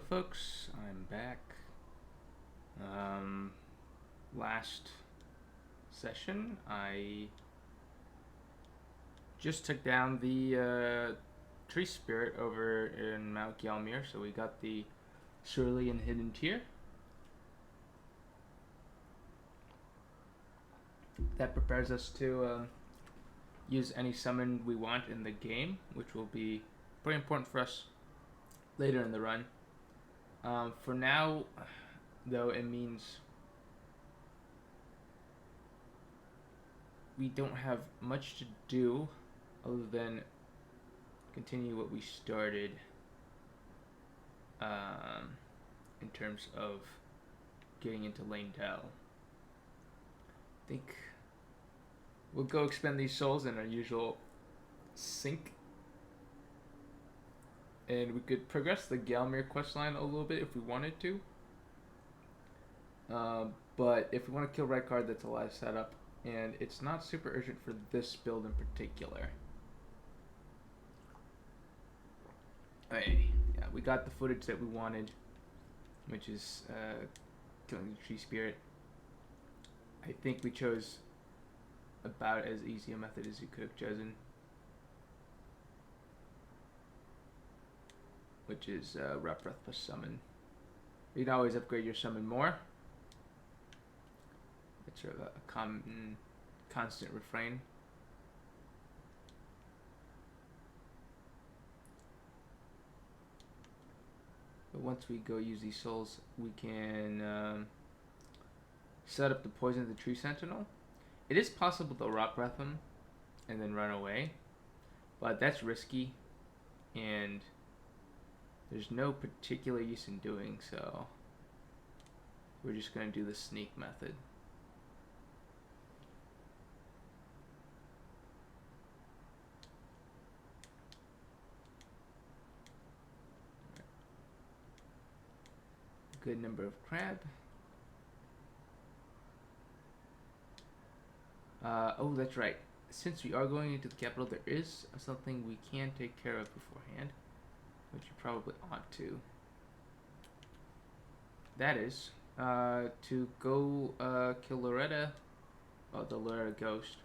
folks, I'm back. Last session, I just took down the tree spirit over in Mount Gelmir, so we got the Cerulean Hidden Tear. That prepares us to use any summon we want in the game, which will be pretty important for us later in the run. For now, though, it means we don't have much to do other than continue what we started in terms of getting into Lanedell. I think we'll go expend these souls in our usual sync. And we could progress the Gelmir questline a little bit if we wanted to. But if we want to kill Red Card, that's a live setup. And it's not super urgent for this build in particular. Okay, yeah, we got the footage that we wanted, which is killing the tree spirit. I think we chose about as easy a method as you could have chosen, which is Rep Breath plus Summon. You can always upgrade your summon more. It's sort of a constant refrain. But once we go use these souls, we can set up the poison of the Tree Sentinel. It is possible to Rock Breath him and then run away, but that's risky, and there's no particular use in doing so. We're just going to do the sneak method. Good number of crab. Oh, that's right. Since we are going into the capital, there is something we can take care of beforehand, which you probably ought to. That is to go kill Loretta, the Loretta Ghost.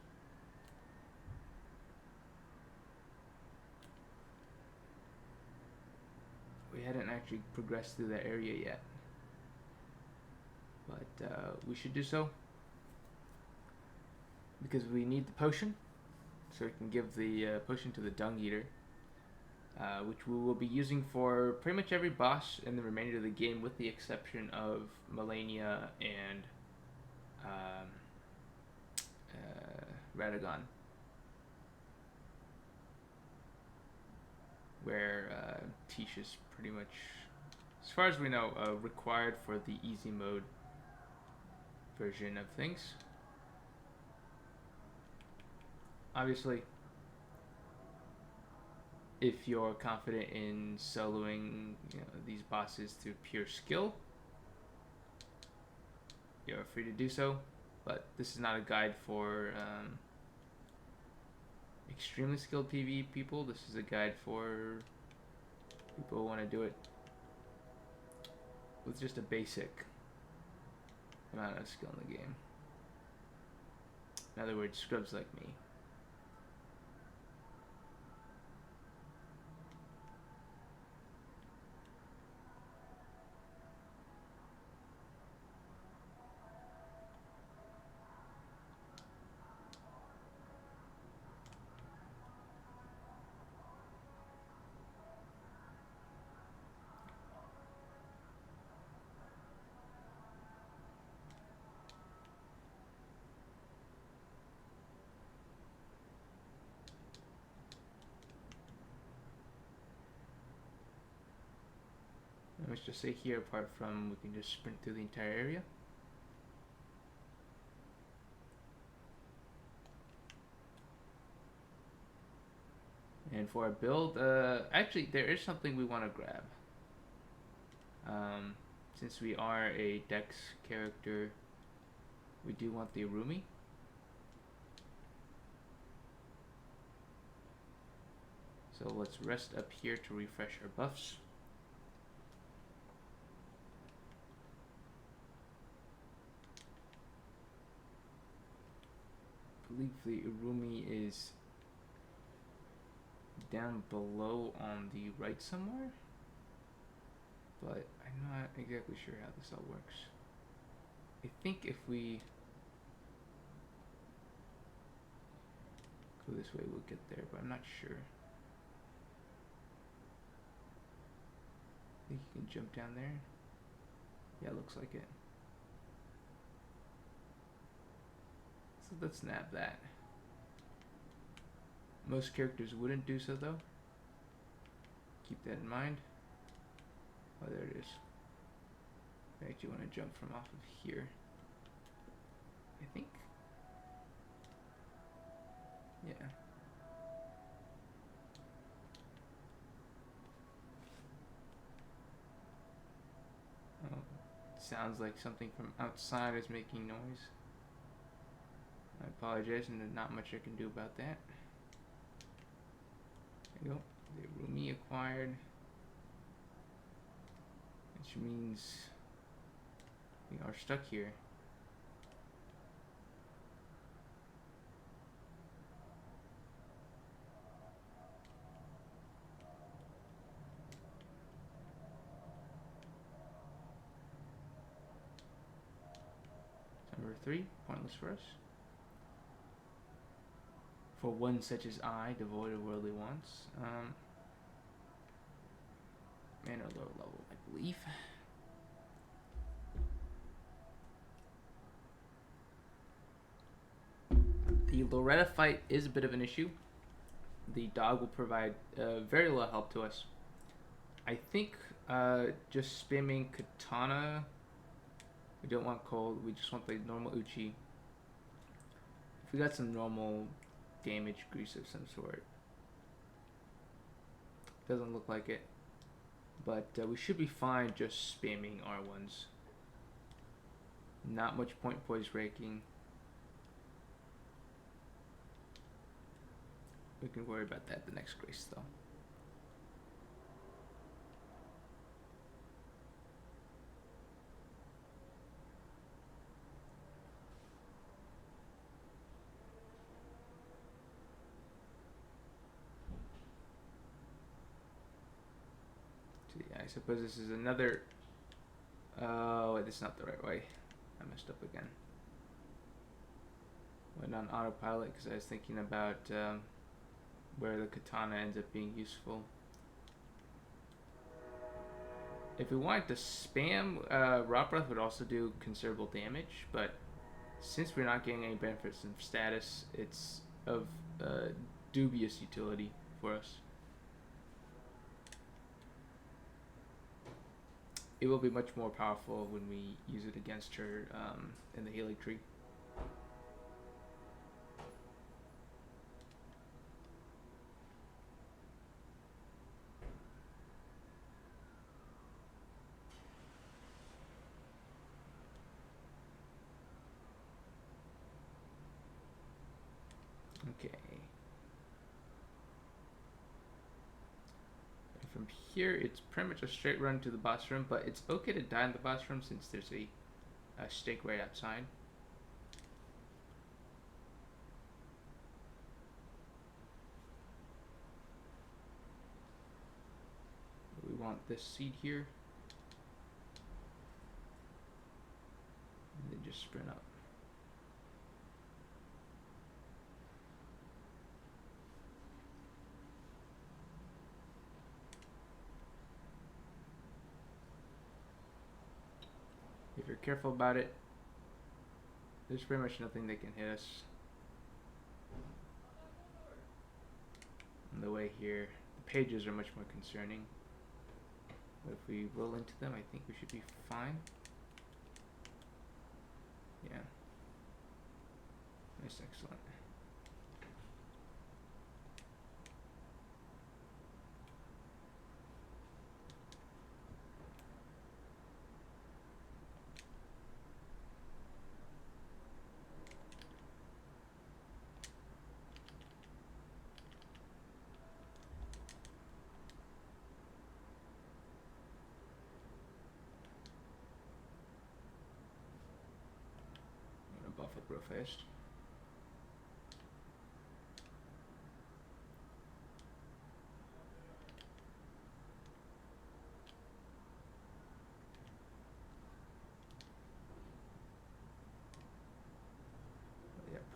We hadn't actually progressed through that area yet, but we should do so because we need the potion, so we can give the potion to the Dung Eater, which we will be using for pretty much every boss in the remainder of the game, with the exception of Malenia and Radagon, where Tish is pretty much, as far as we know, required for the easy mode version of things. Obviously, if you're confident in soloing these bosses through pure skill, you're free to do so, but this is not a guide for extremely skilled PvE people. This is a guide for people who want to do it with just a basic amount of skill in the game. In other words, scrubs like me. Let's just say here, apart from, we can just sprint through the entire area. And for our build, actually there is something we want to grab. Since we are a Dex character, we do want the Arumi. So let's rest up here to refresh our buffs. believe the Urumi is down below on the right somewhere, but I'm not exactly sure how this all works. I think if we go this way, we'll get there, but I'm not sure. I think you can jump down there. Yeah, looks like it. So let's nab that. Most characters wouldn't do so though. Keep that in mind. Oh, there it is. I actually want to jump from off of here. I think. Yeah. Oh, sounds like something from outside is making noise. I apologize, and there's not much I can do about that. There you go. The Urumi acquired. Which means we are stuck here. Number 3, pointless for us. For one such as I, devoid of worldly wants. Man or lower level, I believe. The Loretta fight is a bit of an issue. The dog will provide very little help to us. I think just spamming Katana. We don't want cold. We just want the normal Uchi. If we got some normal damage grease of some sort. Doesn't look like it. But we should be fine just spamming R1s. Not much point poise breaking. We can worry about that the next grace though. So yeah, I suppose this is another... Oh, wait, this is not the right way. I messed up again. Went on autopilot because I was thinking about where the katana ends up being useful. If we wanted to spam, Rock Breath would also do considerable damage, but since we're not getting any benefits from status, it's of dubious utility for us. It will be much more powerful when we use it against her in the healing tree. Okay. And from here, it's pretty much a straight run to the boss room, but it's okay to die in the boss room since there's a stake right outside. We want this seed here. And then just sprint up. If you're careful about it, there's pretty much nothing that can hit us. On the way here, the pages are much more concerning. But if we roll into them, I think we should be fine. Yeah. Nice, excellent. I'm gonna buff up real fast.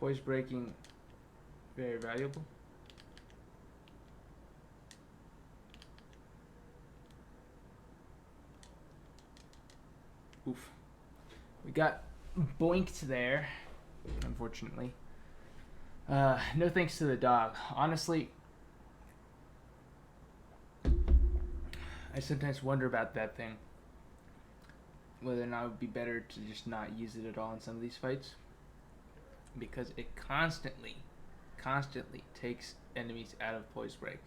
Poise breaking, very valuable. Oof. We got boinked there, unfortunately. No thanks to the dog. Honestly, I sometimes wonder about that thing. Whether or not it would be better to just not use it at all in some of these fights. Because it constantly takes enemies out of poise break.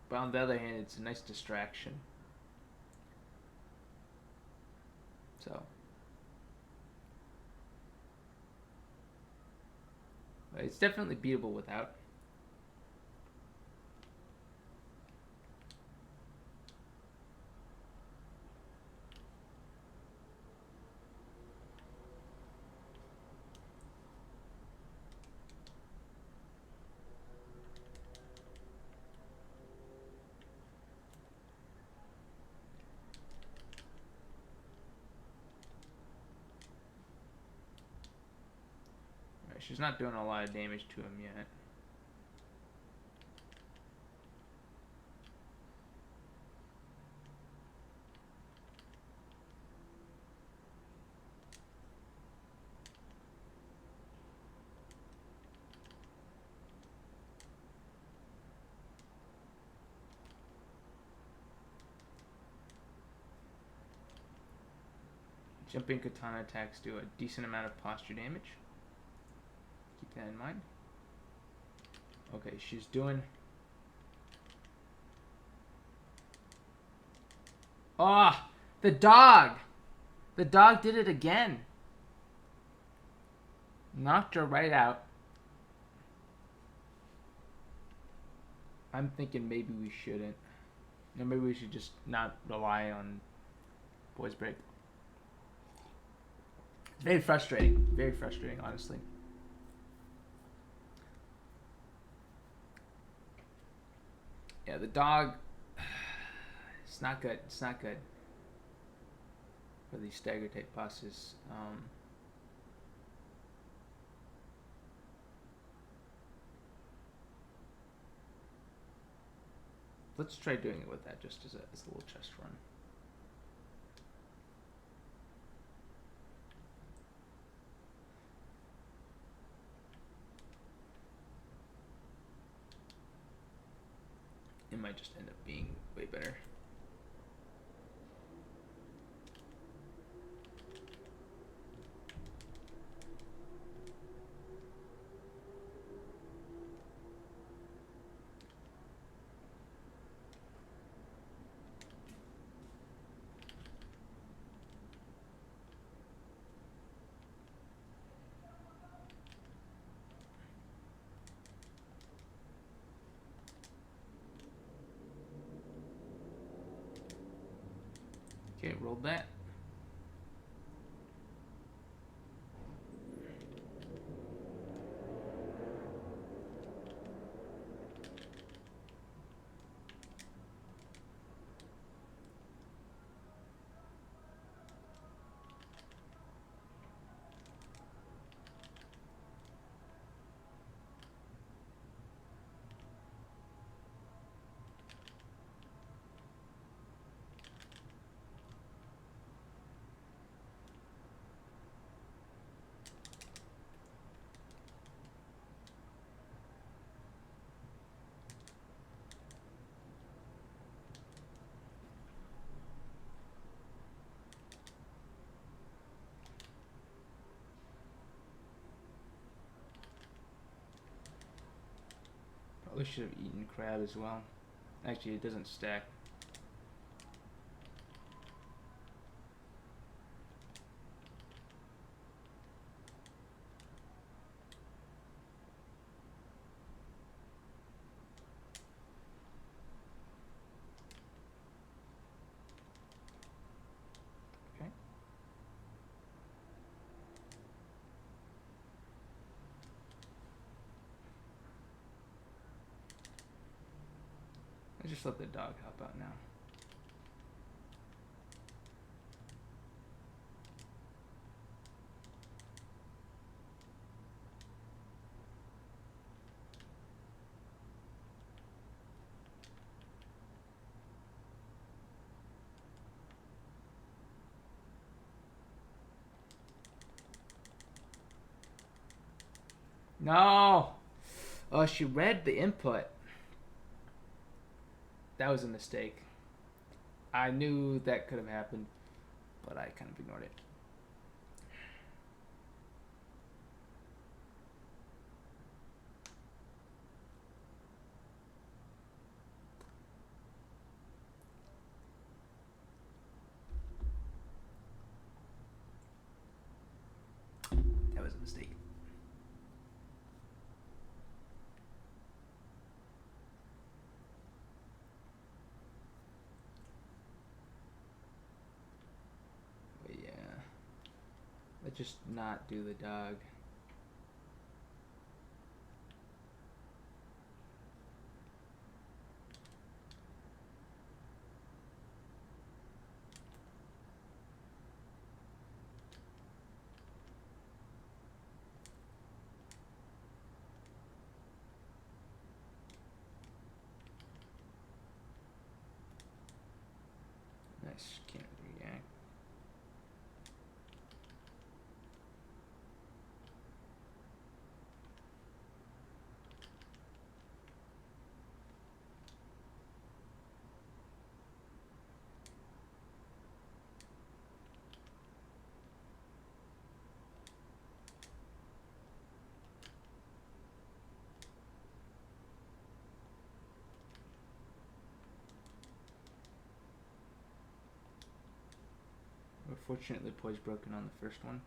But on the other hand, it's a nice distraction. So. It's definitely beatable without. She's not doing a lot of damage to him yet. Jumping katana attacks do a decent amount of posture damage. Keep that in mind. Okay, she's doing... Ah! Oh, the dog! The dog did it again. Knocked her right out. I'm thinking maybe we shouldn't. No, maybe we should just not rely on poise break. Very frustrating. Very frustrating, honestly. Yeah, the dog... It's not good. It's not good for these stagger type bosses. Let's try doing it with that just as a little chest run. It might just end up being way better. Okay, rolled that. Probably should have eaten crab as well. Actually, it doesn't stack. Okay. Let's just let the dog help out now. No! Oh, she read the input. That was a mistake. I knew that could have happened, but I kind of ignored it. That was a mistake. But yeah. Let's just not do the dog. Nice. Can't react. Fortunately, poise broken on the first one.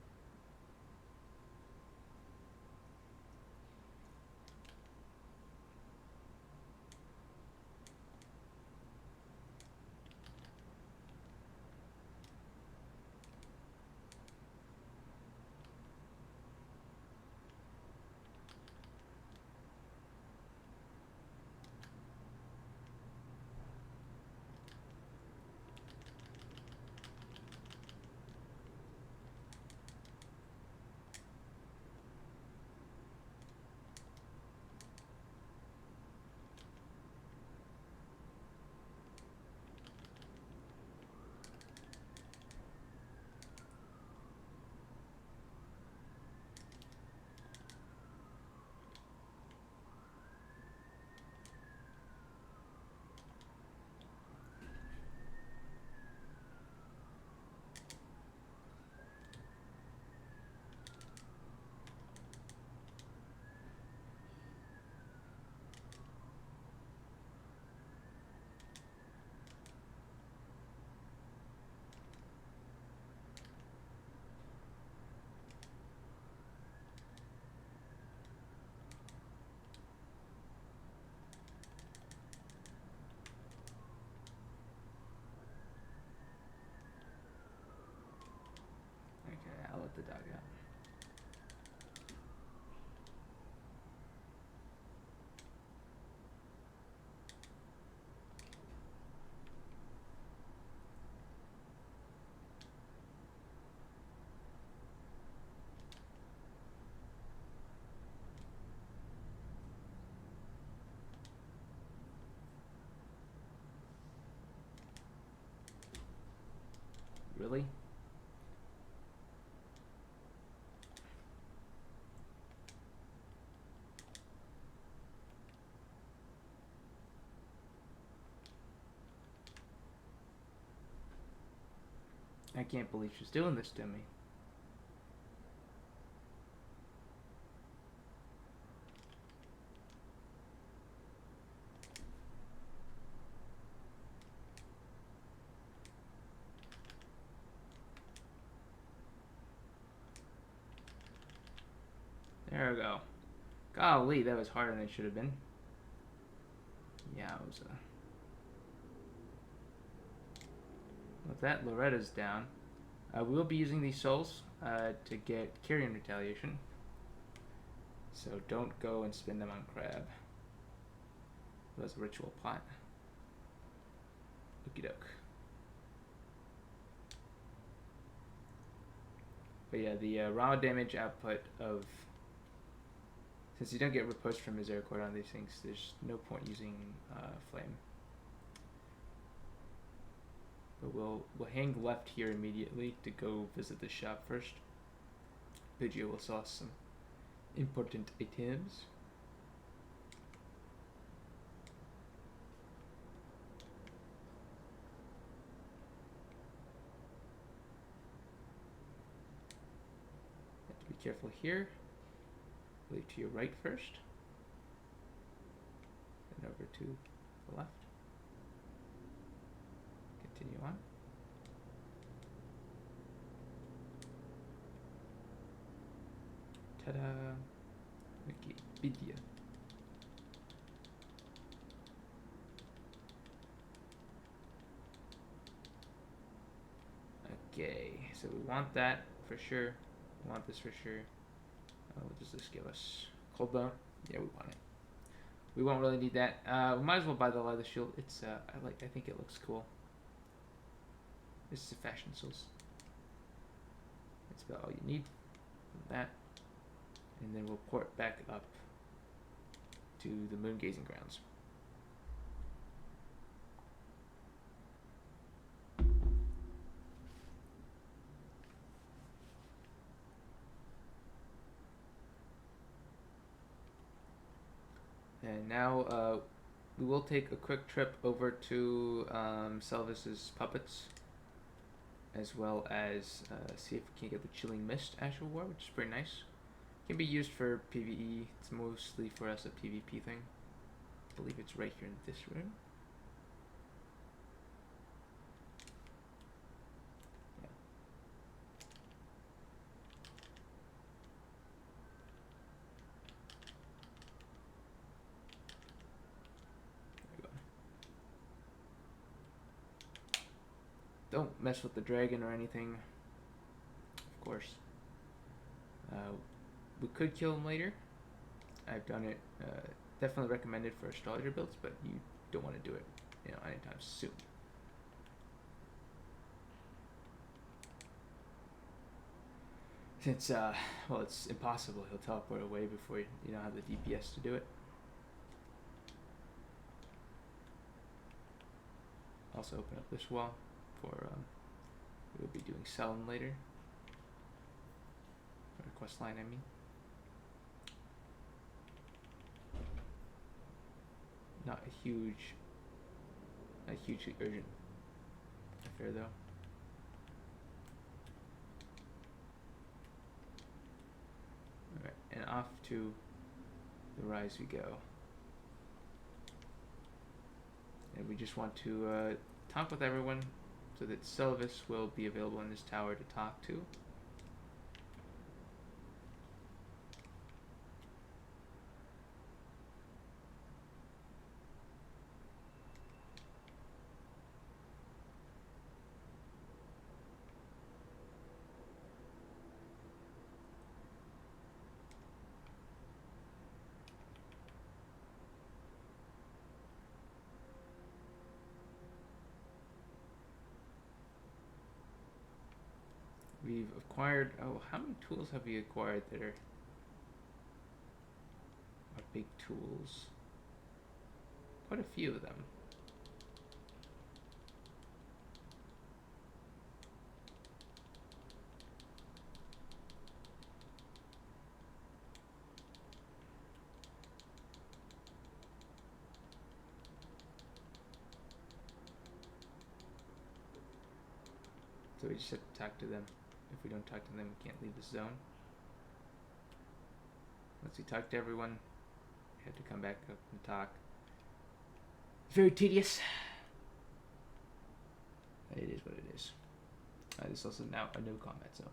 Okay, I'll let the dog out. Really? I can't believe she's doing this to me. There we go. Golly, that was harder than it should have been. Yeah, it was with that, Loretta's down. We will be using these souls to get carrion retaliation. So don't go and spend them on Crab. That's a ritual plot. Okie doke. But yeah, the raw damage output of... Since you don't get riposte from Misericord on these things, there's no point using Flame. But we'll hang left here immediately to go visit the shop first. Vigio will sell us some important items. Have to be careful here. Leave to your right first. Then over to the left. Continue on. Ta-da! Wikipedia. Okay, so we want that for sure. We want this for sure. What does this give us? Cooldown? Yeah, we want it. We won't really need that. We might as well buy the leather shield. It's I think it looks cool. This is a fashion source. That's about all you need from that. And then we'll port back up to the moon gazing grounds. And now we will take a quick trip over to Selvis's puppets, as well as see if we can get the Chilling Mist Ash of War, which is pretty nice. Can be used for PvE. It's mostly for us a PvP thing. I believe it's right here in this room. Yeah. There we go. Don't mess with the dragon or anything, of course. We could kill him later. I've done it. Definitely recommended for astrologer builds, but you don't want to do it, anytime soon. Since, well, it's impossible. He'll teleport away before you don't have the DPS to do it. Also open up this wall for, we'll be doing Selin later. Or quest line, I mean. Not a hugely urgent affair though. Alright, and off to the rise we go. And we just want to talk with everyone so that Selvis will be available in this tower to talk to. We've acquired, how many tools have we acquired that are big tools? Quite a few of them. So we just have to talk to them. If we don't talk to them, we can't leave the zone. Once we talk to everyone, we have to come back up and talk. It's very tedious. It is what it is. This is also now a no combat zone.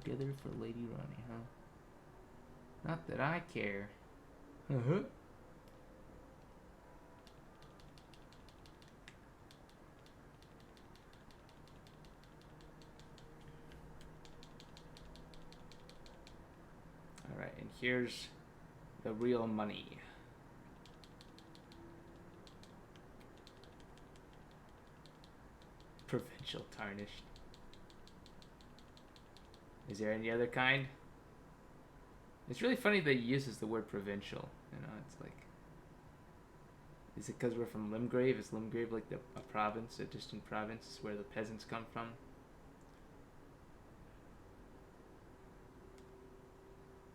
Together for Lady Ronnie, huh? Not that I care. Uh-huh. Alright, and here's the real money. Provincial tarnished. Is there any other kind? It's really funny that he uses the word provincial. You know, it's like, is it because we're from Limgrave? Is Limgrave like a province, a distant province where the peasants come from?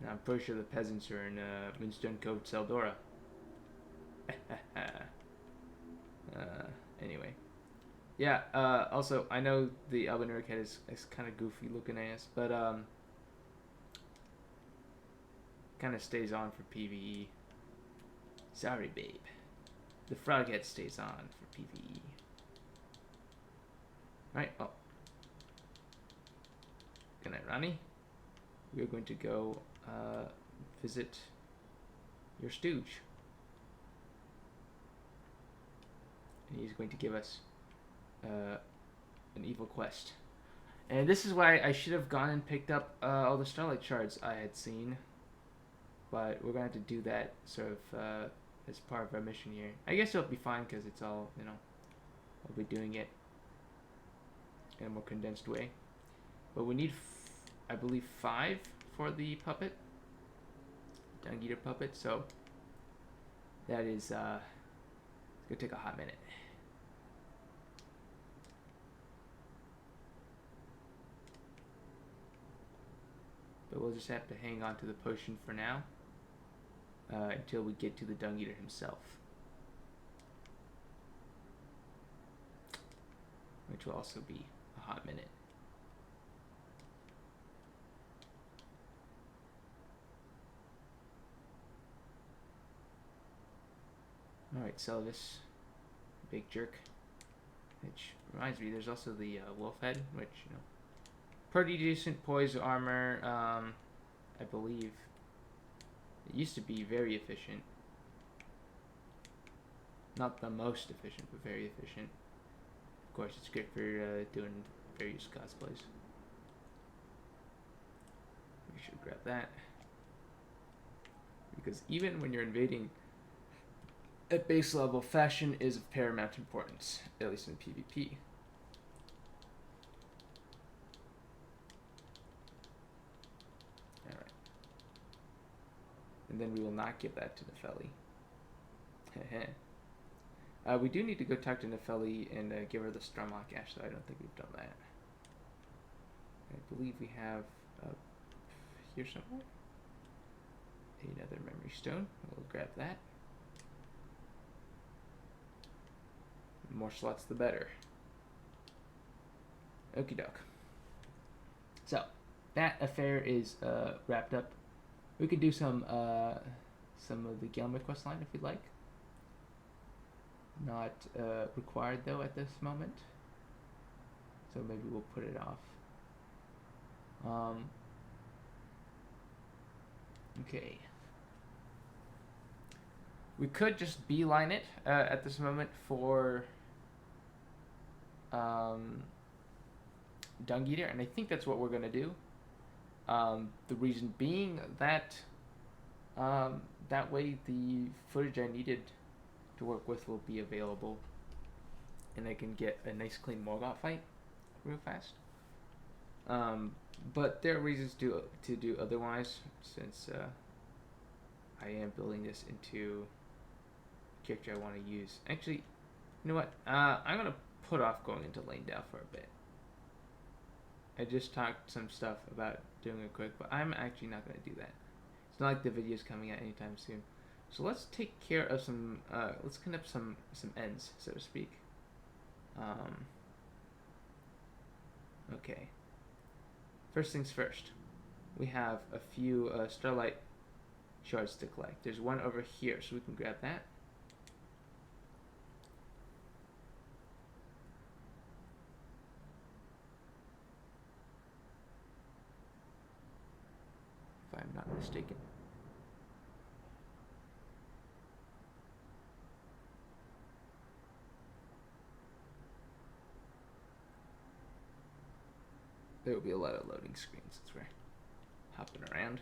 Now, I'm pretty sure the peasants are in Moonstone Cove, Seldora. Anyway. Yeah, also, I know the Albinauric head is kind of goofy looking ass, but kind of stays on for PvE. Sorry, babe. The frog head stays on for PvE. Right, oh. Good night, Ronnie. We're going to go visit your stooge. And he's going to give us an evil quest. And this is why I should have gone and picked up all the Starlight Shards I had seen. But we're going to have to do that sort of as part of our mission here. I guess it'll be fine because it's all, you know, I'll be doing it in a more condensed way. But we need, I believe, 5 for the puppet. Dung Eater puppet, so that is, it's going to take a hot minute. But we'll just have to hang on to the potion for now until we get to the Dung Eater himself, which will also be a hot minute. Alright, Selvus, big jerk. Which reminds me, there's also the wolf head, which, you know, pretty decent poise armor. I believe it used to be very efficient. Not the most efficient, but very efficient. Of course, it's great for doing various cosplays. We should grab that. Because even when you're invading at base level, fashion is of paramount importance, at least in PvP. Alright. And then we will not give that to Nepheli. We do need to go talk to Nepheli and give her the Strumlock Ash, though I don't think we've done that. I believe we have here somewhere another memory stone. We'll grab that. The more slots, the better. Okie doke. So that affair is wrapped up. We could do some of the Gelmir quest line if you'd like. Not required though at this moment, so maybe we'll put it off. Okay. We could just beeline it at this moment for Dung Eater, and I think that's what we're gonna do. The reason being that that way the footage I needed to work with will be available, and I can get a nice clean Morgoth fight real fast. But there are reasons to do otherwise, since I am building this into a character I want to use. Actually, you know what? I'm gonna put off going into Leyndell for a bit. I just talked some stuff about doing it quick, but I'm actually not gonna do that. It's not like the video's coming out anytime soon. So let's take care of some, let's clean up some ends, so to speak. Okay. First things first. We have a few Starlight Shards to collect. There's one over here, so we can grab that. If I'm not mistaken. There will be a lot of loading screens as we're hopping around.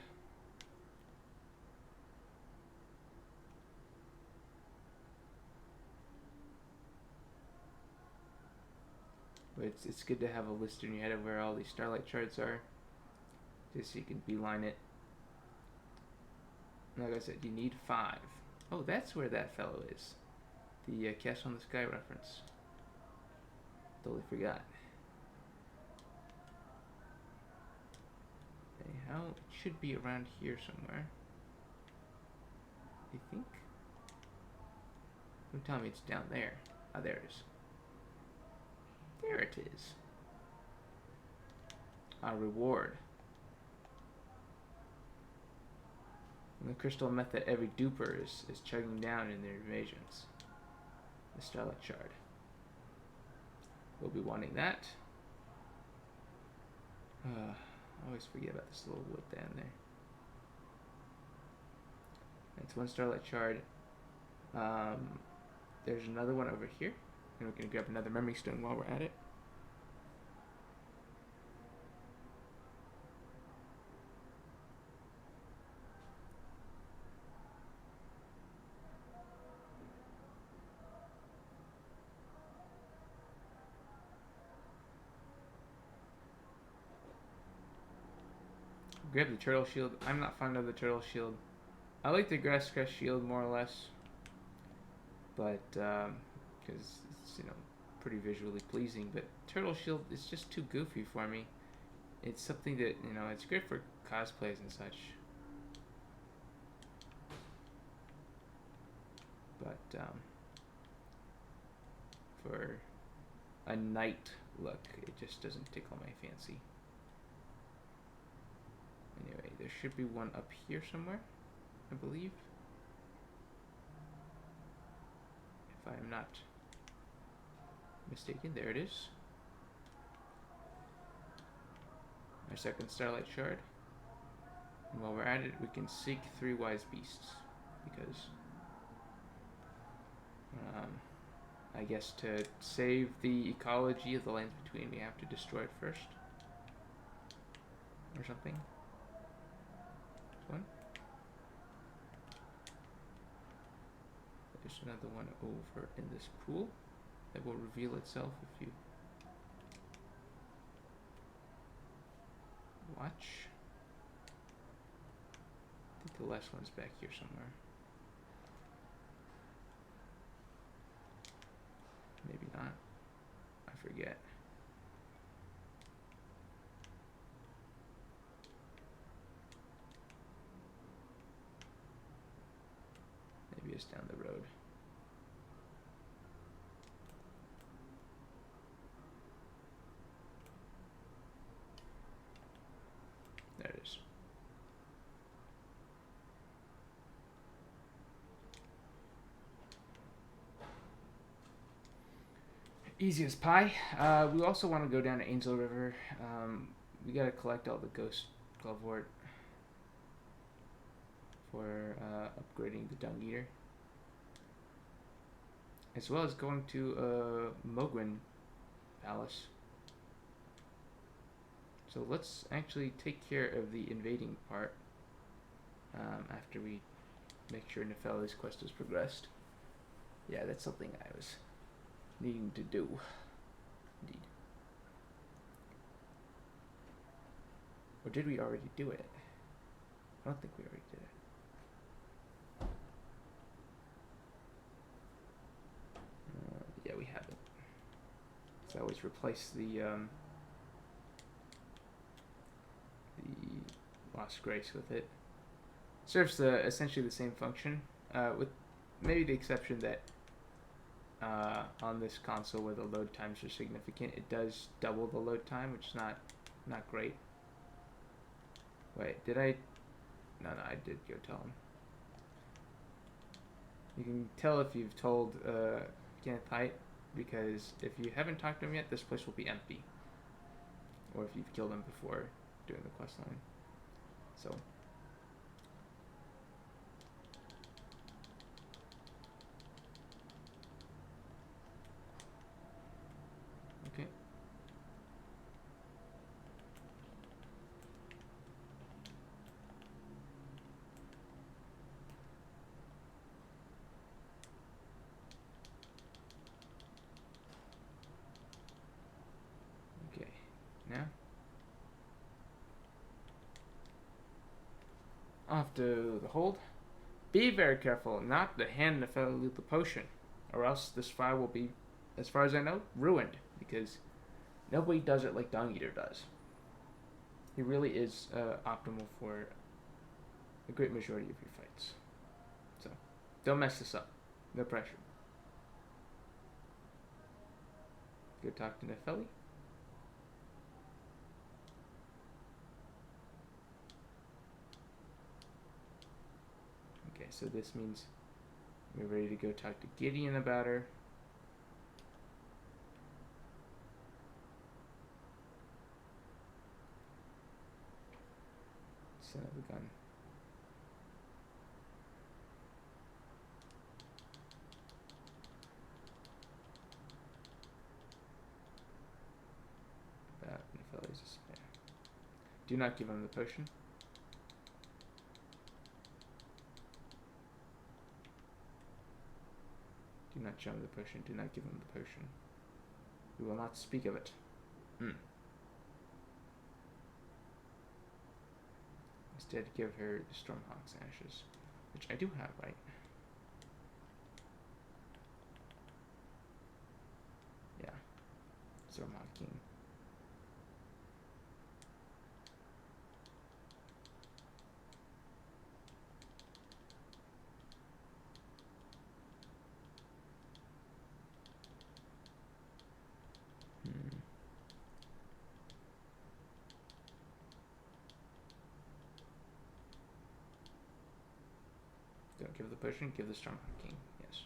But it's good to have a list in your head of where all these Starlight Shards are, just so you can beeline it. Like I said, you need 5. Oh, that's where that fellow is. The Castle in the Sky reference. Totally forgot. Anyhow, it should be around here somewhere. I think. Don't tell me it's down there. Oh, there it is. There it is. Our reward. And the crystal meth that every duper is chugging down in their invasions. The Starlight Shard. We'll be wanting that. I always forget about this little wood down there. That's 1 Starlight Shard. There's another one over here. And we're going to grab another memory stone while we're at it. Grab the turtle shield. I'm not fond of the turtle shield. I like the grass crest shield more or less, but because it's pretty visually pleasing. But turtle shield is just too goofy for me. It's something that it's great for cosplays and such, but for a knight look, it just doesn't tickle my fancy. Anyway, there should be one up here somewhere, I believe. If I am not mistaken, there it is. Our 2nd Starlight Shard. And while we're at it, we can seek 3 wise beasts. Because, I guess to save the ecology of the lands between, we have to destroy it first. Or something. One. There's another one over in this pool that will reveal itself if you watch. I think the last one's back here somewhere. Maybe not. I forget. Maybe it's down the road. There it is. Easy as pie. We also want to go down to Angel River. We gotta collect all the Ghost Glovewort for upgrading the Dung Eater, as well as going to Mogwin Palace. So let's actually take care of the invading part after we make sure Nepheli's quest has progressed. Yeah, that's something I was needing to do. Indeed. Or did we already do it? I don't think we already did it. Yeah, we haven't. So I always replace the Lost Grace with it. Serves essentially the same function, with maybe the exception that on this console where the load times are significant, it does double the load time, which is not great. Wait, did I? No, I did go tell him. You can tell if you've told Kenneth Haight, because if you haven't talked to him yet, this place will be empty. Or if you've killed him before doing the quest line. So. Okay. Okay. Now. Off to the hold. be very careful not to hand Nefeli the potion, or else this fire will be, as far as I know, ruined, because nobody does it like Dung Eater does. He really is optimal for a great majority of your fights. So, don't mess this up. No pressure. Go talk to Nefeli. Okay, so this means we're ready to go talk to Gideon about her. Son of a gun. About Nefeli's despair. Do not give him the potion. Do not show him the potion. Do not give him the potion. We will not speak of it. Instead, give her the Stormhawk's ashes, which I do have, right? Yeah. Stormhawk King. Don't give the potion, give the Stormhawk King. Yes.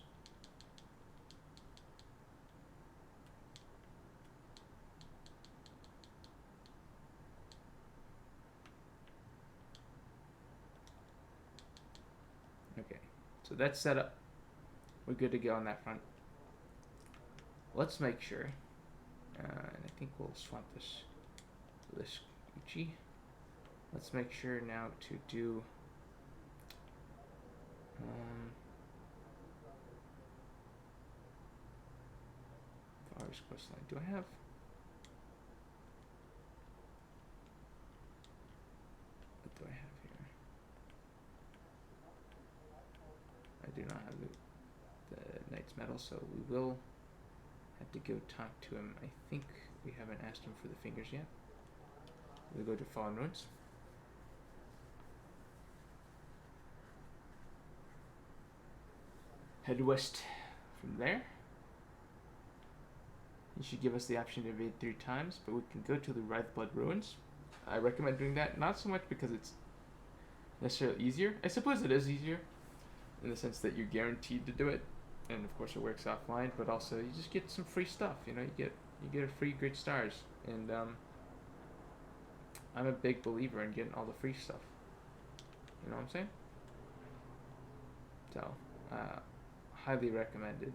Okay, so that's set up. We're good to go on that front. Let's make sure, and I think we'll swap this Uchi. Let's make sure now to do Forest Coastline. Do I have? What do I have here? I do not have the Knight's Medal, so we will have to go talk to him. I think we haven't asked him for the fingers yet. We'll go to Fallen Ruins. Head west from there. He should give us the option to invade 3 times, but we can go to the Wrathblood Ruins. I recommend doing that, not so much because it's necessarily easier. I suppose it is easier, in the sense that you're guaranteed to do it, and of course it works offline, but also you just get some free stuff, you know, you get a free great stars, and I'm a big believer in getting all the free stuff. You know what I'm saying? So, highly recommended.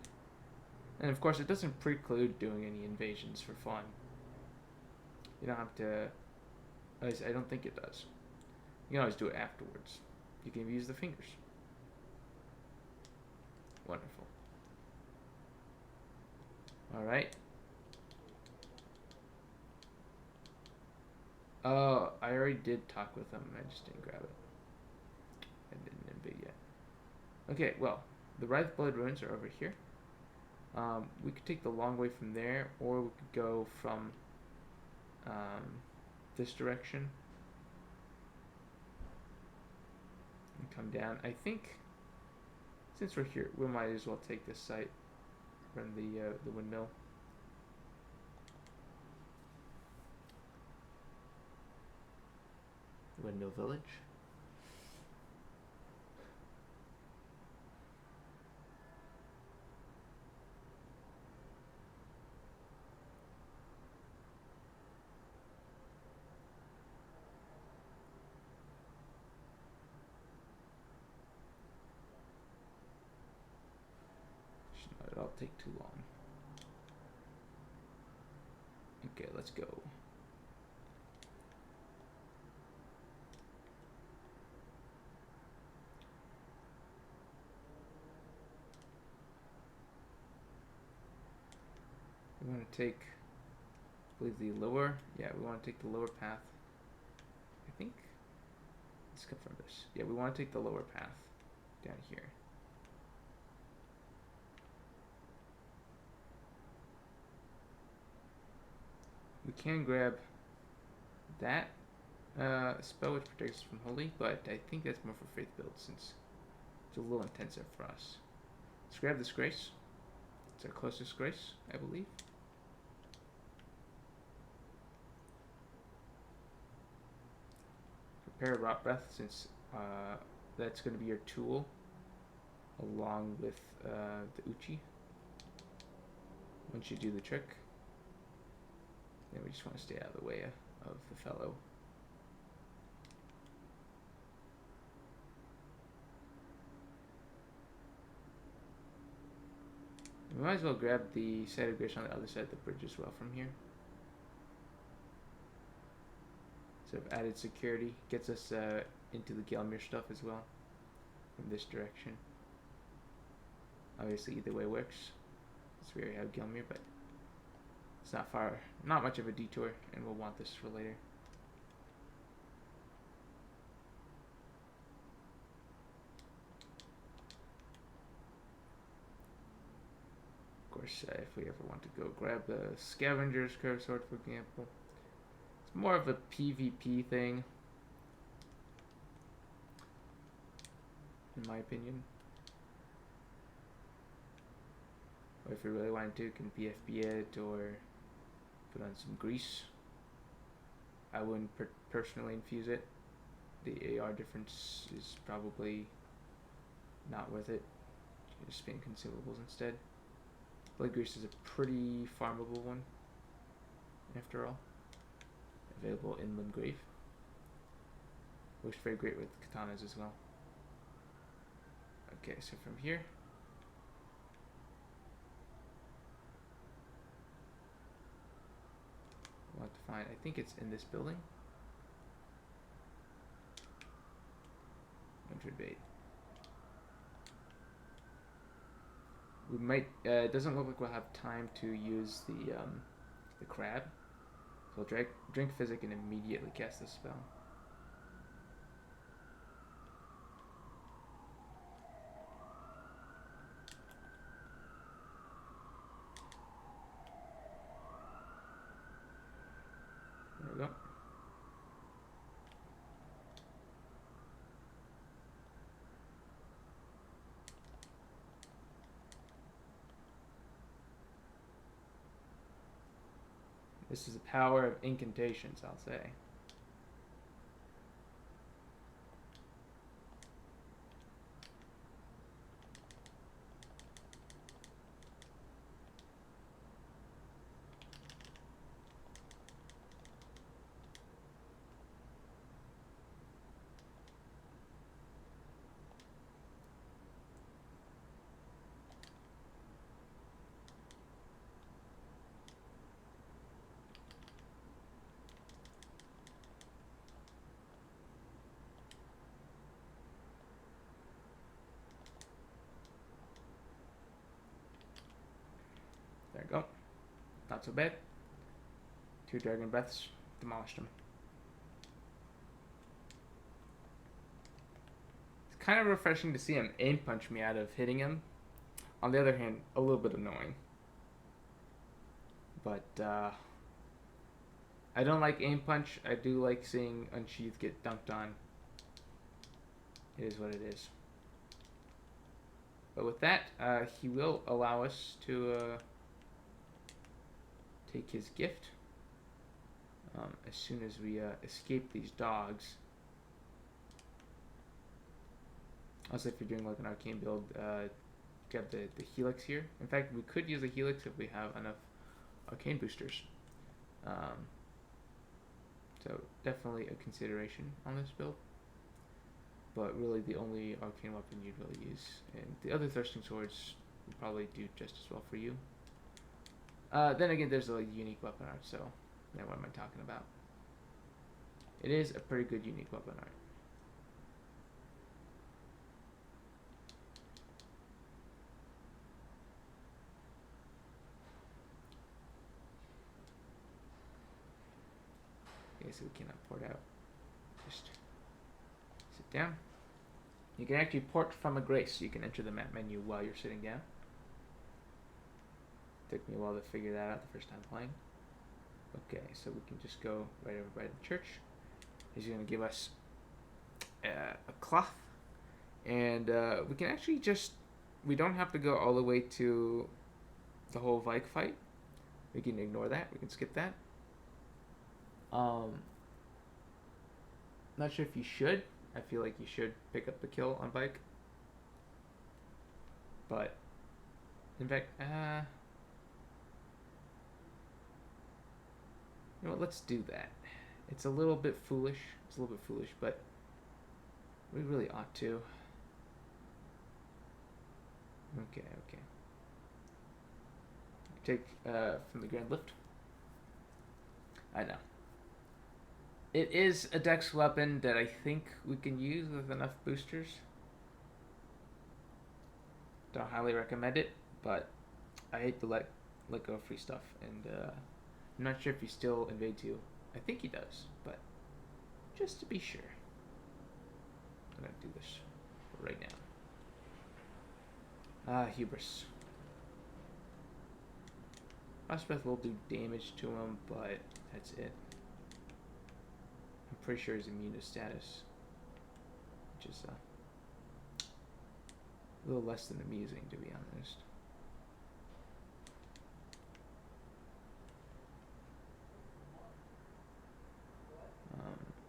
And of course, it doesn't preclude doing any invasions for fun. You don't have to. At least I don't think it does. You can always do it afterwards. You can use the fingers. Wonderful. Alright. Oh, I already did talk with them. I just didn't grab it. I didn't invade yet. Okay, well, the Wrathblood Ruins are over here. We could take the long way from there, or we could go from this direction and come down. I think since we're here, we might as well take this site, run the windmill. Windmill Village. It'll take too long. Okay, let's go. We want to take, I believe, the lower. Yeah, we want to take the lower path. I think. Let's confirm this. Yeah, we want to take the lower path down here. We can grab that spell which protects us from holy, but I think that's more for faith builds since it's a little intensive for us. Let's grab this grace. It's our closest grace, I believe. Prepare Rot Breath since that's going to be your tool along with the Uchi. Once you do the trick, then we just want to stay out of the way of the fellow. We might as well grab the Site of Grace on the other side of the bridge as well from here. Sort of added security. Gets us into the Gelmir stuff as well from this direction. Obviously either way works. So we already have Gelmir, but it's not far, not much of a detour, and we'll want this for later. Of course, if we ever want to go grab the Scavenger's Curve Sword, for example, it's more of a PvP thing, in my opinion. Or if we really wanted to, can PFP it or put on some grease. I wouldn't personally infuse it. The AR difference is probably not worth it. You can just spin consumables instead. Blood grease is a pretty farmable one, after all. Available in Limgrave. Works very great with katanas as well. Okay, so from here, we'll have to find, I think it's in this building. Wintred Bait. We might, it doesn't look like we'll have time to use the crab. So we'll drink Physic and immediately cast the spell. There we go. This is the power of incantations, I'll say. There we go. Not so bad. 2 Dragon Breaths demolished him. It's kind of refreshing to see him aim punch me out of hitting him. On the other hand, a little bit annoying. But I don't like aim punch. I do like seeing Unsheath get dunked on. It is what it is. But with that, he will allow us to take his gift as soon as we escape these dogs. Also, if you're doing like an arcane build, get the Helix here. In fact, we could use the Helix if we have enough arcane boosters. So definitely a consideration on this build. But really the only arcane weapon you'd really use. And the other Thirsting Swords would probably do just as well for you. Then again, there's a unique weapon art, so then what am I talking about? It is a pretty good unique weapon art. Okay, so we cannot pour it out. Just sit down. You can actually port from a Grace. You can enter the map menu while you're sitting down. Took me a while to figure that out the first time playing. Okay, so we can just go right over by the church. He's going to give us a cloth. And we can actually just... We don't have to go all the way to the whole Vike fight. We can ignore that. We can skip that. Not sure if you should. I feel like you should pick up the kill on Vike. But, in fact, you know what, let's do that. It's a little bit foolish. But we really ought to. Okay. Take from the Grand Lift. I know. It is a dex weapon that I think we can use with enough boosters. Don't highly recommend it, but I hate to let go of free stuff, and I'm not sure if he still invades you. I think he does, but just to be sure, I'm gonna do this right now. Hubris. Frost Breath will do damage to him, but that's it. I'm pretty sure he's immune to status, which is a little less than amusing, to be honest.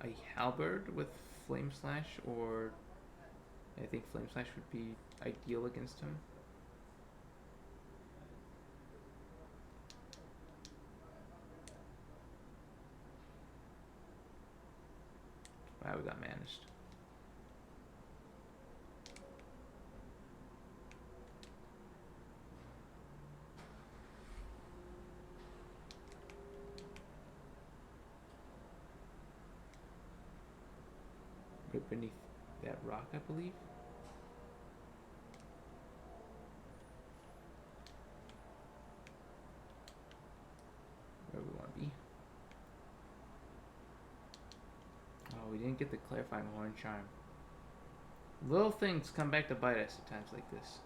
A halberd with Flame Slash, or I think Flame Slash would be ideal against him. Wow, we got managed. Right beneath that rock, I believe. Where we want to be. Oh, we didn't get the clarifying horn charm. Little things come back to bite us at times like this.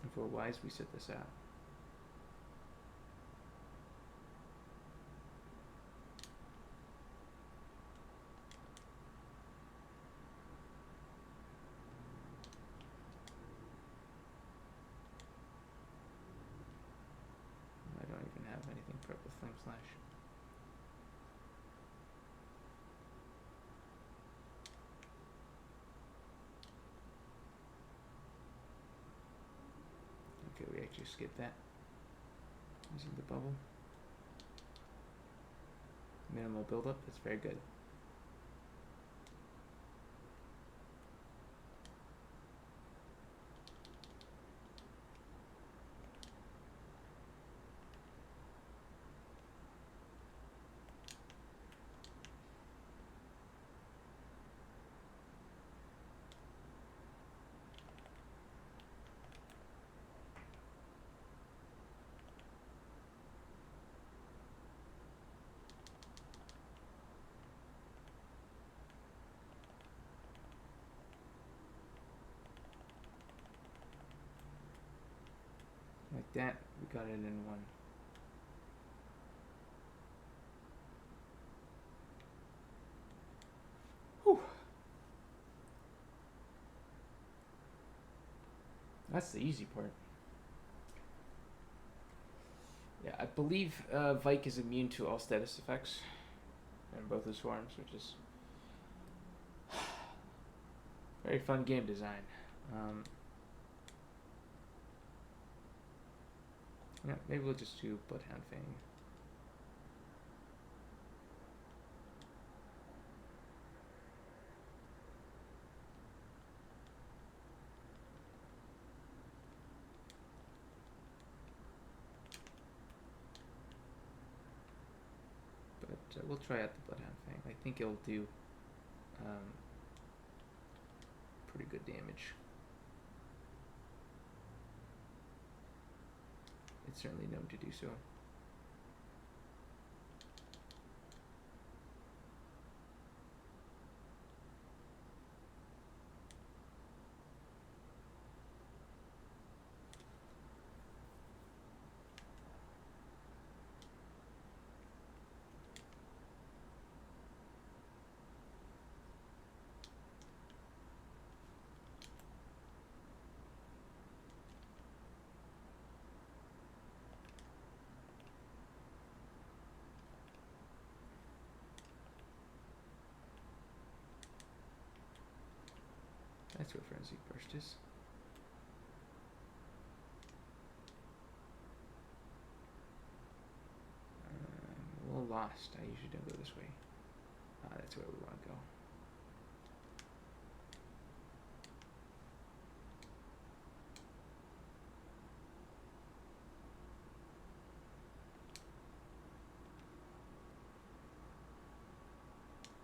If we're wise, we sit this out. I don't even have anything prepped with Flame Slash. Okay, we actually skipped that. Using the bubble. Minimal buildup, that's very good. Like that, we got it in one. Whew. That's the easy part. Yeah, I believe Vike is immune to all status effects in both his forms, which is very fun game design. Yeah, maybe we'll just do Bloodhound Fang. But we'll try out the Bloodhound Fang. I think it'll do pretty good damage. It's certainly known to do so. That's where Frenzy Burst is. A little lost. I usually don't go this way. That's where we want to go.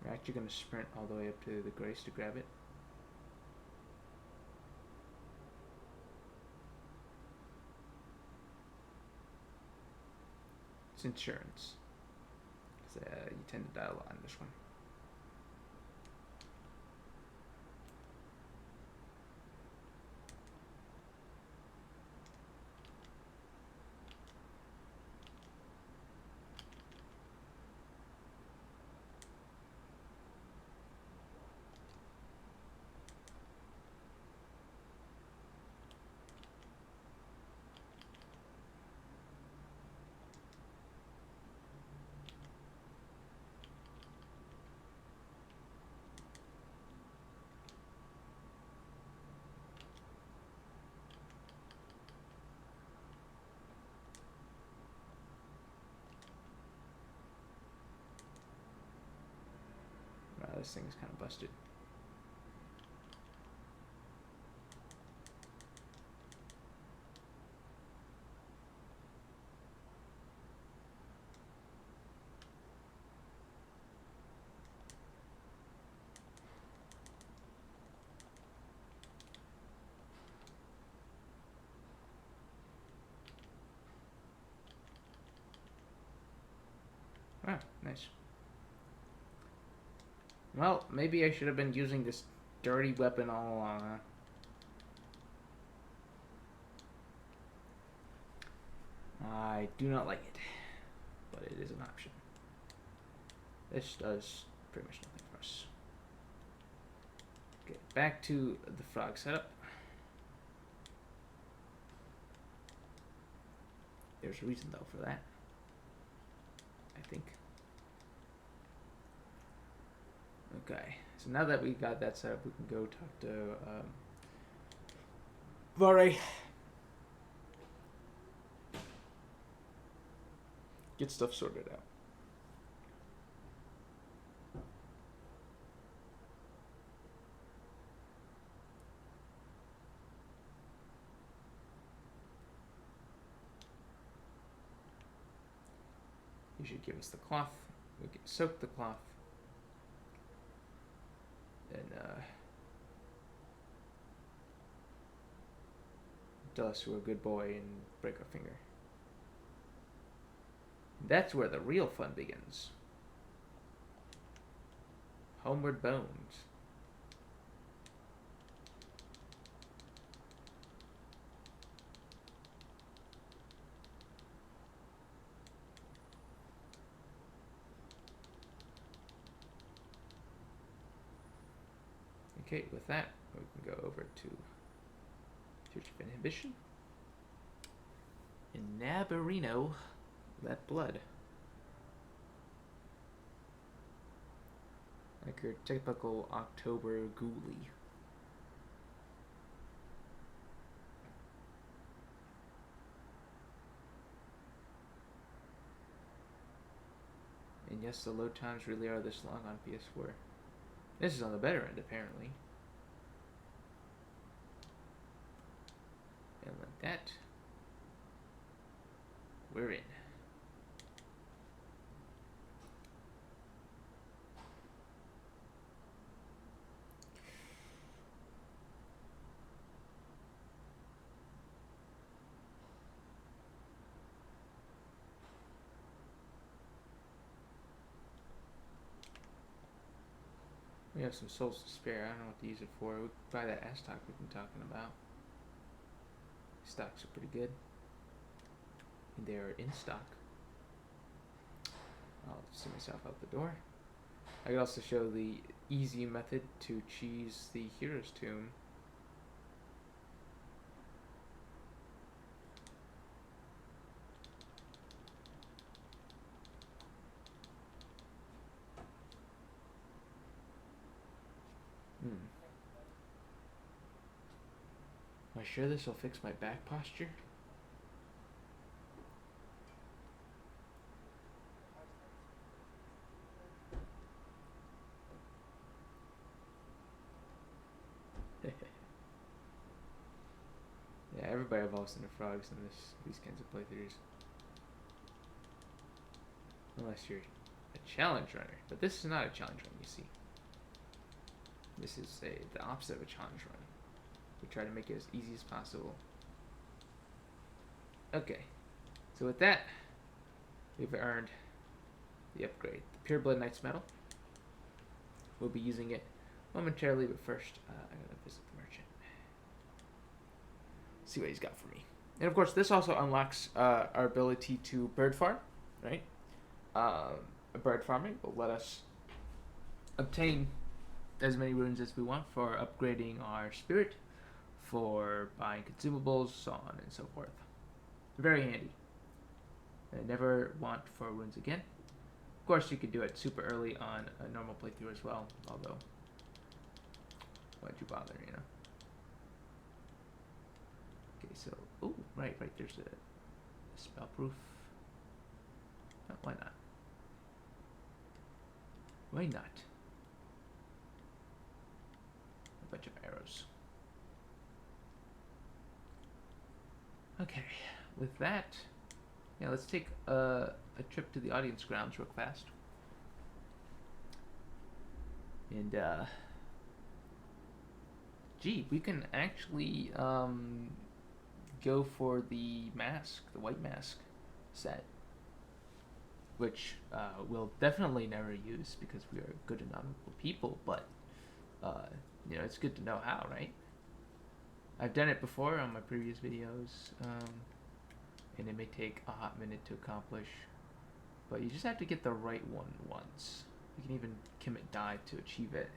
We're actually going to sprint all the way up to the Grace to grab it. It's insurance. You tend to die a lot on this one. This thing is kind of busted. Ah, nice. Well, maybe I should have been using this dirty weapon all along, huh? I do not like it, but it is an option. This does pretty much nothing for us. Okay, back to the frog setup. There's a reason, though, for that, I think. Okay, so now that we got that set up, we can go talk to Vare. Get stuff sorted out. You should give us the cloth. We can soak the cloth. Then tell us we're a good boy and break our finger. That's where the real fun begins. Homeward Bones. Okay, with that, we can go over to Church of Inhibition. In Nabarino, Let Blood. Like your typical October ghoulie. And yes, the load times really are this long on PS4. This is on the better end, apparently. And like that, we're in. We have some souls to spare. I don't know what to use it for. We could buy that S-Stock we've been talking about. Stocks are pretty good. And they are in stock. I'll send myself out the door. I could also show the easy method to cheese the hero's tomb. Am I sure this will fix my back posture? Yeah, everybody evolves into frogs in these kinds of playthroughs. Unless you're a challenge runner. But this is not a challenge run, you see. This is the opposite of a challenge run. We try to make it as easy as possible. Okay. So with that, we've earned the upgrade. The Pure Blood Knight's Medal. We'll be using it momentarily, but first, I'm going to visit the merchant. See what he's got for me. And of course, this also unlocks our ability to bird farm, right? Bird farming will let us obtain as many runes as we want for upgrading our spirit, for buying consumables, so on and so forth. Very handy. I never want 4 runes again. Of course, you could do it super early on a normal playthrough as well, although, why'd you bother, you know? Okay, so, oh, right, there's a spell proof. Oh, why not? Why not? A bunch of arrows. Okay, with that, yeah, let's take a trip to the audience grounds real fast. And, gee, we can actually, go for the mask, the white mask set. Which, we'll definitely never use because we are good and honorable people, but, you know, it's good to know how, right? I've done it before on my previous videos, and it may take a hot minute to accomplish, but you just have to get the right one once. You can even commit die to achieve it.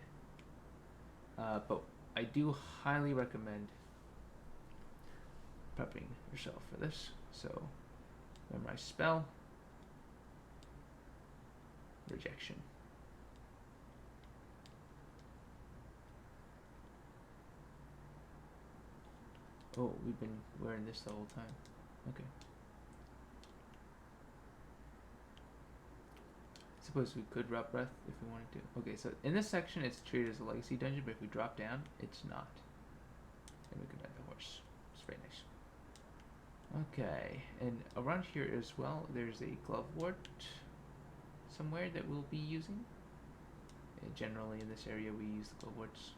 But I do highly recommend prepping yourself for this. So, memorize spell, rejection. Oh, we've been wearing this the whole time. Okay. Suppose we could drop breath if we wanted to. Okay, so in this section it's treated as a legacy dungeon, but if we drop down, it's not. And we can ride the horse. It's very nice. Okay, and around here as well, there's a glove wart somewhere that we'll be using. And generally in this area we use the glove warts.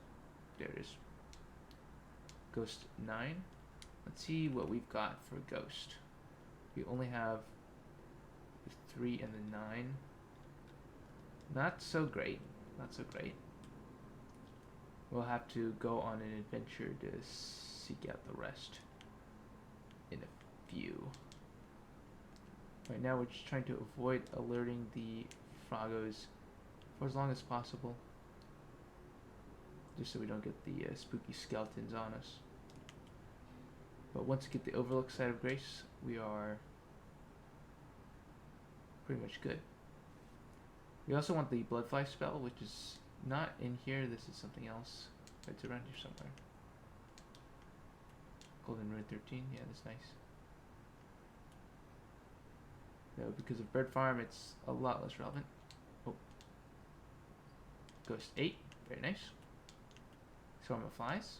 There it is. Ghost 9. Let's see what we've got for Ghost. We only have the 3 and the 9. Not so great. Not so great. We'll have to go on an adventure to seek out the rest in a few. Right now we're just trying to avoid alerting the Froggos for as long as possible. Just so we don't get the spooky skeletons on us. But once we get the Overlook side of Grace, we are pretty much good. We also want the Bloodfly spell, which is not in here. This is something else. It's around here somewhere. Golden Rune 13. Yeah, that's nice. No, because of Bird Farm, it's a lot less relevant. Oh. Ghost 8. Very nice. Swarm of Flies.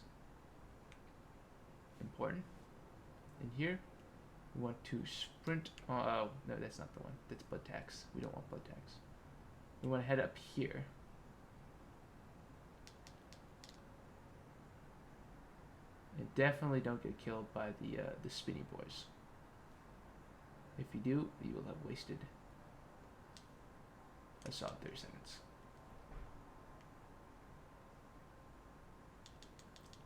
Important. In here, we want to sprint. Oh, no, that's not the one. That's Blood Tax. We don't want Blood Tax. We want to head up here. And definitely don't get killed by the spinny boys. If you do, you will have wasted a solid 30 seconds.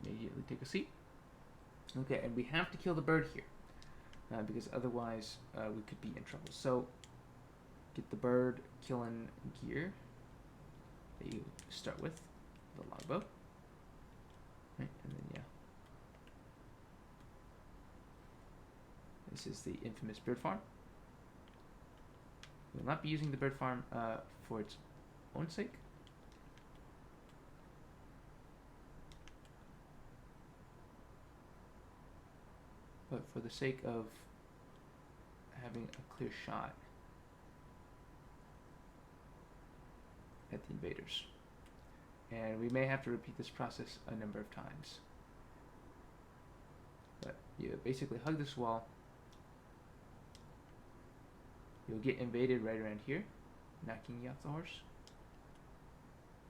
immediately take a seat. Okay, and we have to kill the bird here, because otherwise we could be in trouble. So get the bird killing gear that you start with, the longbow. Right, and then yeah. This is the infamous bird farm. We will not be using the bird farm for its own sake. But for the sake of having a clear shot at the invaders. And we may have to repeat this process a number of times. But you basically hug this wall. You'll get invaded right around here, knocking you off the horse.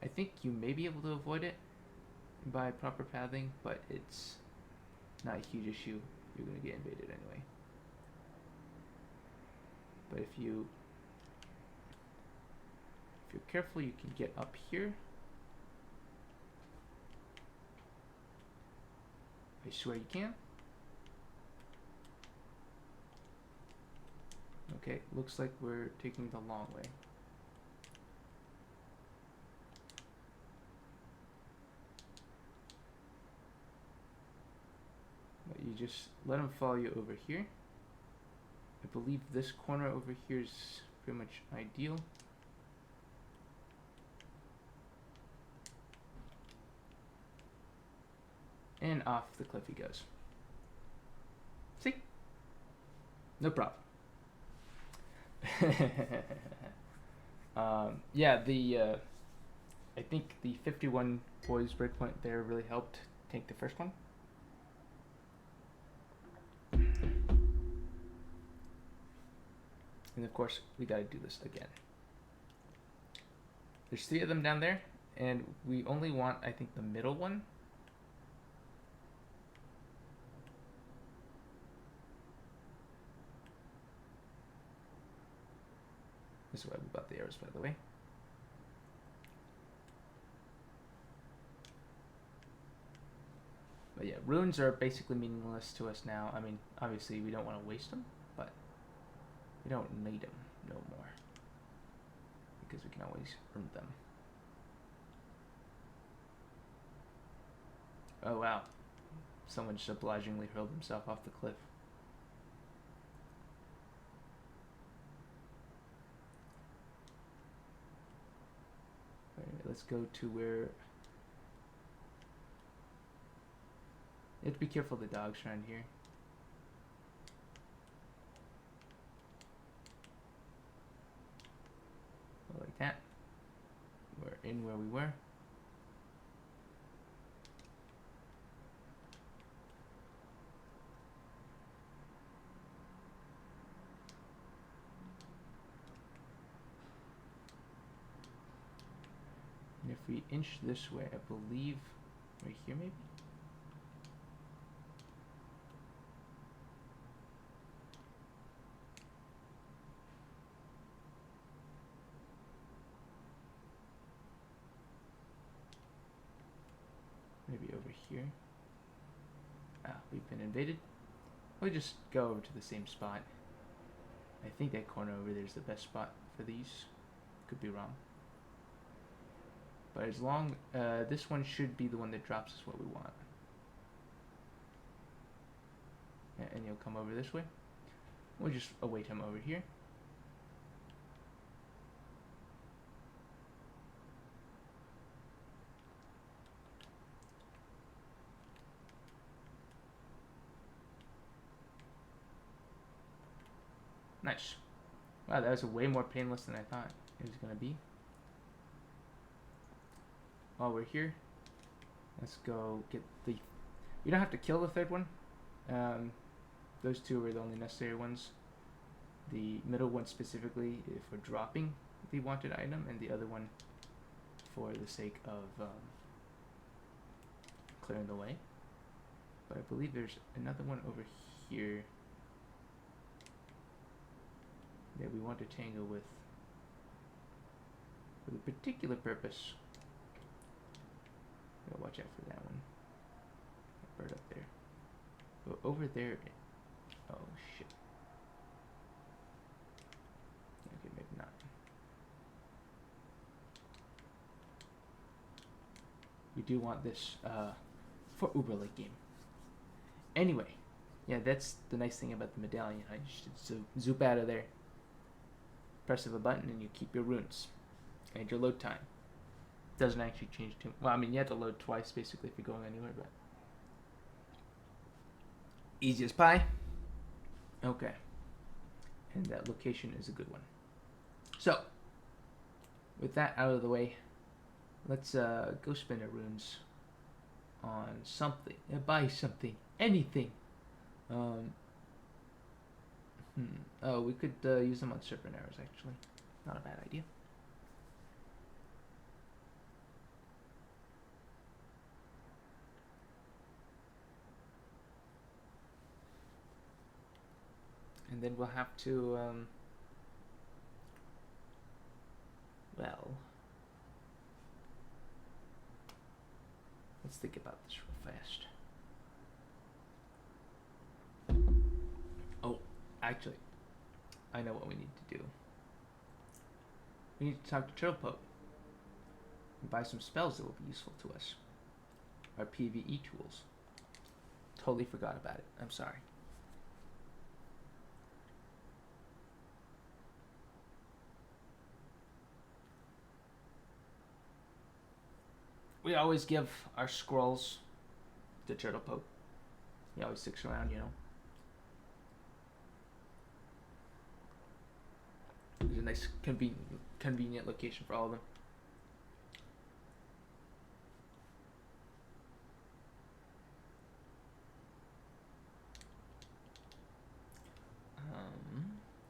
I think you may be able to avoid it by proper pathing, but it's not a huge issue. You're going to get invaded anyway. But if you're careful, you can get up here. I swear you can. Okay, looks like we're taking the long way. But you just let them follow you over here. I believe this corner over here is pretty much ideal. And off the cliff he goes. See? No problem. Yeah, I think the 51 poise breakpoint there really helped tank the first one. And of course, we gotta do this again. There's 3 of them down there, and we only want, I think, the middle one. This is why we bought the arrows, by the way. But yeah, runes are basically meaningless to us now. I mean, obviously we don't want to waste them, but we don't need them no more, because we can always earn them. Oh wow, someone just obligingly hurled himself off the cliff. Alright, let's go to where... You have to be careful of the dogs around here. Like that. We're in where we were. And if we inch this way, I believe right here maybe? Maybe over here. Ah, we've been invaded. We'll just go over to the same spot. I think that corner over there is the best spot for these. Could be wrong. But as long, this one should be the one that drops us what we want. And you'll come over this way. We'll just await him over here. Nice. Wow, that was way more painless than I thought it was going to be. While we're here, let's go get the... You don't have to kill the third one. Those 2 are the only necessary ones. The middle one specifically for dropping the wanted item, and the other one for the sake of clearing the way. But I believe there's another one over here that we want to tangle with for the particular purpose. Gotta watch out for that one. bird up there. But over there. Oh shit. Okay, maybe not. We do want this for Uber late game. Anyway, yeah, that's the nice thing about the medallion. I should zoop out of there. Press of a button and you keep your runes and your load time. Doesn't actually change too. Well, I mean, you have to load twice basically if you're going anywhere, but easy as pie. Okay, and that location is a good one. So, with that out of the way, let's go spend our runes on something. Buy something, anything. Oh, we could use them on serpent arrows, actually. Not a bad idea. And then we'll have to, well, let's think about this real fast. Oh, actually, I know what we need to do. We need to talk to Turtlepoke and buy some spells that will be useful to us. Our PvE tools. Totally forgot about it. I'm sorry. We always give our scrolls to Turtlepoke. He always sticks around, you know. It's a nice, convenient location for all of them.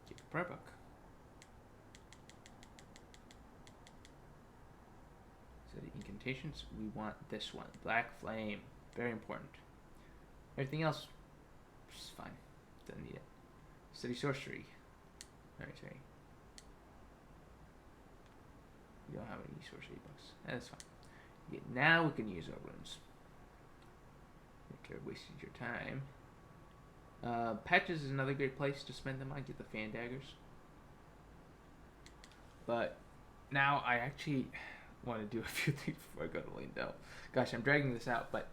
Get the prayer book. So the incantations, we want this one. Black Flame. Very important. Everything else is fine. Doesn't need it. Steady Sorcery. Very sorry. We don't have any sorcery books. That's fine. Okay, now we can use our runes. Okay, wasted your time. Patches is another great place to spend them on. Get the fan daggers. But now I actually want to do a few things before I go to Lindell. Gosh, I'm dragging this out, but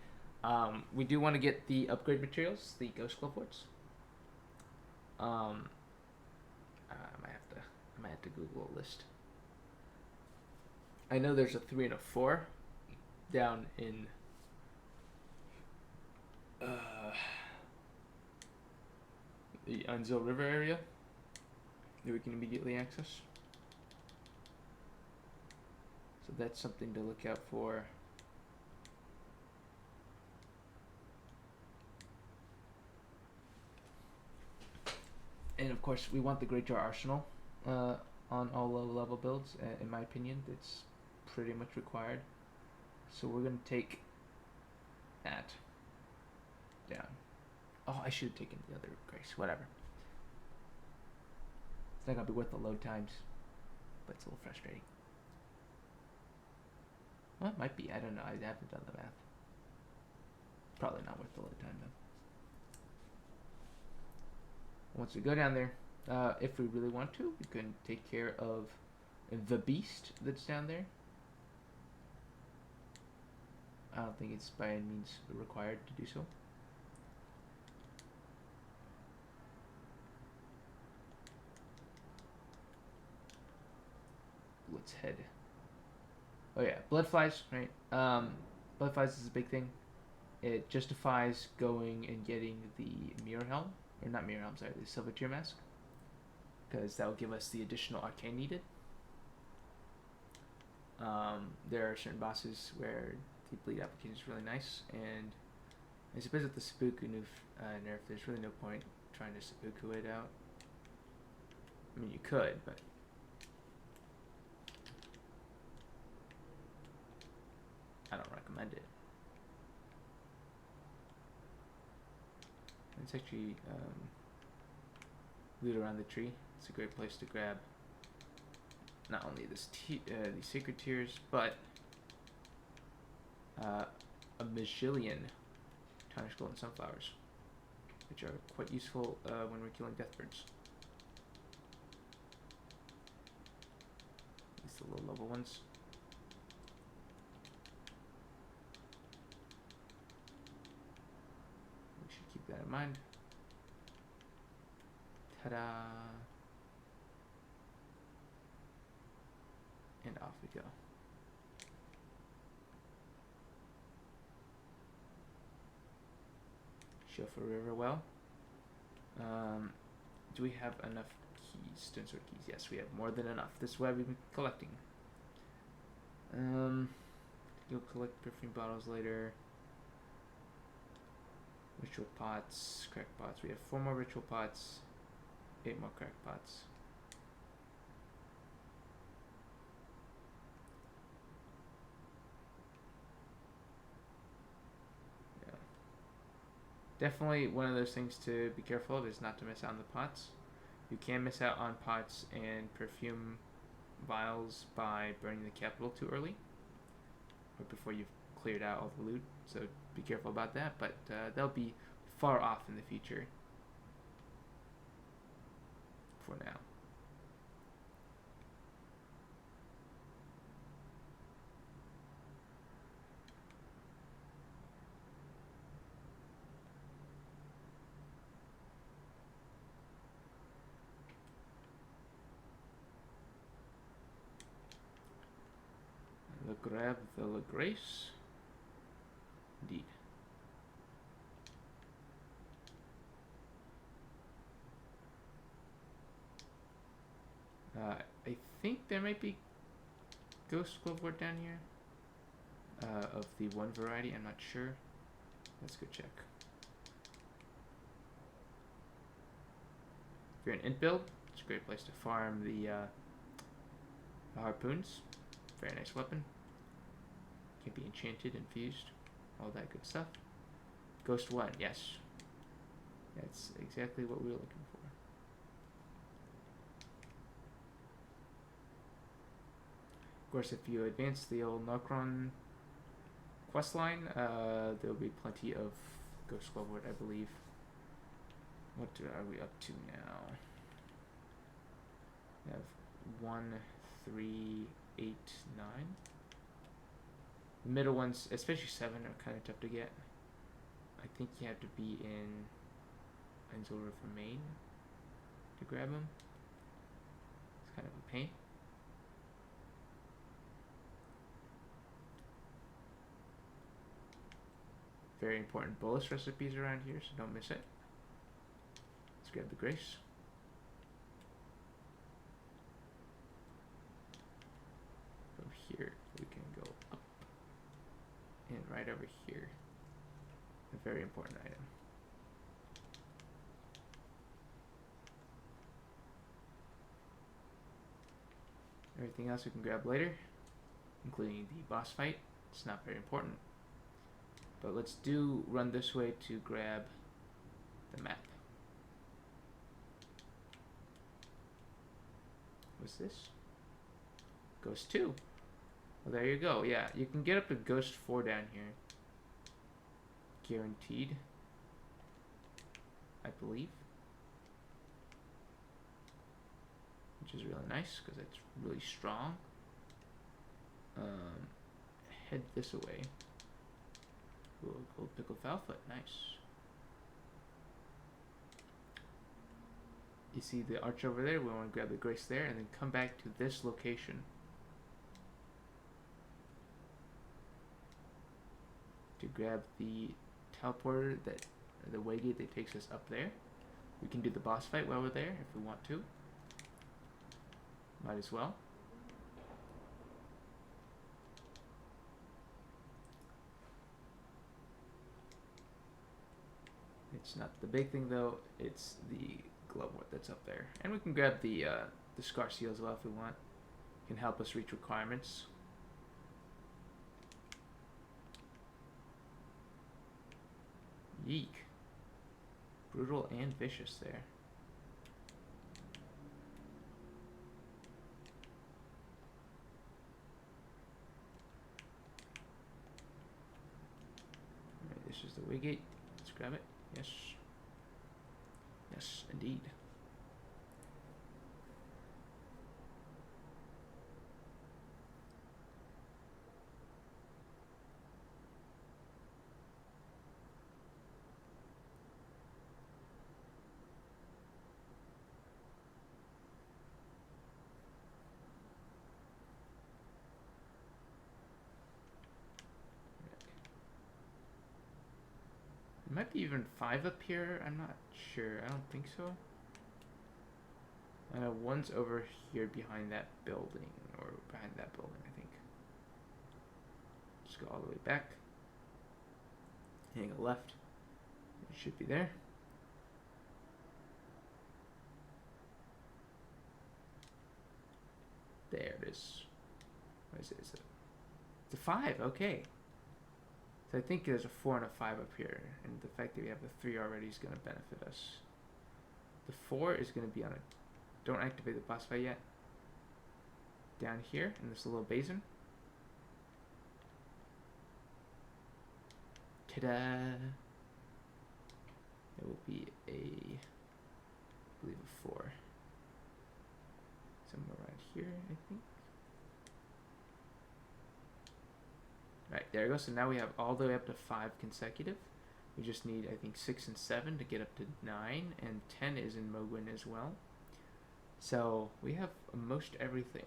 we do want to get the upgrade materials, the Ghost Glow Quartz. I might have to Google a list. I know there's a 3 and a 4 down in the Unzel River area that we can immediately access. So that's something to look out for. And of course, we want the Great Jar Arsenal on all low level builds. In my opinion, it's pretty much required. So we're going to take that down. Oh, I should have taken the other grace. Whatever. It's not going to be worth the load times, but it's a little frustrating. Well, it might be. I don't know. I haven't done the math. Probably not worth the load time, though. Once we go down there, if we really want to, we can take care of the beast that's down there. I don't think it's by any means required to do so. Let's head. Oh yeah, blood flies, right? Blood flies is a big thing. It justifies going and getting the mirror helm, or not mirror helm, sorry, the silver tier mask, because that will give us the additional arcane needed. There are certain bosses where the bleed application is really nice, and I suppose with the Seppuku nerf, there's really no point trying to Seppuku it out. I mean, you could, but I don't recommend it. It's actually loot around the tree. It's a great place to grab not only these sacred tears, but a Magillion Tarnished golden sunflowers, which are quite useful when we're killing deathbirds. At least the low level ones. We should keep that in mind. Ta-da! And off we go. Show for river well. Do we have enough keys? Stone sword keys. Yes, we have more than enough. This is why we've been collecting. You'll collect perfume bottles later. Ritual pots, crack pots. We have 4 more ritual pots, 8 more crack pots. Yeah. Definitely one of those things to be careful of is not to miss out on the pots. You can miss out on pots and perfume vials by burning the capital too early, or before you've cleared out all the loot. So be careful about that, but they'll be far off in the future for now. Grab the La Grace. Indeed. I think there might be Ghost Glovewort down here. Of the one variety, I'm not sure. Let's go check. If you're an int build, it's a great place to farm the harpoons. Very nice weapon. Can be enchanted, infused, all that good stuff. Ghost 1, yes. That's exactly what we were looking for. Of course, if you advance the old Nokron questline, there'll be plenty of Ghost Glovewort, I believe. What are we up to now? We have 1, 3, 8, 9. The middle ones, especially 7, are kind of tough to get. I think you have to be in Ainzul River Main to grab them. It's kind of a pain. Very important bolus recipes around here, so don't miss it. Let's grab the Grace. From here, we can go up. And right over here, a very important item. Everything else we can grab later, including the boss fight. It's not very important. But let's run this way to grab the map. What's this? Ghost 2. Well, there you go. Yeah, you can get up to Ghost 4 down here. Guaranteed. I believe. Which is really nice, because it's really strong. Head this away. Ooh, gold pickle Foulfoot, nice. You see the arch over there? We want to grab the Grace there, and then come back to this location. To grab the teleporter the waygate that takes us up there. We can do the boss fight while we're there if we want to. Might as well. It's not the big thing though, it's the Glovewort that's up there. And we can grab the Scar Seal as well if we want. It can help us reach requirements. Yeek. Brutal and vicious there. Alright, this is the waygate. grab it. Yes. Yes, indeed. There might be even 5 up here. I'm not sure. I don't think so. One's over here behind that building, or behind that building, I think. Just go all the way back. Hang a left. It should be there. There it is. What is it? It's a 5. Okay. So I think there's a 4 and a 5 up here, and the fact that we have the 3 already is going to benefit us. The 4 is going to be on a... Don't activate the boss fight yet. Down here in this little basin. Ta-da! It will be a... I believe a 4. Somewhere right here, I think. Right, there we go. So now we have all the way up to 5 consecutive. We just need, I think, 6 and 7 to get up to 9, and 10 is in Mohgwyn as well. So we have most everything.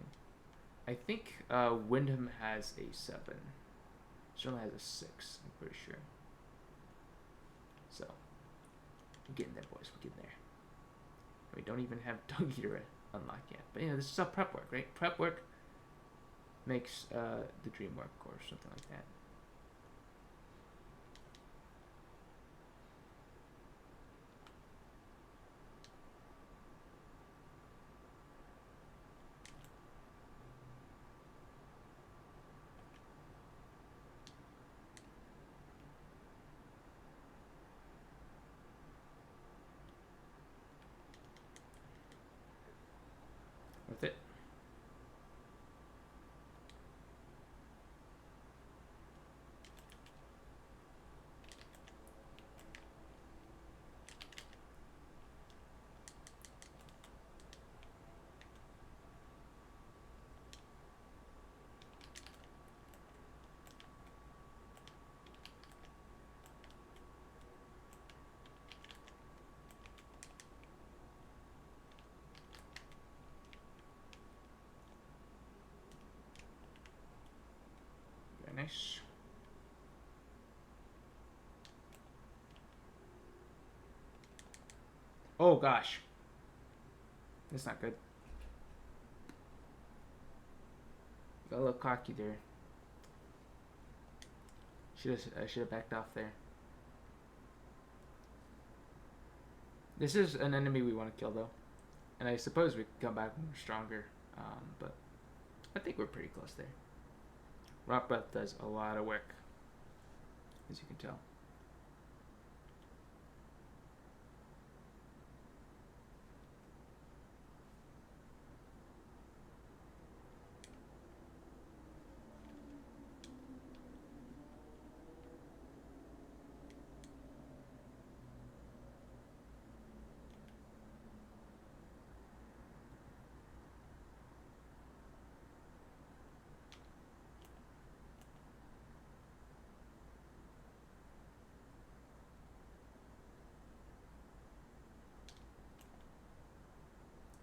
I think Windham has a 7. Certainly has a 6, I'm pretty sure. So, we're getting there, boys. We're getting there. We don't even have Dog Eater unlocked yet. But, this is all prep work, right? Prep work makes the dream work, or something like that. Worth it. Very nice. Oh gosh. That's not good. Got a little cocky there. I should have backed off there. This is an enemy we want to kill though. And I suppose we can come back when we're stronger. But I think we're pretty close there. Rot Breath does a lot of work, as you can tell.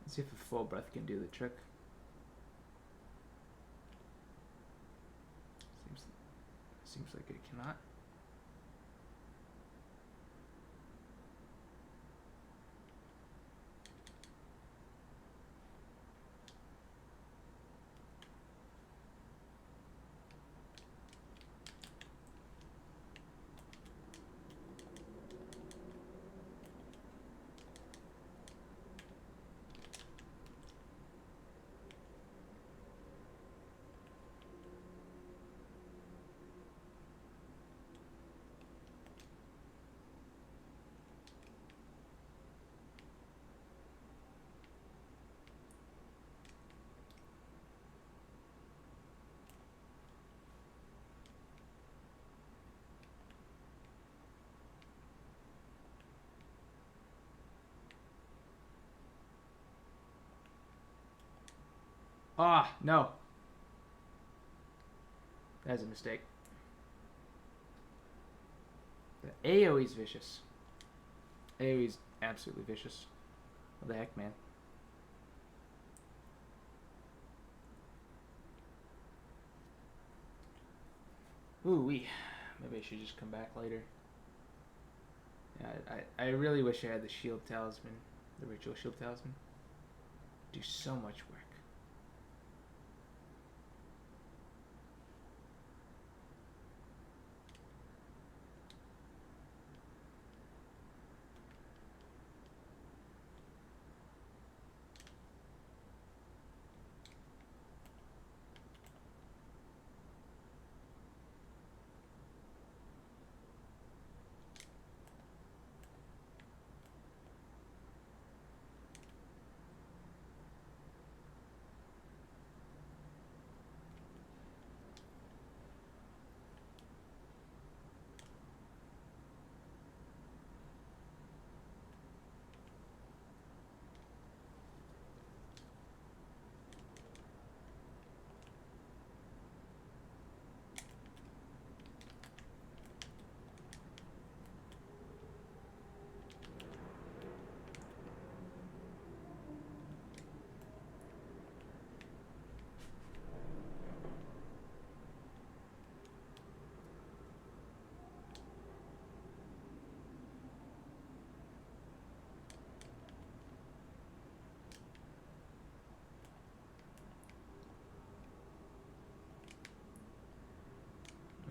Let's see if a full breath can do the trick. Seems like it cannot. Ah, no. That's a mistake. The AoE's vicious. AoE's absolutely vicious. What the heck, man? Ooh-wee. Maybe I should just come back later. Yeah, I really wish I had the shield talisman. The ritual shield talisman. Do so much work.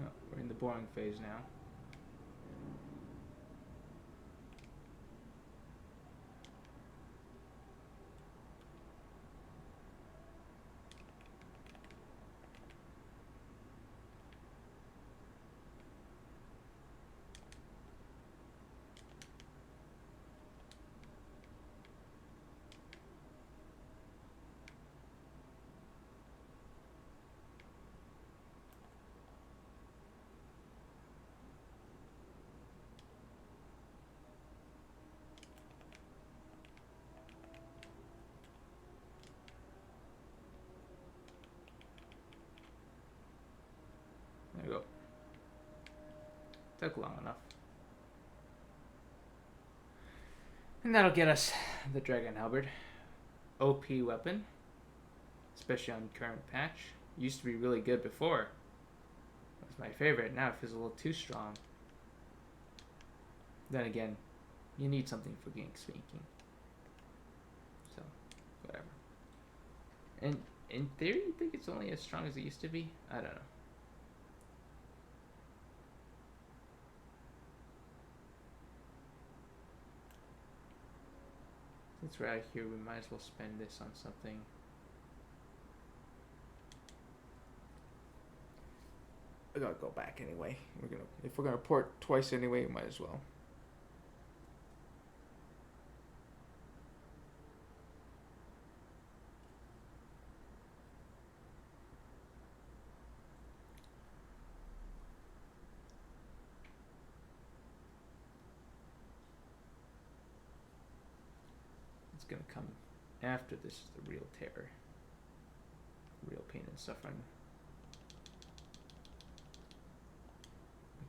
Oh, we're in the boring phase now. There we go. Took long enough. And that'll get us the Dragon Halberd. OP weapon. Especially on current patch. Used to be really good before. That's my favorite. Now it feels a little too strong. Then again, you need something for gank spanking. So, whatever. And in theory, you think it's only as strong as it used to be? I don't know. Since we're out here, we might as well spend this on something. I gotta go back anyway. If we're gonna port twice anyway, we might as well. It's gonna come after this is the real terror. Real pain and suffering.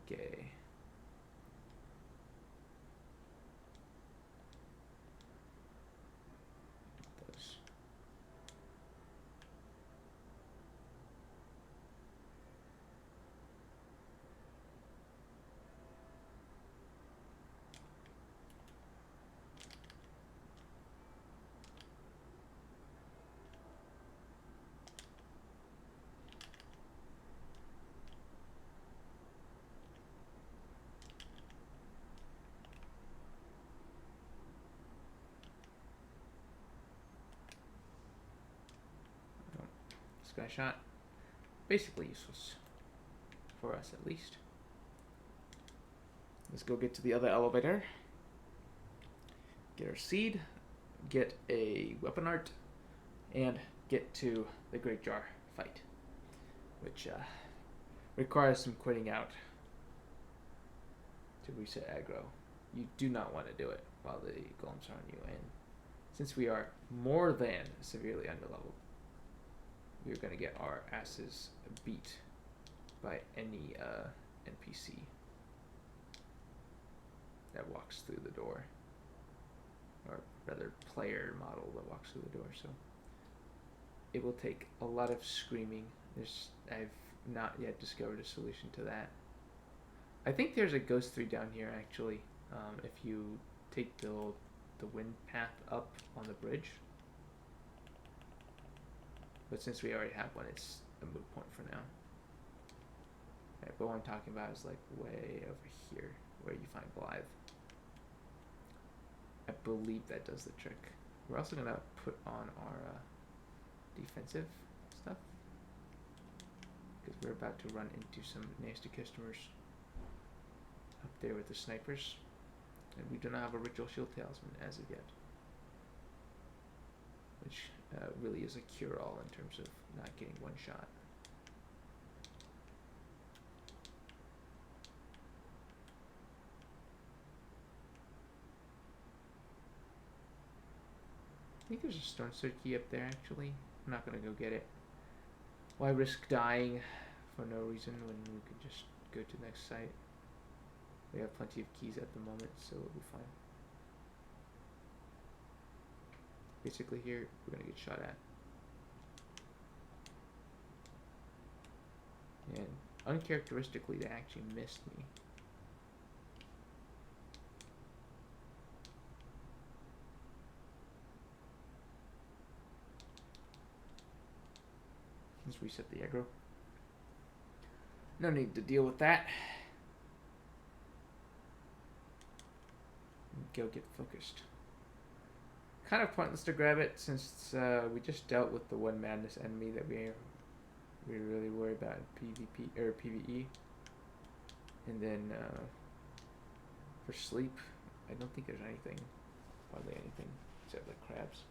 Okay. Those. Sky shot. Basically useless. For us at least. Let's go get to the other elevator. Get our seed. Get a weapon art. And get to the Great Jar fight. Which requires some quitting out to reset aggro. You do not want to do it while the golems are on you. And since we are more than severely underleveled, we're gonna get our asses beat by any NPC that walks through the door, or rather player model that walks through the door. So it will take a lot of screaming. I've not yet discovered a solution to that. I think there's a ghost 3 down here actually. If you take the wind path up on the bridge, but since we already have one, it's a moot point for now. Okay, but what I'm talking about is like way over here, where you find Blythe. I believe that does the trick. We're also gonna put on our defensive stuff, because we're about to run into some nasty customers up there with the snipers, and we do not have a ritual shield talisman as of yet, which really is a cure-all in terms of not getting one shot. I think there's a stone sword key up there actually. I'm not gonna go get it. Why risk dying for no reason when we could just go to the next site? We have plenty of keys at the moment, so it'll be fine. Basically here, we're gonna get shot at. And uncharacteristically, they actually missed me. Let's reset the aggro. No need to deal with that. Go get focused. Kind of pointless to grab it since we just dealt with the one madness enemy that we really worry about in PvP or PvE. And then for sleep, I don't think there's anything, hardly anything except like crabs.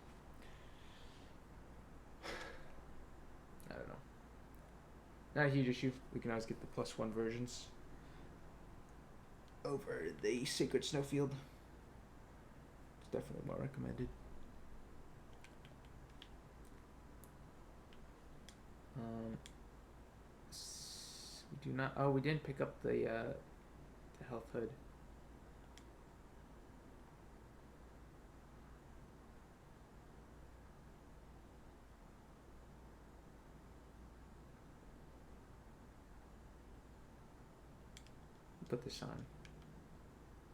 I don't know. Not a huge issue. We can always get the +1 versions over the Sacred Snowfield. It's definitely more recommended. We do not. Oh, we didn't pick up the health hood. Put this on,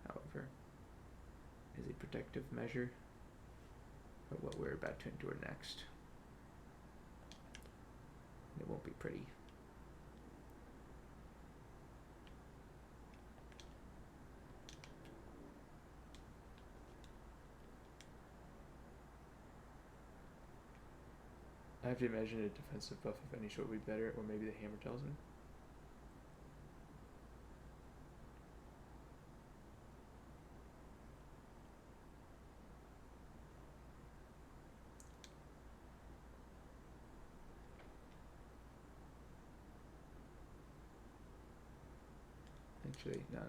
however, as a protective measure for what we're about to endure next. It won't be pretty. I have to imagine a defensive buff of any sort would be better, or maybe the hammer talisman. Actually, no,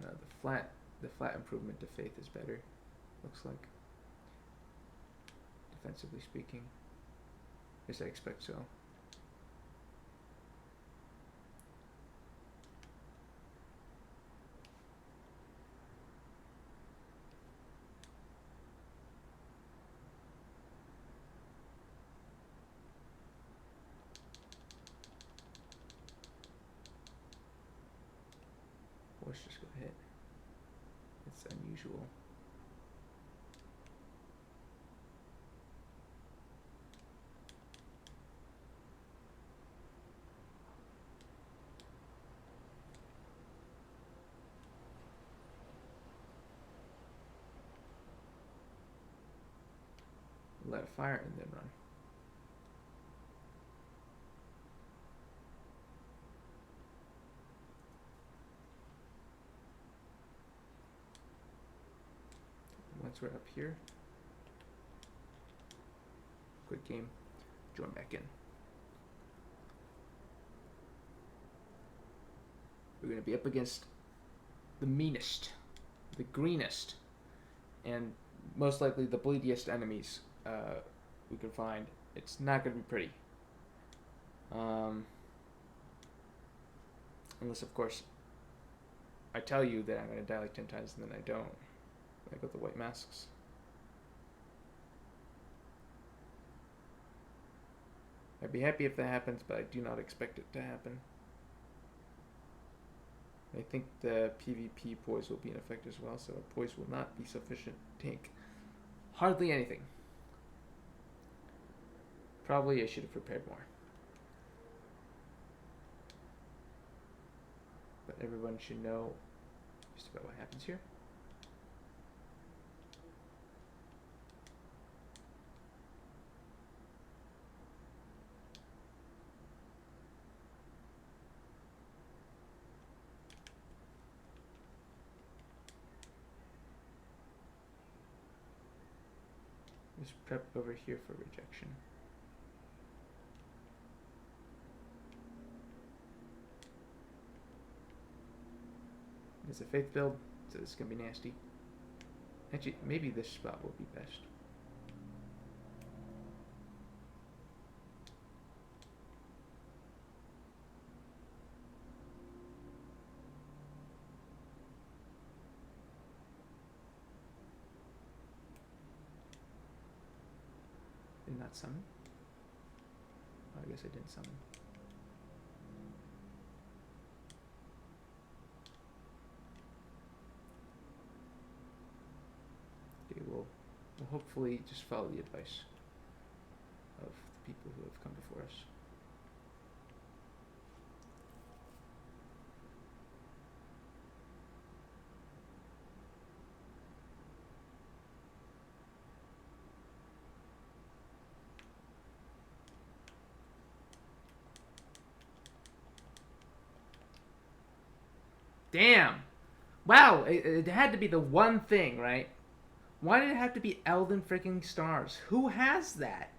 the flat improvement to faith is better, looks like. Defensively speaking. At least I expect so. Let's just go hit. It's unusual. Let it fire and then run. Once we're up here, quick game, join back in. We're going to be up against the meanest, the greenest, and most likely the bleediest enemies we can find. It's not going to be pretty. Um, unless, of course, I tell you that I'm going to die like 10 times and then I don't. Like with the white masks. I'd be happy if that happens, but I do not expect it to happen. I think the PvP poise will be in effect as well, so poise will not be sufficient to tank hardly anything. Probably I should have prepared more. But everyone should know just about what happens here. Just prep over here for rejection. It's a faith build, so this is going to be nasty. Actually, maybe this spot will be best. Did not summon? Oh, I guess I didn't summon. Okay, we'll hopefully just follow the advice of the people who have come before us. Damn! Wow, it had to be the one thing, right? Why did it have to be Elden freaking Stars? Who has that?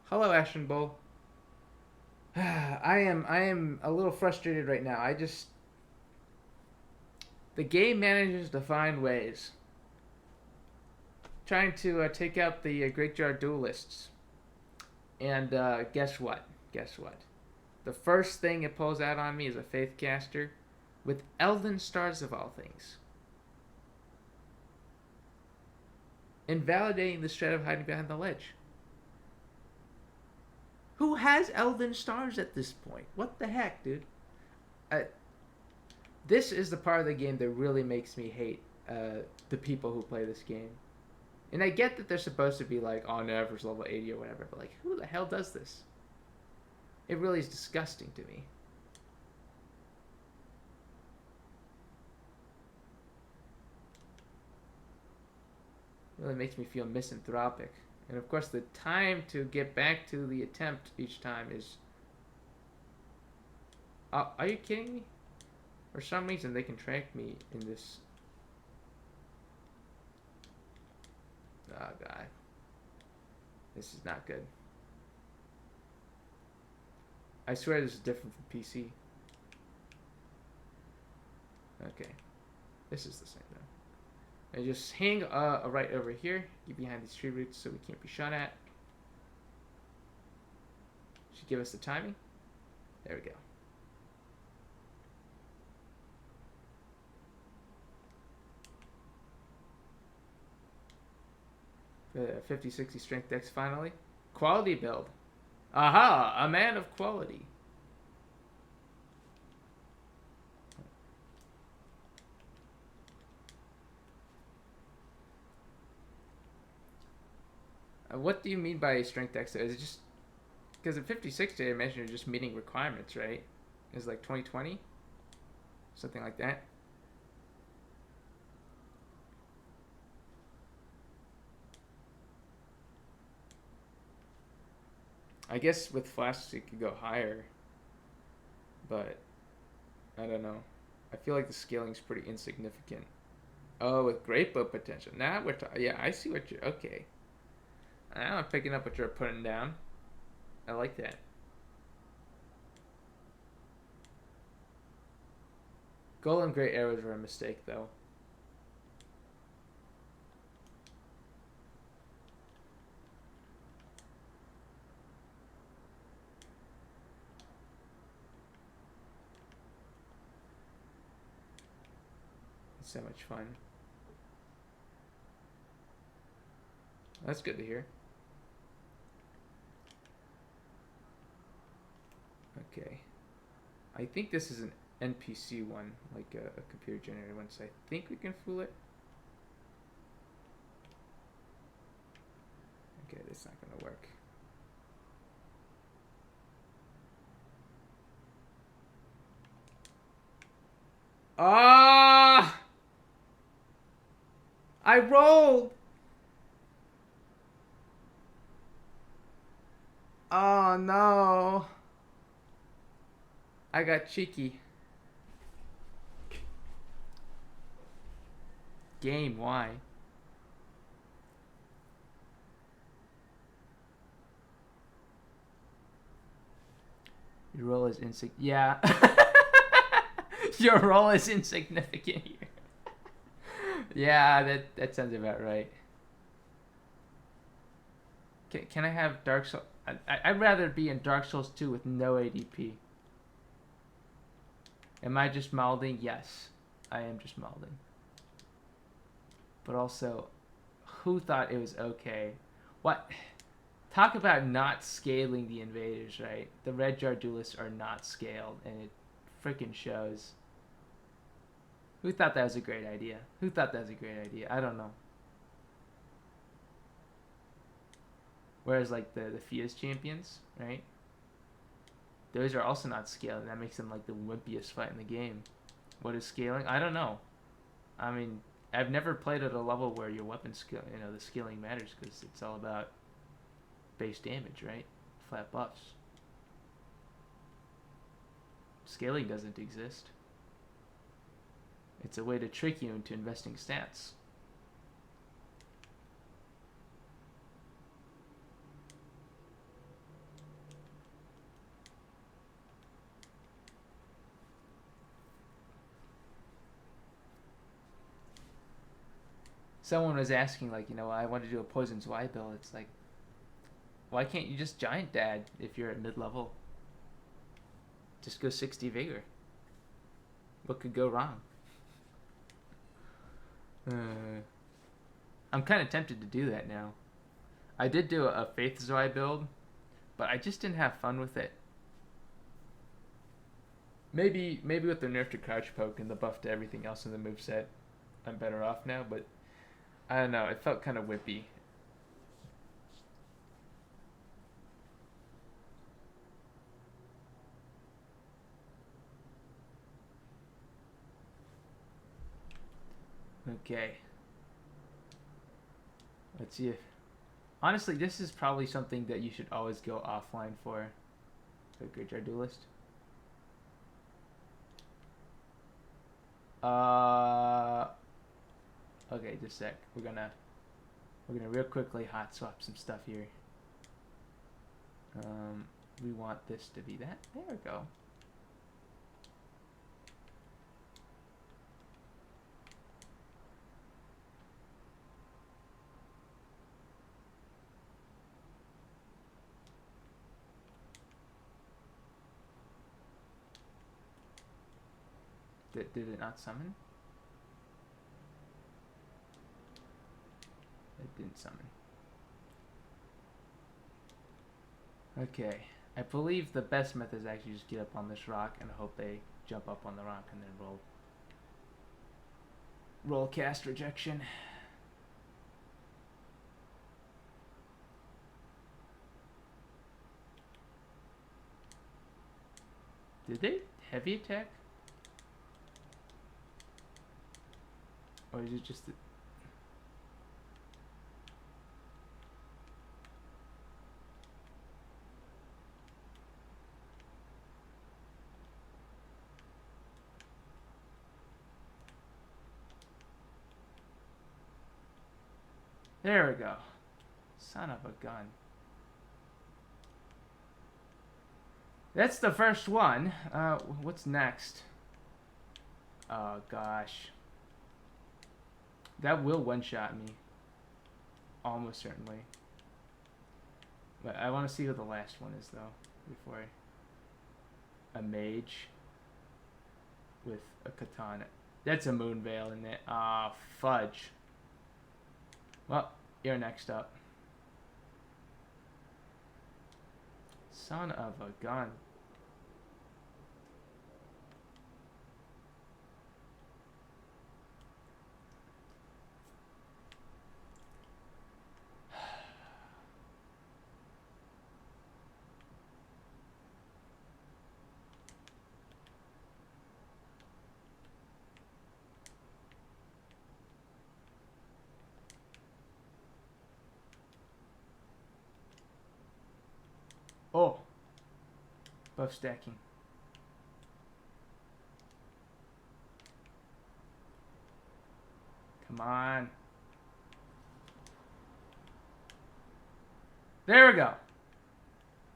Hello, Ashen Bull. I am a little frustrated right now. The game manages to find ways. Trying to take out the Great Jar Duelists. And guess what? Guess what? The first thing it pulls out on me is a Faith Caster with Elden Stars of all things. Invalidating the strat of hiding behind the ledge. Who has Elden Stars at this point? What the heck, dude? This is the part of the game that really makes me hate the people who play this game. And I get that they're supposed to be like on average level 80 or whatever, but like, who the hell does this? It really is disgusting to me. It really makes me feel misanthropic. And of course, the time to get back to the attempt each time is... are you kidding me? For some reason, they can track me in this... Oh, God. This is not good. I swear this is different from PC. Okay. This is the same though. And just hang right over here. Get behind these tree roots so we can't be shot at. Should give us the timing. There we go. 50-60 strength dex finally. Quality build. Aha! A man of quality. What do you mean by strength dex? Is it just... Because at 50-60 I imagine you're just meeting requirements, right? It's like 20-20? Something like that. I guess with flasks it could go higher, but I don't know. I feel like the scaling's pretty insignificant. Oh, with great bow potential. Now we're talking. Yeah, I see what you're... Okay. Now I'm picking up what you're putting down. I like that. Golden Great Arrows were a mistake, though. So much fun. That's good to hear. Okay. I think this is an NPC one, like a computer generated one, so I think we can fool it. Okay, that's not gonna work. Ah! I rolled! Oh no! I got cheeky. Game, why? Your role is insignificant. Yeah. Your role is insignificant here. Yeah, that sounds about right. Can I have Dark Souls? I'd rather be in Dark Souls 2 with no ADP. Am I just mouthing? Yes, I am just mouthing. But also, who thought it was okay? What? Talk about not scaling the invaders, right? The Red Jar Duelists are not scaled, and it freaking shows. Who thought that was a great idea? Who thought that was a great idea? I don't know. Whereas, like, the Fia's champions, right? Those are also not scaled, and that makes them, like, the wimpiest fight in the game. What is scaling? I don't know. I mean, I've never played at a level where your weapon skill, the scaling matters, because it's all about base damage, right? Flat buffs. Scaling doesn't exist. It's a way to trick you into investing stats. Someone was asking, like, I want to do a Poison Y build. It's like, why can't you just Giant Dad if you're at mid-level? Just go 60 Vigor. What could go wrong? I'm kind of tempted to do that now. I did do a Faith Zwei build, but I just didn't have fun with it. Maybe with the nerf to Crouch Poke and the buff to everything else in the moveset, I'm better off now, but I don't know, it felt kind of whippy. Okay. Let's see if... Honestly, this is probably something that you should always go offline for. The Graveyard Duelist. Okay, just a sec. We're gonna real quickly hot swap some stuff here. We want this to be that. There we go. Did it not summon? It didn't summon. Okay. I believe the best method is actually just get up on this rock and hope they jump up on the rock and then roll cast rejection. Did they heavy attack? Or is it just... There we go. Son of a gun. That's the first one. What's next? Oh, gosh. That will one-shot me. Almost certainly. But I want to see who the last one is, though, before a mage with a katana. That's a Moon Veil in it. Ah, fudge. Well, you're next up. Son of a gun. Oh. Buff stacking. Come on. There we go.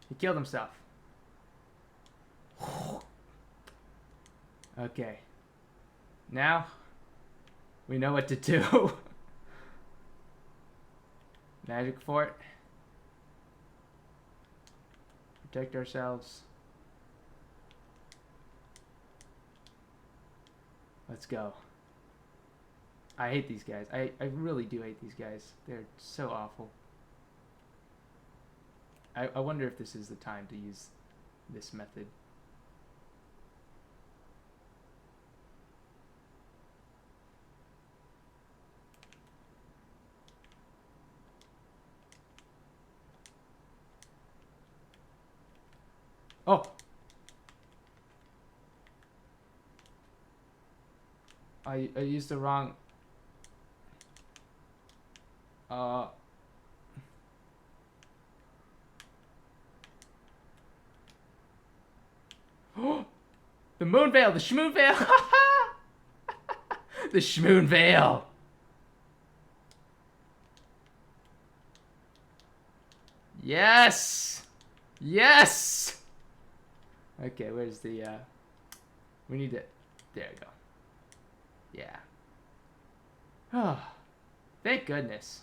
He killed himself. Okay. Now, we know what to do. Magic Fort. Protect ourselves. Let's go. I hate these guys. I really do hate these guys. They're so awful. I wonder if this is the time to use this method. Oh! I used the wrong... The Moon Veil! The Shmoon Veil! The Shmoon Veil! Yes! Yes! Okay, where's the, we need to... There we go. Yeah. Oh, thank goodness.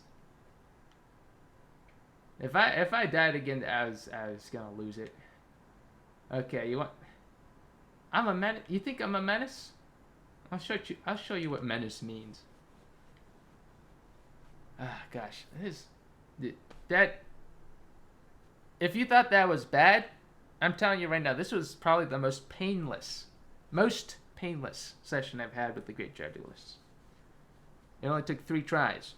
If I died again, I was gonna lose it. Okay, you want... I'm a menace. You think I'm a menace? I'll show you what menace means. Ah, gosh, that. If you thought that was bad, I'm telling you right now, this was probably the most painless session I've had with the Great-Jar Duelists. It only took 3 tries.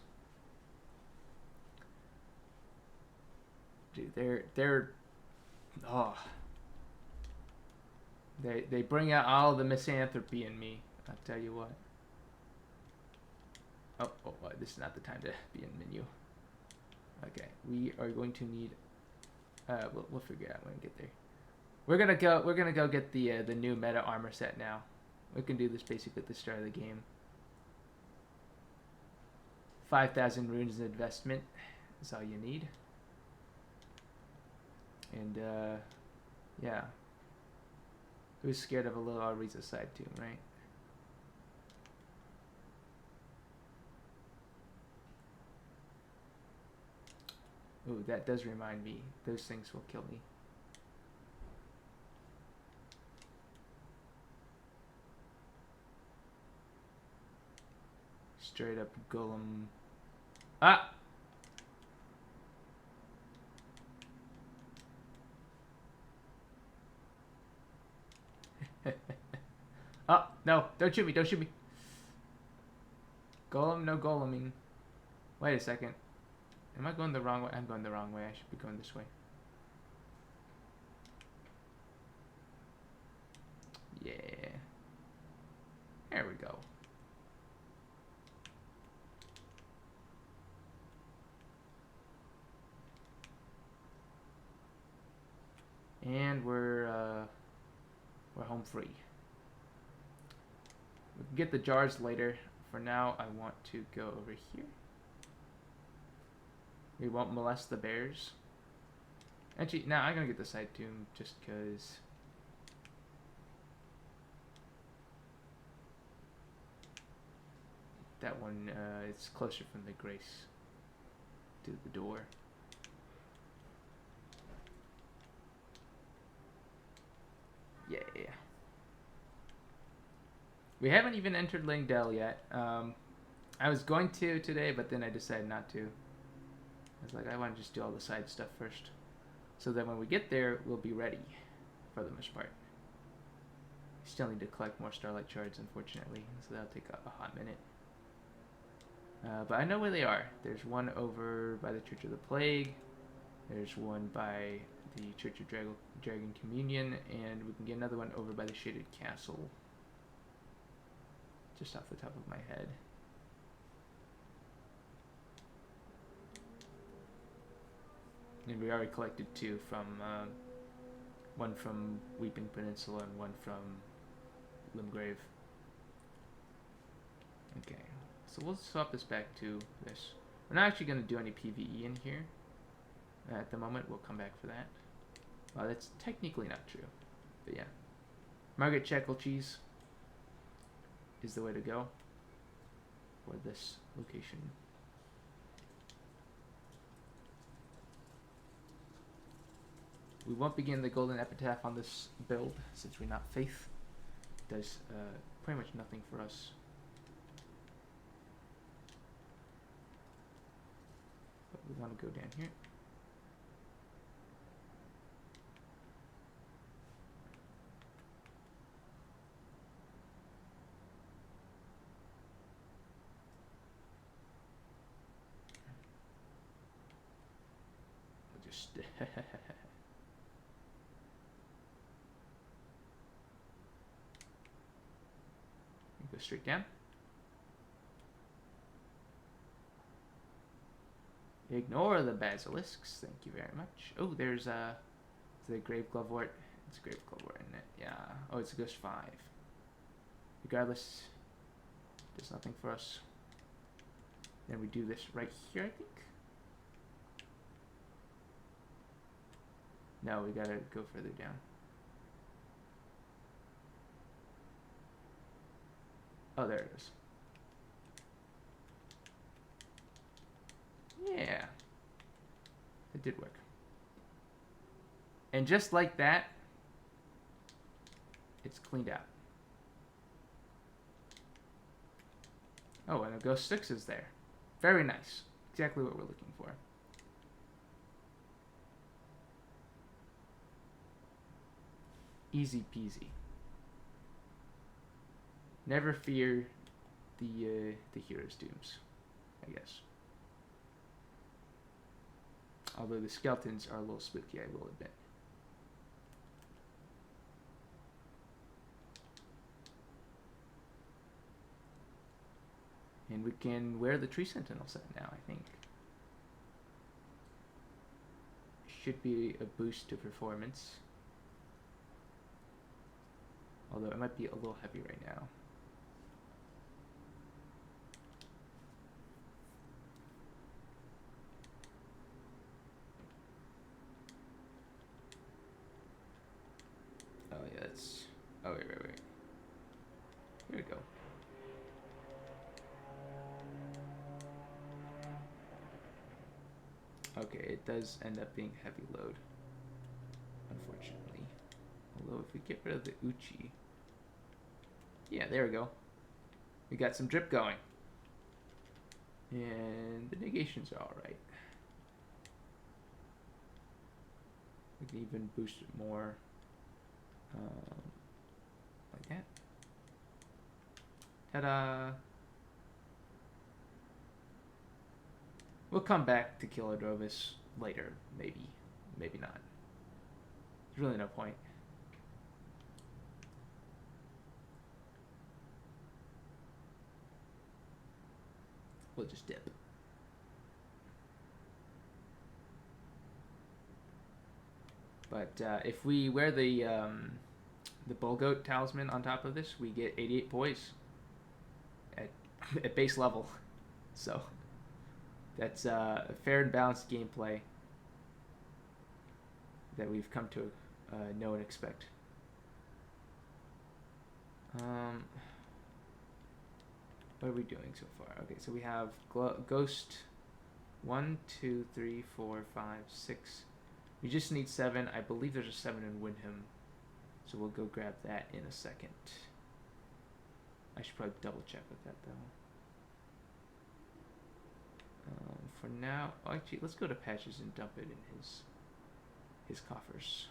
Dude, they're oh. They bring out all the misanthropy in me. I'll tell you what. Oh, this is not the time to be in menu. Okay, we are going to need. We'll figure it out when we get there. We're gonna go get the new meta armor set now. We can do this basically at the start of the game. 5,000 runes in investment is all you need. And yeah. Who's scared of a little Ariza side tomb, right? Ooh, that does remind me. Those things will kill me. Straight up golem. Ah! Oh, no. Don't shoot me. Don't shoot me. Golem, no goleming. Wait a second. Am I going the wrong way? I'm going the wrong way. I should be going this way. Yeah. There we go. And we're home free. We can get the jars later. For now, I want to go over here. We won't molest the bears. Actually, no, I'm gonna get the side tomb just because. That one, it's closer from the grace to the door. Yeah. We haven't even entered Langdell yet. I was going to today, but then I decided not to. I was like, I want to just do all the side stuff first. So that when we get there, we'll be ready for the most part. Still need to collect more Starlight Shards, unfortunately, so that'll take a hot minute. But I know where they are. There's one over by the Church of the Plague. There's one by the Church of Dragon Communion, and we can get another one over by the Shaded Castle. Just off the top of my head. And we already collected two from, one from Weeping Peninsula and one from Limgrave. Okay, so we'll swap this back to this. We're not actually going to do any PvE in here at the moment. We'll come back for that. Well, that's technically not true, but yeah. Margaret Checkle Cheese is the way to go for this location. We won't begin the Golden Epitaph on this build since we're not Faith. It does pretty much nothing for us. But we want to go down here. We'll just go straight down. Ignore the basilisks. Thank you very much. Oh, there's the Grave Glovewort. It's a Grave Glovewort, isn't it? Yeah. Oh, it's a Ghost 5. Regardless, does nothing for us. Then we do this right here, I think. No, we gotta go further down. Oh, there it is. Yeah. It did work. And just like that, it's cleaned out. Oh, and a Ghost 6 is there. Very nice. Exactly what we're looking for. Easy peasy. Never fear the hero's dooms, I guess. Although the skeletons are a little spooky, I will admit. And we can wear the Tree Sentinel set now, I think. Should be a boost to performance. Although it might be a little heavy right now. Oh yeah, that's... Oh, wait. Here we go. Okay, it does end up being heavy load, unfortunately. Although if we get rid of the Uchi... Yeah, there we go. We got some drip going. And the negations are alright. We can even boost it more. Like that. Ta-da! We'll come back to Kilodrovis later, maybe. Maybe not. There's really no point. We'll just dip. But if we wear the Bull Goat Talisman on top of this, we get 88 poise at base level. So that's a fair and balanced gameplay that we've come to know and expect. What are we doing so far? Okay, so we have Ghost 1, 2, 3, 4, 5, 6. We just need 7. I believe there's a 7 in Windham. So we'll go grab that in a second. I should probably double check with that though. For now, actually, let's go to Patches and dump it in his coffers.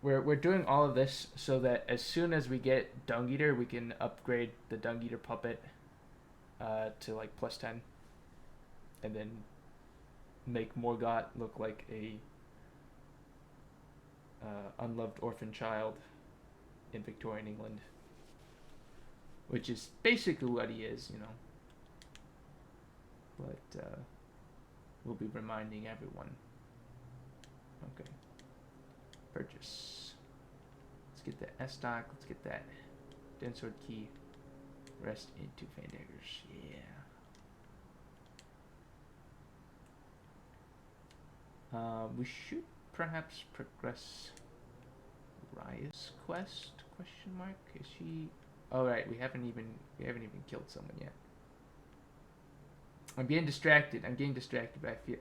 We're doing all of this so that as soon as we get Dung Eater, we can upgrade the Dung Eater puppet to like +10, and then make Morgott look like a unloved orphan child in Victorian England, which is basically what he is, you know. But we'll be reminding everyone. Okay. Purchase. Let's get the S stock. Let's get that Densword key. Rest into Fandaggers. Yeah. We should perhaps progress Raya's quest? Question mark. Is she? Oh right, we haven't even killed someone yet. I'm getting distracted. But I feel.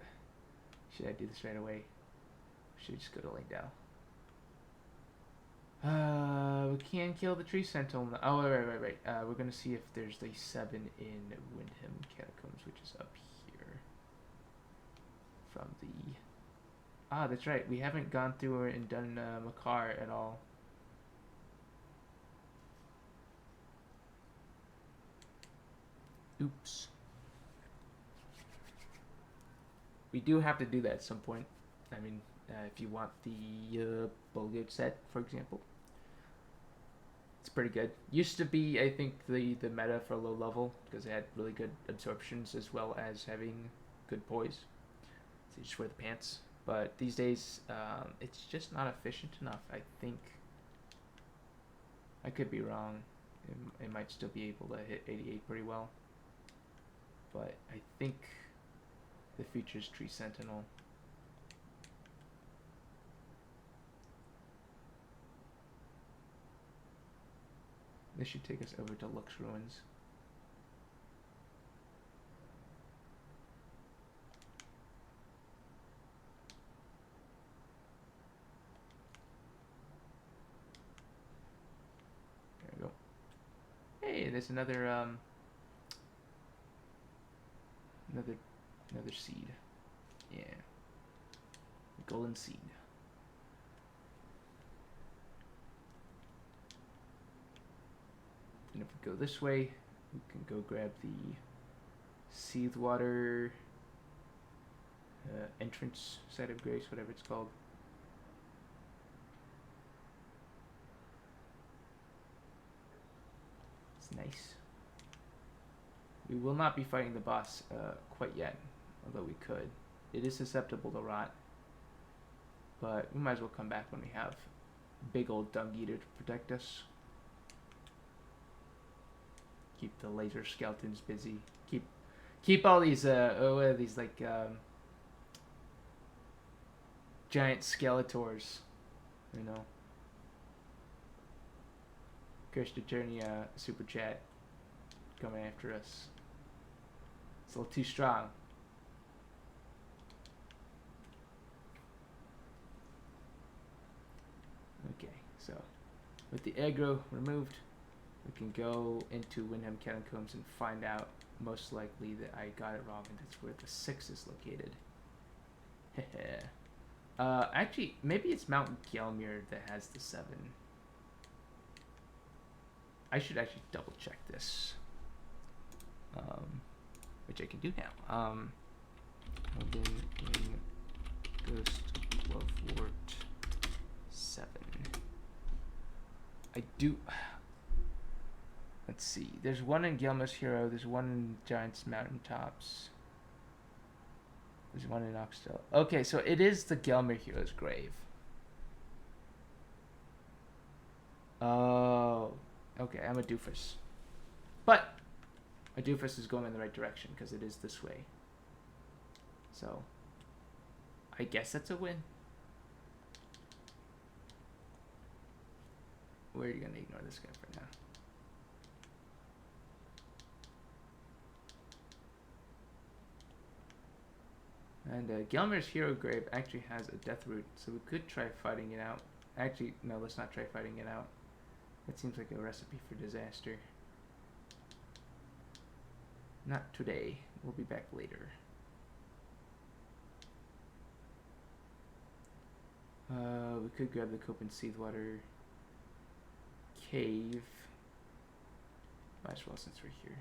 Should I do this right away? Should I just go to Lingdao? We can kill the Tree Sentinel. Oh, right. We're gonna see if there's the 7 in Windham Catacombs, which is up here. From the... Ah, that's right. We haven't gone through and done Makar at all. Oops. We do have to do that at some point. I mean, if you want the Bulgate set, for example. It's pretty good. Used to be, I think, the meta for low level, because it had really good absorptions as well as having good poise. So you just wear the pants. But these days, it's just not efficient enough, I think. I could be wrong. It might still be able to hit 88 pretty well. But I think the feature's Tree Sentinel. This should take us over to Lux Ruins. There we go. Hey, there's another another seed. Yeah. Golden seed. And if we go this way, we can go grab the Seethwater entrance site of grace, whatever it's called. It's nice. We will not be fighting the boss quite yet, although we could. It is susceptible to rot, but we might as well come back when we have big old Dung Eater to protect us. Keep the laser skeletons busy. Keep all these what are these, like giant Skeletors, you know. Kirsta Journey super chat coming after us. It's a little too strong. Okay, so with the aggro removed, we can go into Windham Catacombs and find out, most likely, that I got it wrong and that's where the 6 is located. Actually, maybe it's Mount Gelmir that has the 7. I should actually double check this. Which I can do now. Elden Ring Ghost Glovewort 7. I do... Let's see. There's one in Gelmir's Hero. There's one in Giant's Mountaintops. There's one in Oxtel. Okay, so it is the Gelmir Hero's grave. Oh. Okay, I'm a doofus. But a doofus is going in the right direction because it is this way. So I guess that's a win. We're going to ignore this guy for now. And Gelmir's Hero Grave actually has a death root, so we could try fighting it out. Actually, no, let's not try fighting it out. That seems like a recipe for disaster. Not today. We'll be back later. We could grab the Copen Seathwater Cave. Might as well since we're here.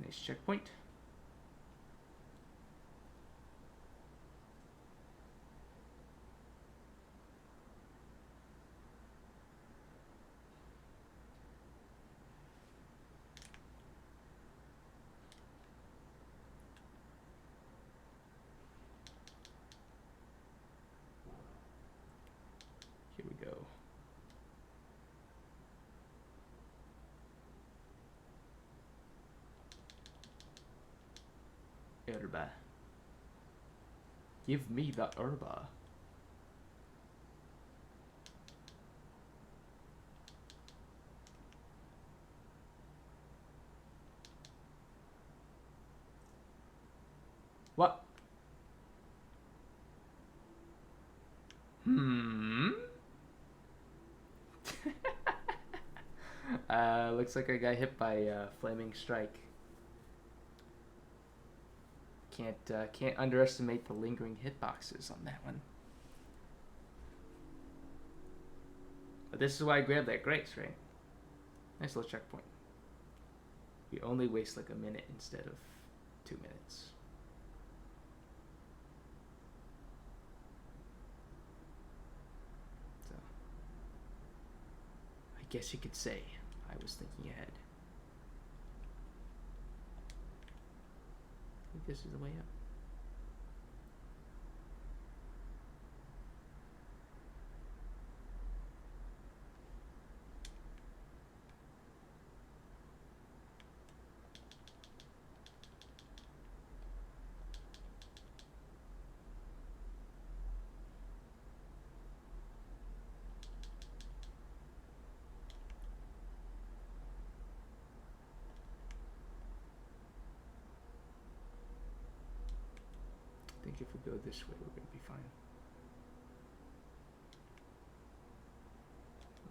Nice checkpoint. Here we go. Herba. Give me the herba. What? Looks like I got hit by Flaming Strike. Can't underestimate the lingering hitboxes on that one. But this is why I grabbed that Grace, right? Nice little checkpoint. We only waste like a minute instead of 2 minutes. So, I guess you could say I was thinking ahead. I think this is the way up. I think if we go this way, we're going to be fine.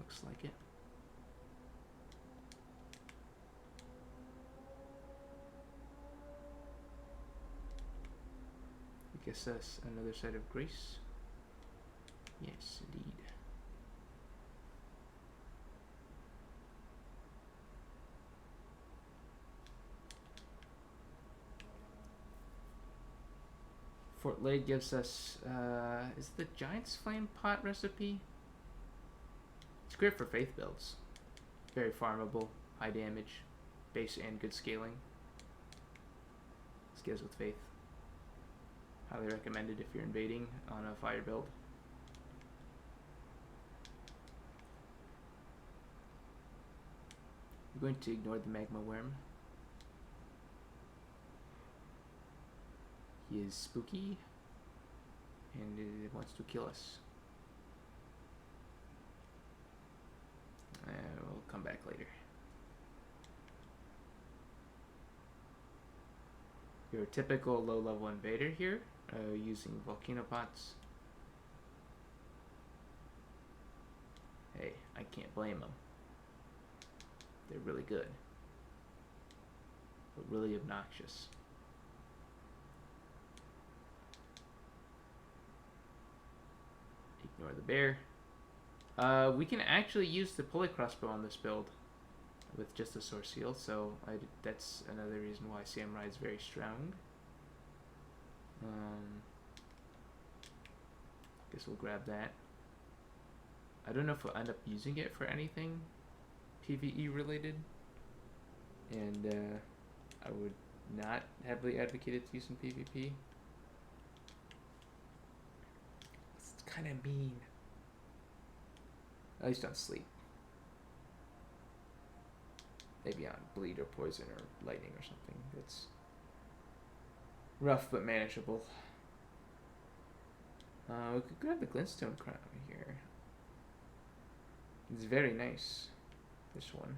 Looks like it. I guess that's another side of Grace. Yes, indeed. Fort Lade gives us, is the Giant's Flame pot recipe? It's great for faith builds. Very farmable, high damage, base and good scaling. Scales with faith. Highly recommended if you're invading on a fire build. I'm going to ignore the Magma Worm. He is spooky and it wants to kill us. We'll come back later. Your typical low-level invader here, using volcano pots. Hey, I can't blame them. They're really good, but really obnoxious. Ignore the bear. We can actually use the pulley crossbow on this build with just a Source Seal, so that's another reason why Samurai is very strong. Guess we'll grab that. I don't know if we'll end up using it for anything PvE related, and I would not heavily advocate its use in PvP. It's kind of mean. At least on sleep. maybe on bleed or poison or lightning or something. It's rough but manageable. We could grab the glintstone crown here. It's very nice. This one.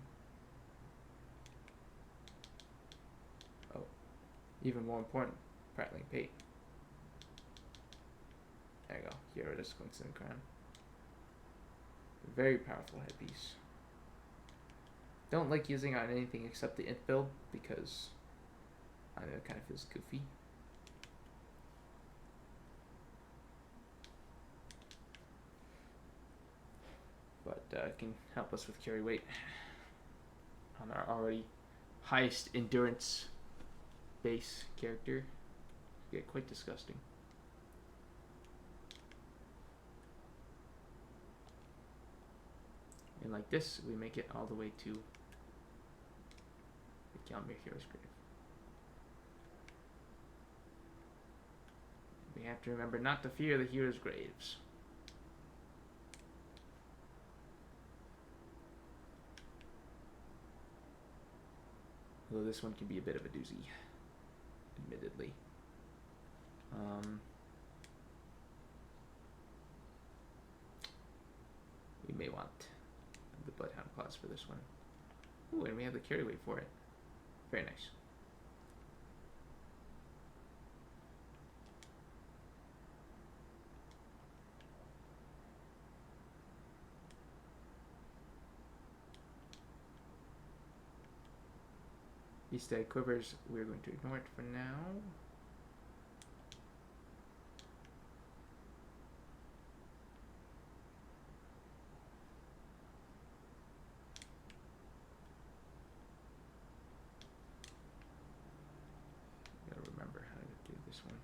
Oh, even more important, prattling pate. There you go. Here it is, glintstone crown. Very powerful headpiece. Don't like using it on anything except the int build because I know it kind of feels goofy. But it can help us with carry weight on our already highest endurance base character. Get quite disgusting. And like this, we make it all the way to the Gelmir Hero's Grave. We have to remember not to fear the heroes' graves. Although this one can be a bit of a doozy, admittedly. We may want the Bloodhound Claws for this one. Ooh, and we have the carry weight for it. Very nice. East Egg Quivers, we're going to ignore it for now. Gotta remember how to do this one.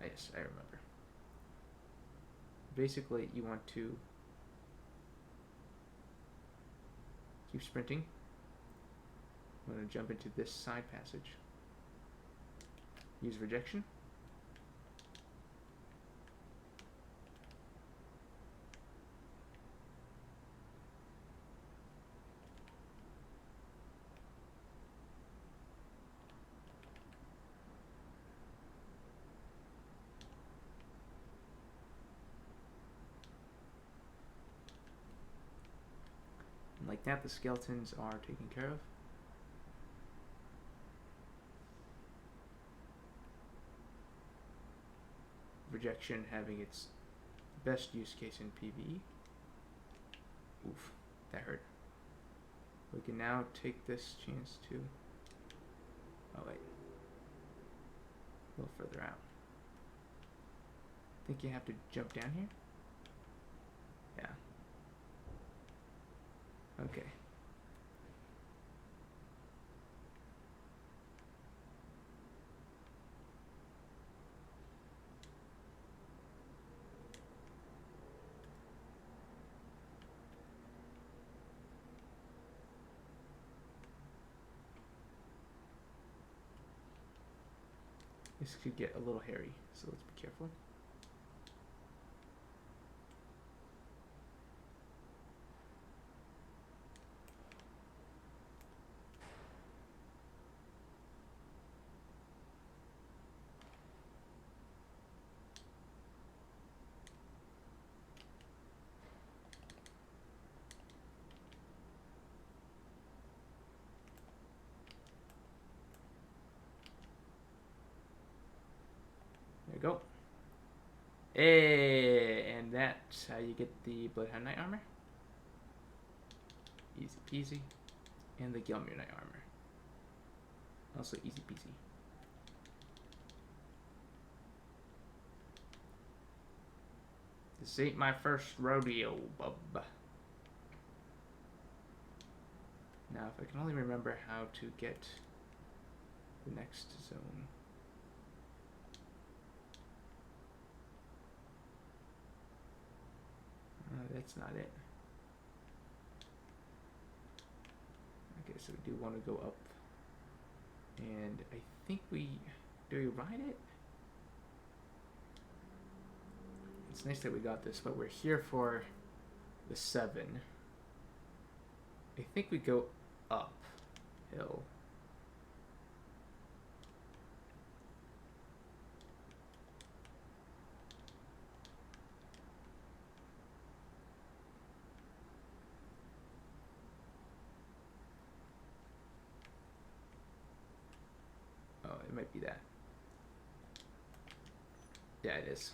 Yes, I remember. Basically, you want to keep sprinting. I'm going to jump into this side passage. Use rejection. And like that, the skeletons are taken care of. Rejection having its best use case in PvE. Oof, that hurt. We can now take this chance to... Oh wait. A little further out. Think you have to jump down here? Yeah. Okay. This could get a little hairy, so let's be careful. There you go. Hey, and that's how you get the Bloodhound Knight armor. Easy peasy. And the Gelmir Knight armor. Also easy peasy. This ain't my first rodeo, bub. Now, if I can only remember how to get the next zone. That's not it. Okay, so we do want to go up. And I think we... Do we ride it? It's nice that we got this, but we're here for the 7. I think we go up. hill. Oh, it might be that. Yeah, it is.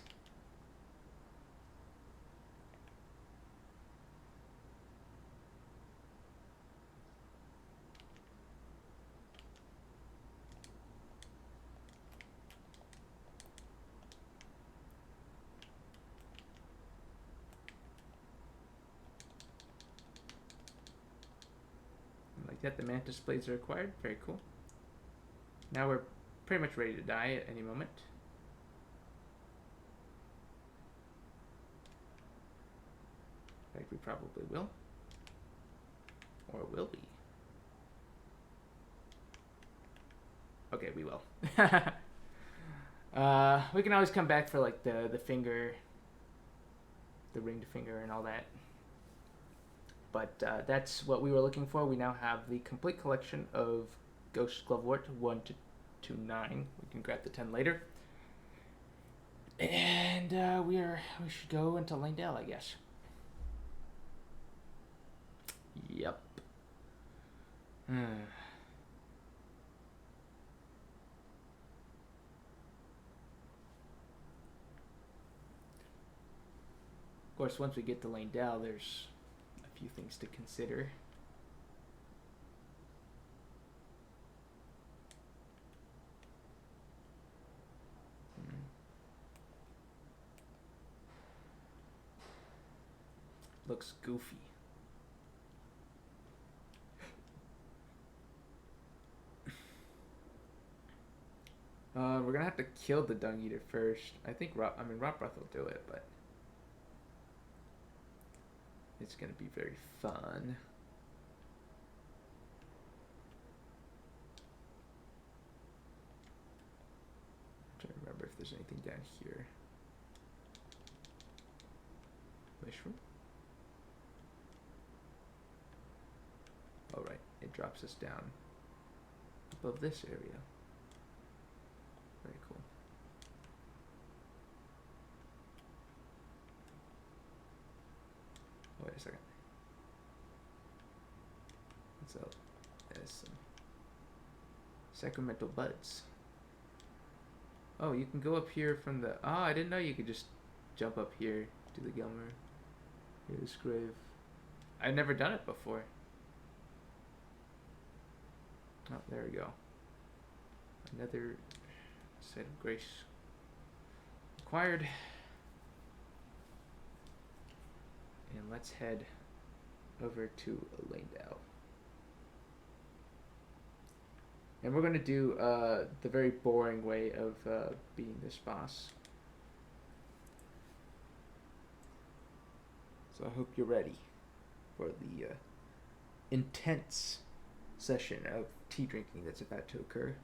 Like that, the mantis blades are acquired. Very cool. Now we're pretty much ready to die at any moment. In fact, we probably will. Or will we? Okay, we will. We can always come back for like the finger, the ringed finger and all that. But that's what we were looking for. We now have the complete collection of Ghost Glovewort 1 to 9. We can grab the 10 later. And we should go into Leyndell, I guess. Yep. Of course, once we get to Leyndell, there's a few things to consider. Looks goofy. We're gonna have to kill the Dung Eater first. I think Rot Breath will do it, but it's gonna be very fun. I'm trying to remember if there's anything down here. Mushroom. All right, it drops us down above this area. Very cool. Oh, wait a second. What's up? There's some sacramental buds. Oh, you can go up here from the... Oh, I didn't know you could just jump up here to the Gilmer. Here's Grave. I've never done it before. Oh, there we go. Another set of grace acquired. And let's head over to Leyndell. And we're going to do the very boring way of beating this boss. So I hope you're ready for the intense session of tea drinking that's about to occur.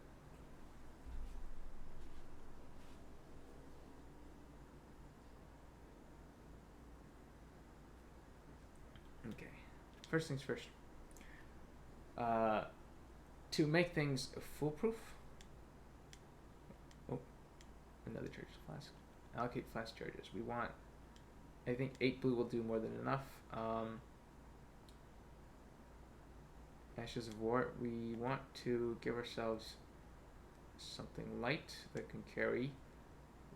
Okay, first things first. To make things foolproof. Oh, another charge flask. Allocate flask charges. We want, I think 8 blue will do more than enough. Ashes of War. We want to give ourselves something light that can carry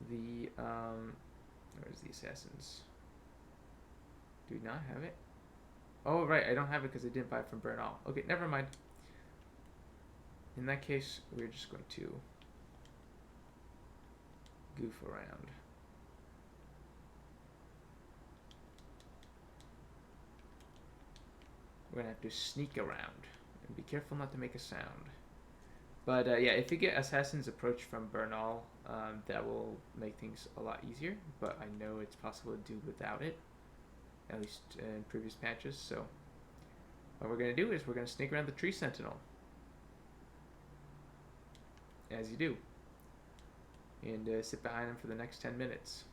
the, where's the assassins? Do we not have it? Oh, right, I don't have it because I didn't buy it from Bernal. Okay, never mind. In that case, we're just going to goof around. We're going to have to sneak around and be careful not to make a sound. But yeah, if you get Assassin's Approach from Bernal, that will make things a lot easier. But I know it's possible to do without it, at least in previous patches. So what we're going to do is we're going to sneak around the Tree Sentinel. As you do. And sit behind him for the next 10 minutes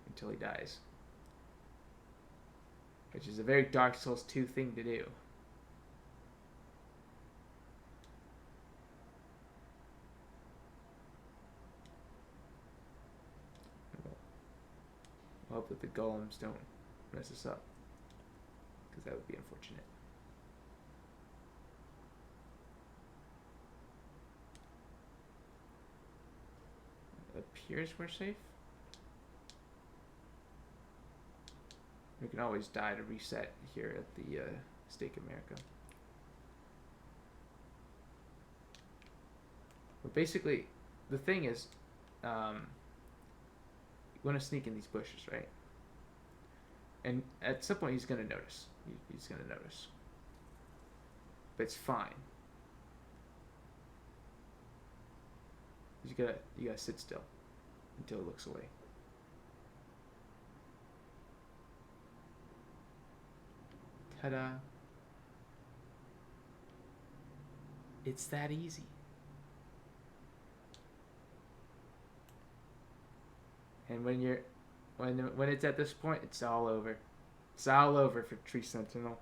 until he dies. Which is a very Dark Souls 2 thing to do. I hope that the golems don't mess us up, because that would be unfortunate. It appears we're safe. We can always die to reset here at the Stake America. But basically, the thing is, you want to sneak in these bushes, right? And at some point, he's going to notice. He's going to notice. But it's fine. You gotta sit still until it looks away. Ta-da! It's that easy. And when it's at this point, it's all over. It's all over for Tree Sentinel.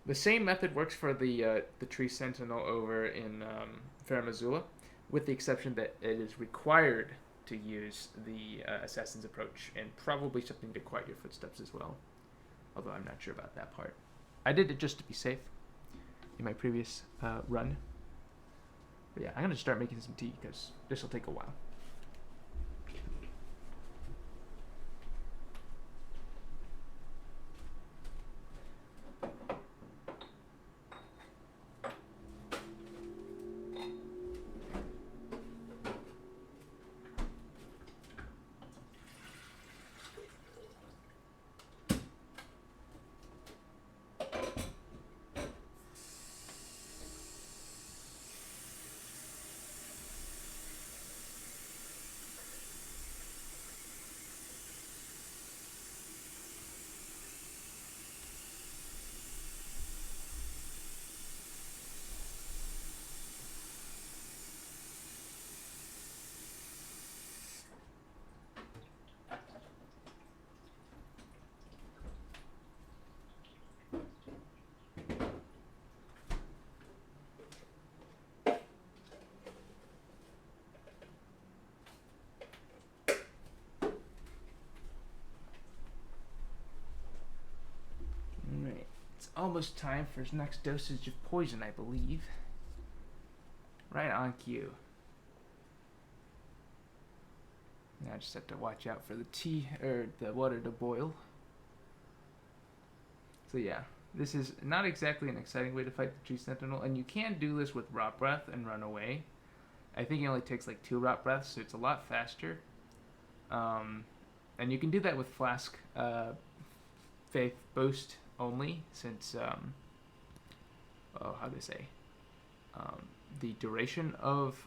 The same method works for the Tree Sentinel over in Farum Azula, with the exception that it is required to use the Assassin's Approach, and probably something to quiet your footsteps as well. Although I'm not sure about that part. I did it just to be safe in my previous run. But yeah, I'm going to start making some tea because this will take a while. Almost time for his next dosage of poison, I believe. Right on cue. Now I just have to watch out for the tea, or the water to boil. So yeah, this is not exactly an exciting way to fight the Tree Sentinel, and you can do this with Rot Breath and run away. I think it only takes like 2 Rot Breaths, so it's a lot faster. And you can do that with Flask Faith Boost only, since how do I say, the duration of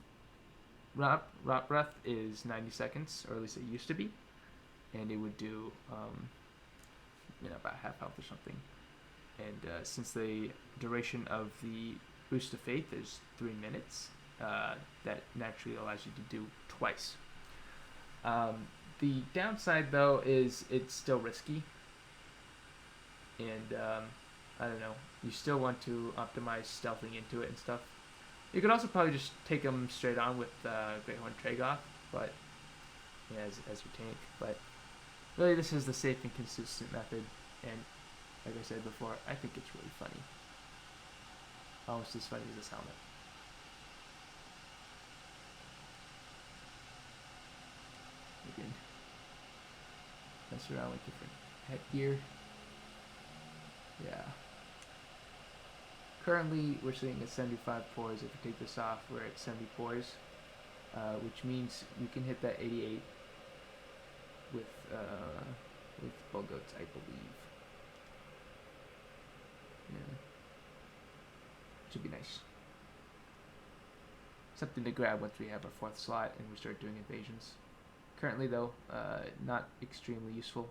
Rot Breath is 90 seconds, or at least it used to be, and it would do about half health or something. And since the duration of the Boost of Faith is 3 minutes, that naturally allows you to do twice. The downside, though, is it's still risky. And, I don't know, you still want to optimize stealthing into it and stuff. You could also probably just take them straight on with Greathorn Tragoth, but, yeah, as your tank. But, really, this is the safe and consistent method, and, like I said before, I think it's really funny. Almost as funny as this helmet. You can mess around with different headgear. Yeah. Currently, we're sitting at 75 poise. If we take this off, we're at 70 poise, which means you can hit that 88 with Bull Goats, I believe. Yeah. Should be nice. Something to grab once we have our 4th slot and we start doing invasions. Currently, though, not extremely useful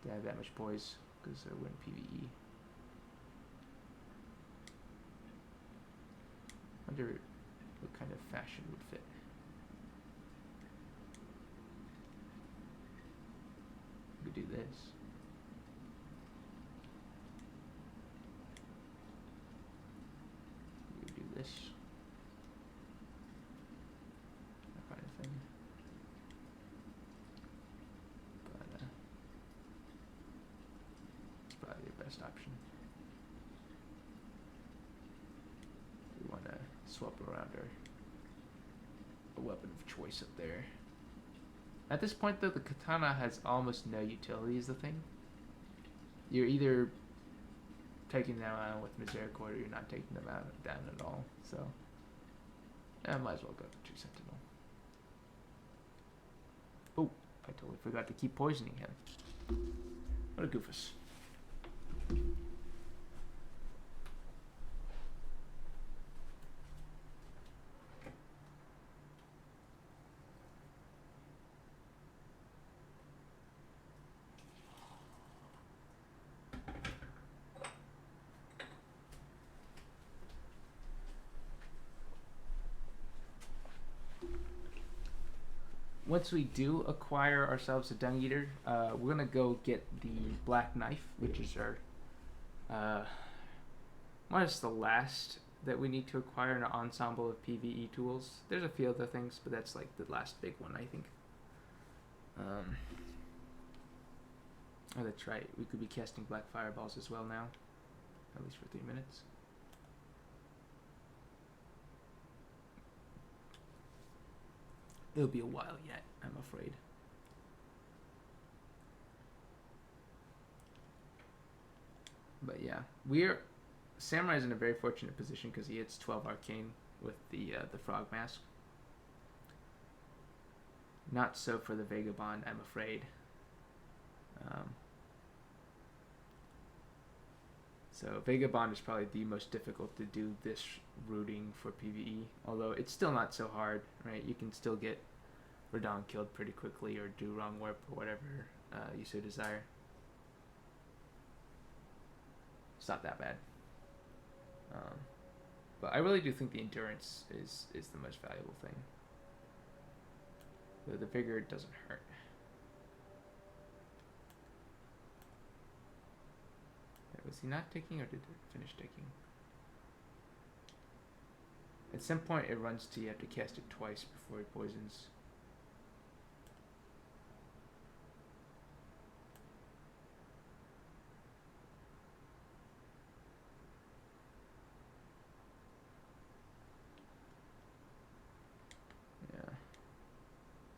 to have that much poise, because we're in PvE. Wonder what kind of fashion would fit. We could do this. We could do this. That kind of thing. probably the best option. We want to swap around our weapon of choice up there. At this point, though, the katana has almost no utility as the thing. You're either taking them out with Misericord or you're not taking them down at all. So, I might as well go to True Sentinel. Oh, I totally forgot to keep poisoning him. What a goofus. Once we do acquire ourselves a Dung Eater, we're gonna go get the Black Knife, which is our what is the last that we need to acquire in an ensemble of PvE tools. There's a few other things, but that's like the last big one, I think. Oh, that's right. We could be casting Black Fireballs as well now, at least for 3 minutes. It'll be a while yet, I'm afraid. But yeah, Samurai's in a very fortunate position because he hits 12 arcane with the frog mask. Not so for the Vagabond, I'm afraid. So Vagabond is probably the most difficult to do this routing for PvE, although it's still not so hard, right? You can still get Radahn killed pretty quickly or do wrong warp or whatever you so desire. It's not that bad. But I really do think the endurance is the most valuable thing. The vigor doesn't hurt. Was he not taking or did it finish taking? At some point it runs to you have to cast it twice before it poisons. Yeah.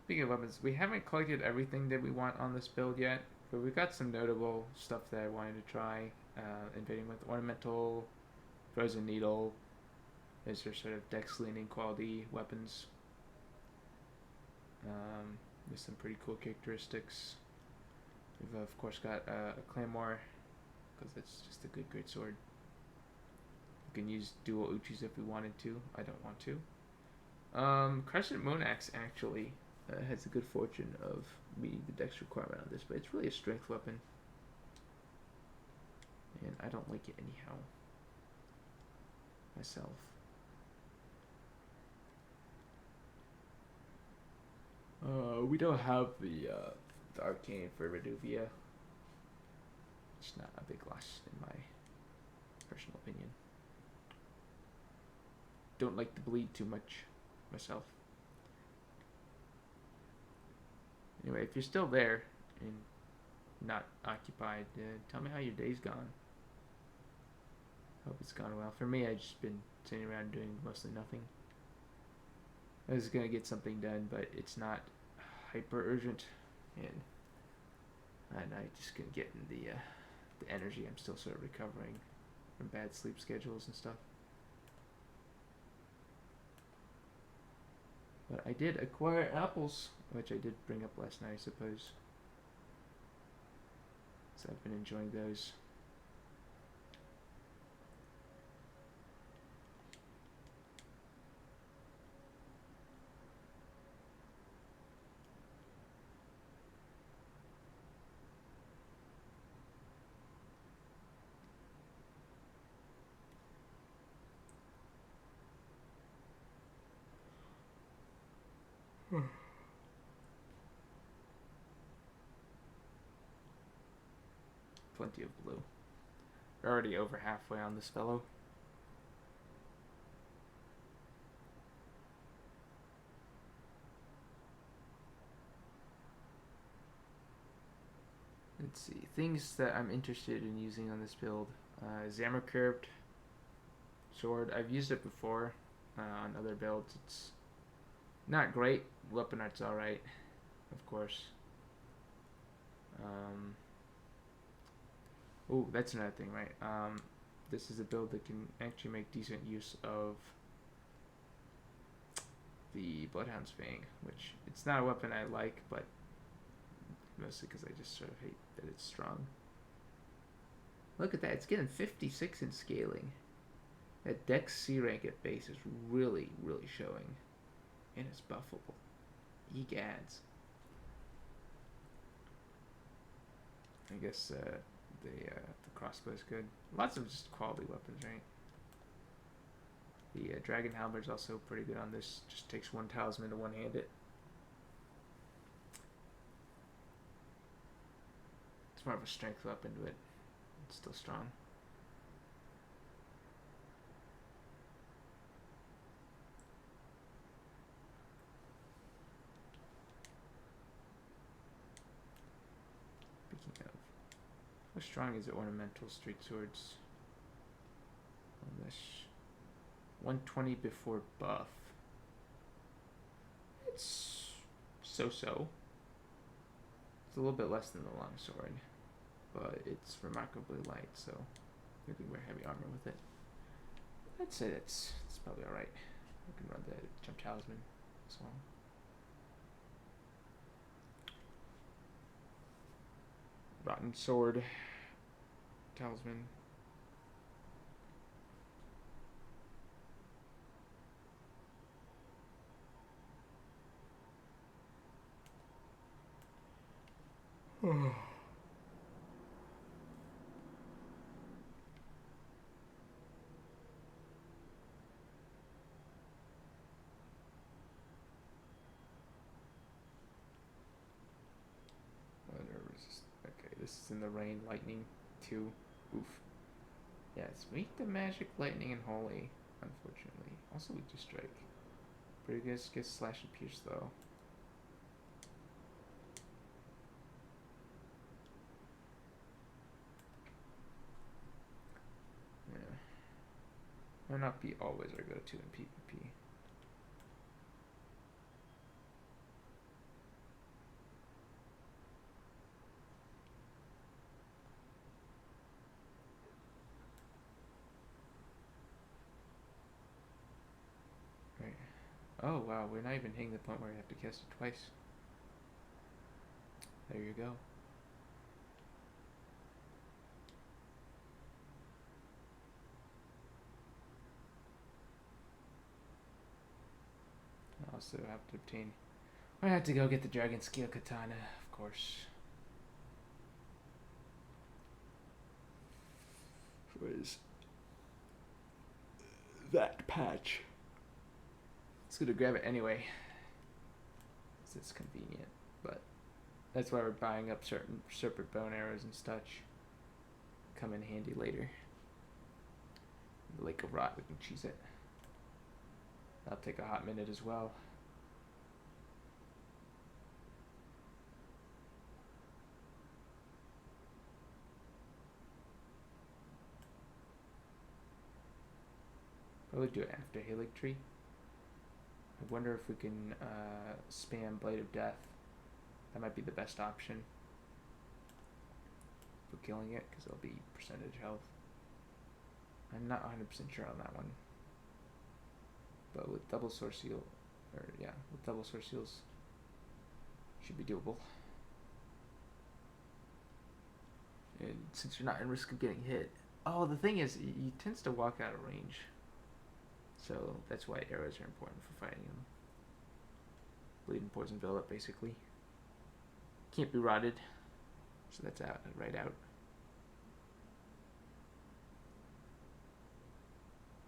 Speaking of weapons, we haven't collected everything that we want on this build yet, but we've got some notable stuff that I wanted to try. Invading with Ornamental, Frozen Needle. Those are sort of dex leaning quality weapons. With some pretty cool characteristics. We've of course got a Claymore, because it's just a good great sword. We can use dual Uchis if we wanted to. I don't want to. Crescent Moon Axe actually has the good fortune of meeting the dex requirement on this, but it's really a strength weapon. And I don't like it anyhow. Myself. We don't have the arcane for Reduvia. It's not a big loss in my personal opinion. Don't like to bleed too much myself. Anyway, if you're still there and not occupied, tell me how your day's gone. Hope it's gone well. For me, I've just been sitting around doing mostly nothing. I was gonna get something done, but it's not hyper urgent, and I just couldn't get in the energy. I'm still sort of recovering from bad sleep schedules and stuff. But I did acquire apples, which I did bring up last night, I suppose. So I've been enjoying those. Plenty of blue. We're already over halfway on this fellow. Let's see. Things that I'm interested in using on this build. Zammer curved sword. I've used it before on other builds. It's not great. Weapon art's alright, of course. Oh, that's another thing, right? This is a build that can actually make decent use of the Bloodhound's Fang, which it's not a weapon I like, but mostly because I just sort of hate that it's strong. Look at that, it's getting 56 in scaling. That Dex C rank at base is really, really showing. And it's buffable. Egads. I guess the crossbow is good. Lots of just quality weapons, right? The Dragon Halberd is also pretty good on this. Just takes one talisman to one-hand it. It's more of a strength weapon, but it's still strong. Speaking of, how strong is the ornamental street swords on this? 120 before buff. It's so-so. It's a little bit less than the longsword, but it's remarkably light, so you can wear heavy armor with it. I'd say it's probably alright. I can run the jump talisman as well. Rotten sword talisman. Okay, this is in the rain, lightning 2. Oof. Yeah, it's weak to magic, lightning, and holy, unfortunately. Also weak to strike. Pretty good against slash and pierce though. Yeah. Might not be always our go-to in PvP. Right. Oh wow, we're not even hitting the point where you have to cast it twice. There you go. I also have to obtain. I have to go get the Dragon Scale Katana, of course. Where is that patch? Let's go to grab it anyway. It's convenient, but that's why we're buying up certain serpent bone arrows and such. Come in handy later. The Lake of Rot, we can cheese it. That'll take a hot minute as well. Probably do it after Halig Tree. I wonder if we can spam Blade of Death. That might be the best option for killing it, because it'll be percentage health. I'm not 100% sure on that one. But with double sword seal, with double sword seals, should be doable. And since you're not in risk of getting hit. Oh, the thing is, he tends to walk out of range. So that's why arrows are important for fighting him. Bleeding poison velvet, basically. Can't be rotted. So that's out, right out.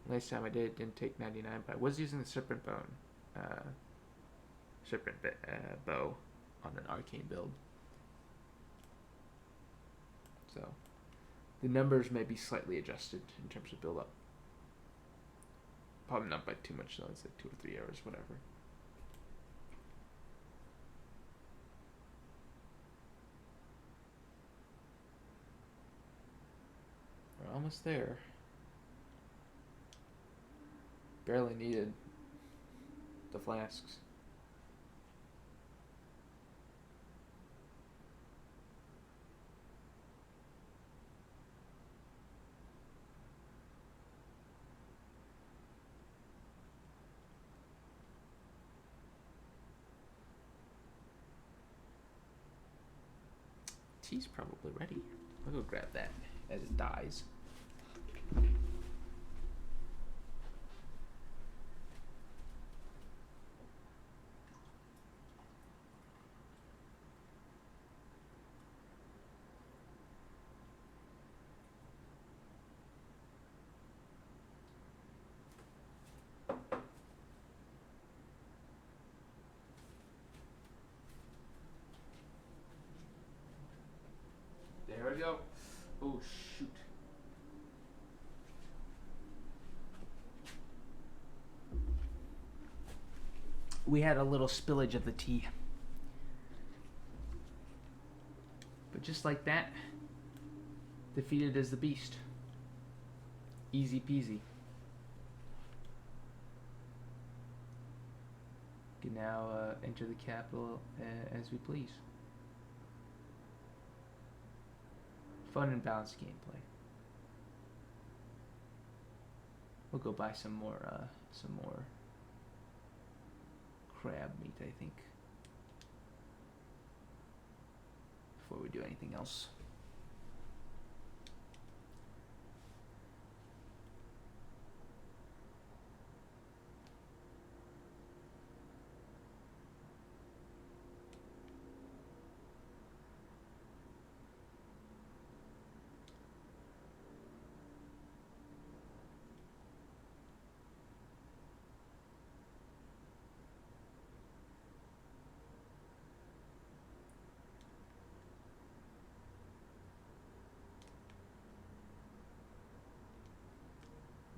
Last time I did it didn't take 99, but I was using the serpent bone, bow on an arcane build. So the numbers may be slightly adjusted in terms of build up. Probably not by too much though, it's like 2 or 3 arrows, whatever. almost there. Barely needed the flasks. Tea's probably ready. I'll go grab that as it dies. There we go. Oh, shoot. We had a little spillage of the tea. But just like that, defeated as the beast. Easy peasy. We can now enter the capital as we please. Fun and balanced gameplay. We'll go buy some more crab meat, I think, before we do anything else.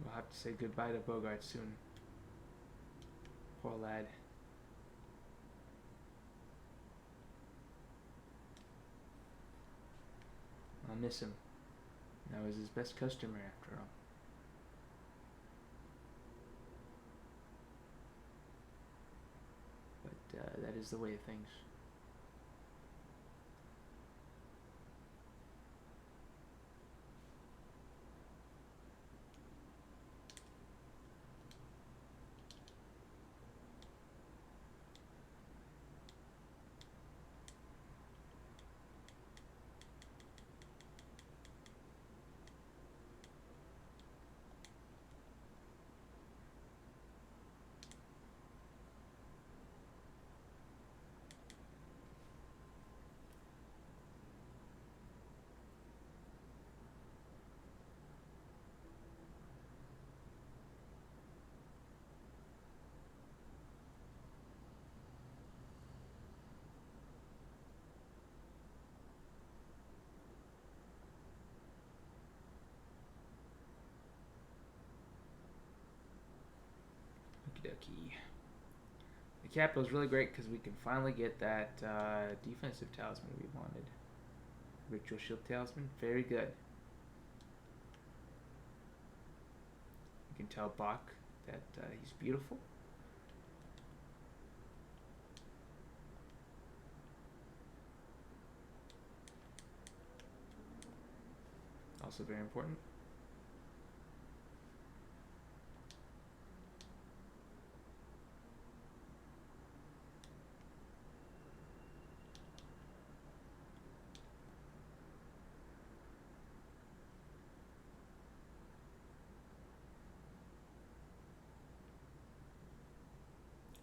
We'll have to say goodbye to Bogart soon. Poor lad. I'll miss him. I was his best customer after all. But that is the way of things. Okie dokie. The capital is really great because we can finally get that defensive talisman we wanted. Ritual shield talisman, very good. You can tell Bach that he's beautiful. Also very important.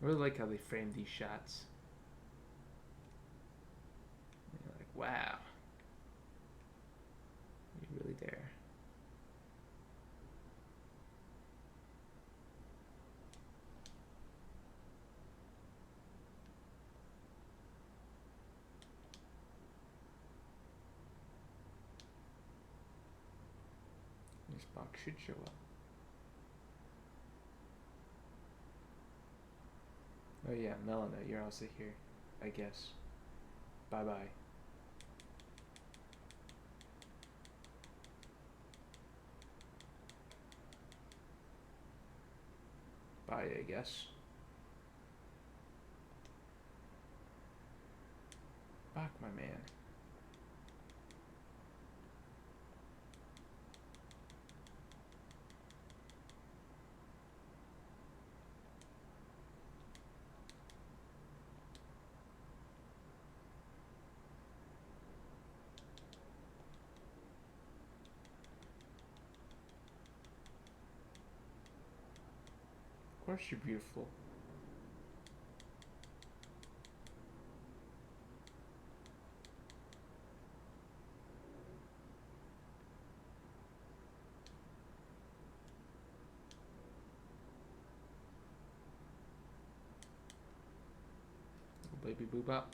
I really like how they frame these shots. You're like, wow. You're really there. This box should show up. Oh yeah, Melina, you're also here, I guess. Bye-bye. Bye, I guess. Back, my man. Of course you're beautiful. Little baby boobop.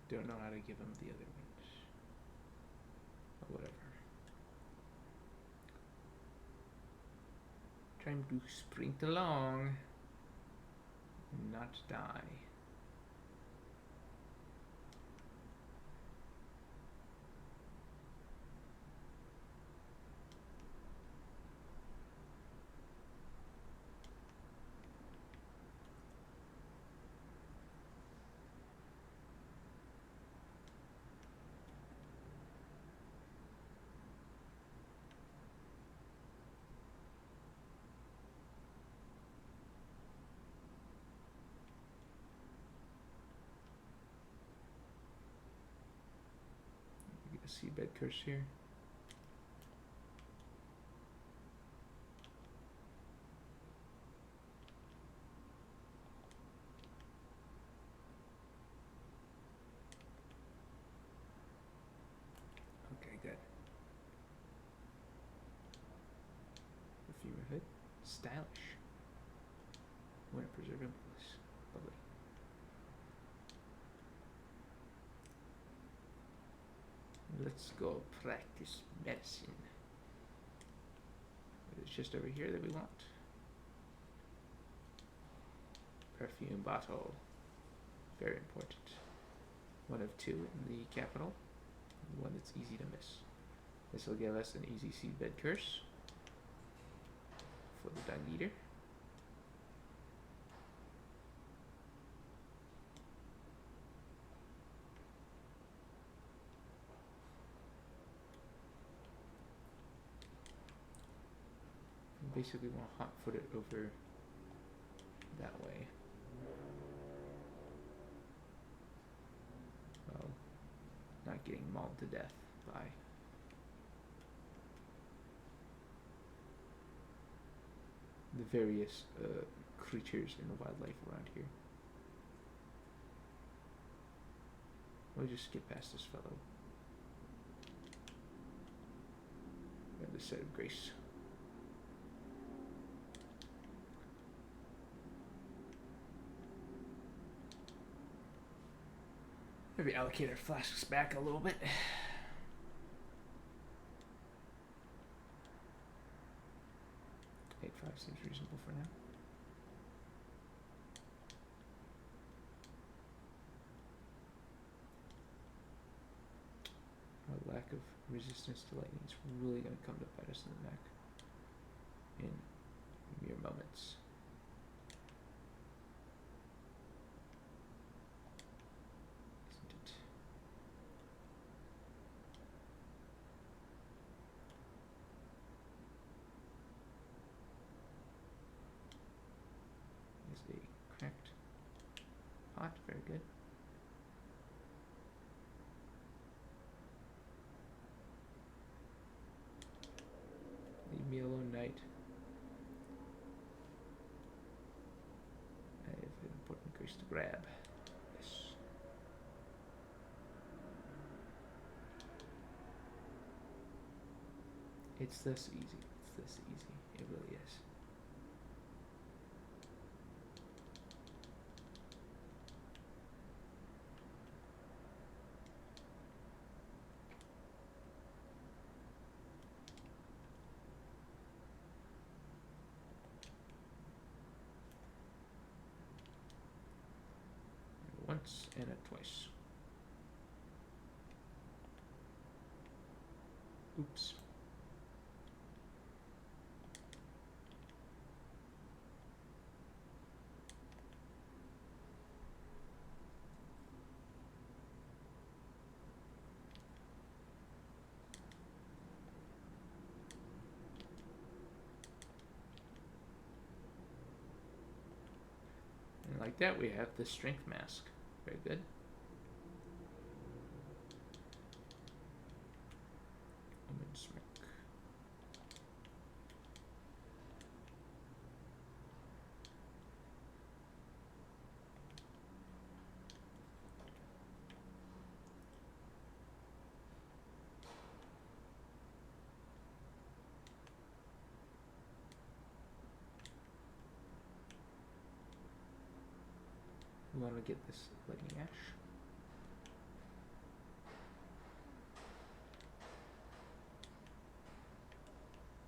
Don't know how to give him the other ones. Or whatever. Trying to sprint along. Not die. Get a seabed curse here. Okay, good. Perfumer hood. Stylish. Winter preserve impulse. Lovely. Let's go practice medicine. It's just over here that we want. Perfume bottle. Very important. One of two in the capital. One that's easy to miss. This will give us an easy seedbed curse for the Dung Eater. Basically want to hot foot it over that way. Well, not getting mauled to death by the various creatures and wildlife around here. We'll just skip past this fellow. And the set of grace. Maybe allocate our flasks back a little bit. 8-5 seems reasonable for now. Our lack of resistance to lightning is really going to come to bite us in the neck in mere moments. Cracked pot, very good. Leave me alone, knight. I have an important grace to grab. Yes. It's this easy. It's this easy. It really is. once and a twice. Oops. And like that, we have the strength mask. Very good. Omen Smirk. We want to get this lightning ash.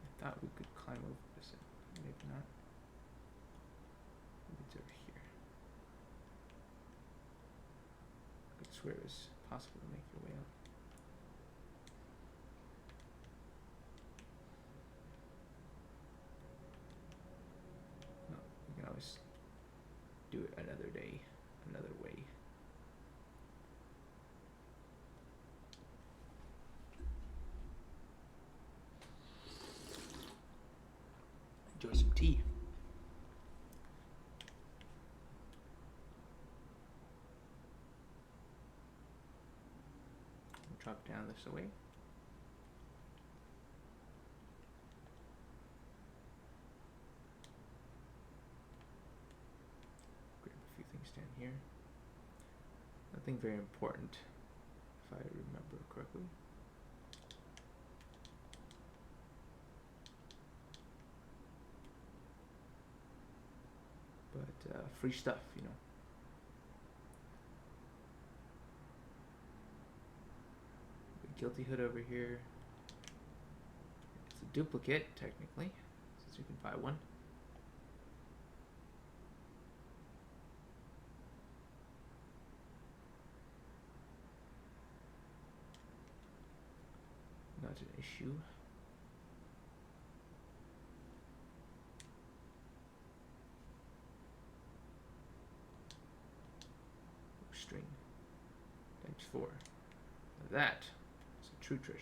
I thought we could climb over this, maybe not. Maybe it's over here. I could swear it was possible to make your way up. No, we can always do it another day, another way. Enjoy some tea. We'll drop down this way. Grab a few things down here. Nothing very important, if I remember correctly. But free stuff, you know. The Guilty Hood over here. It's a duplicate, technically, since you can buy one. Not an issue. String times 4. Now that is a true treasure.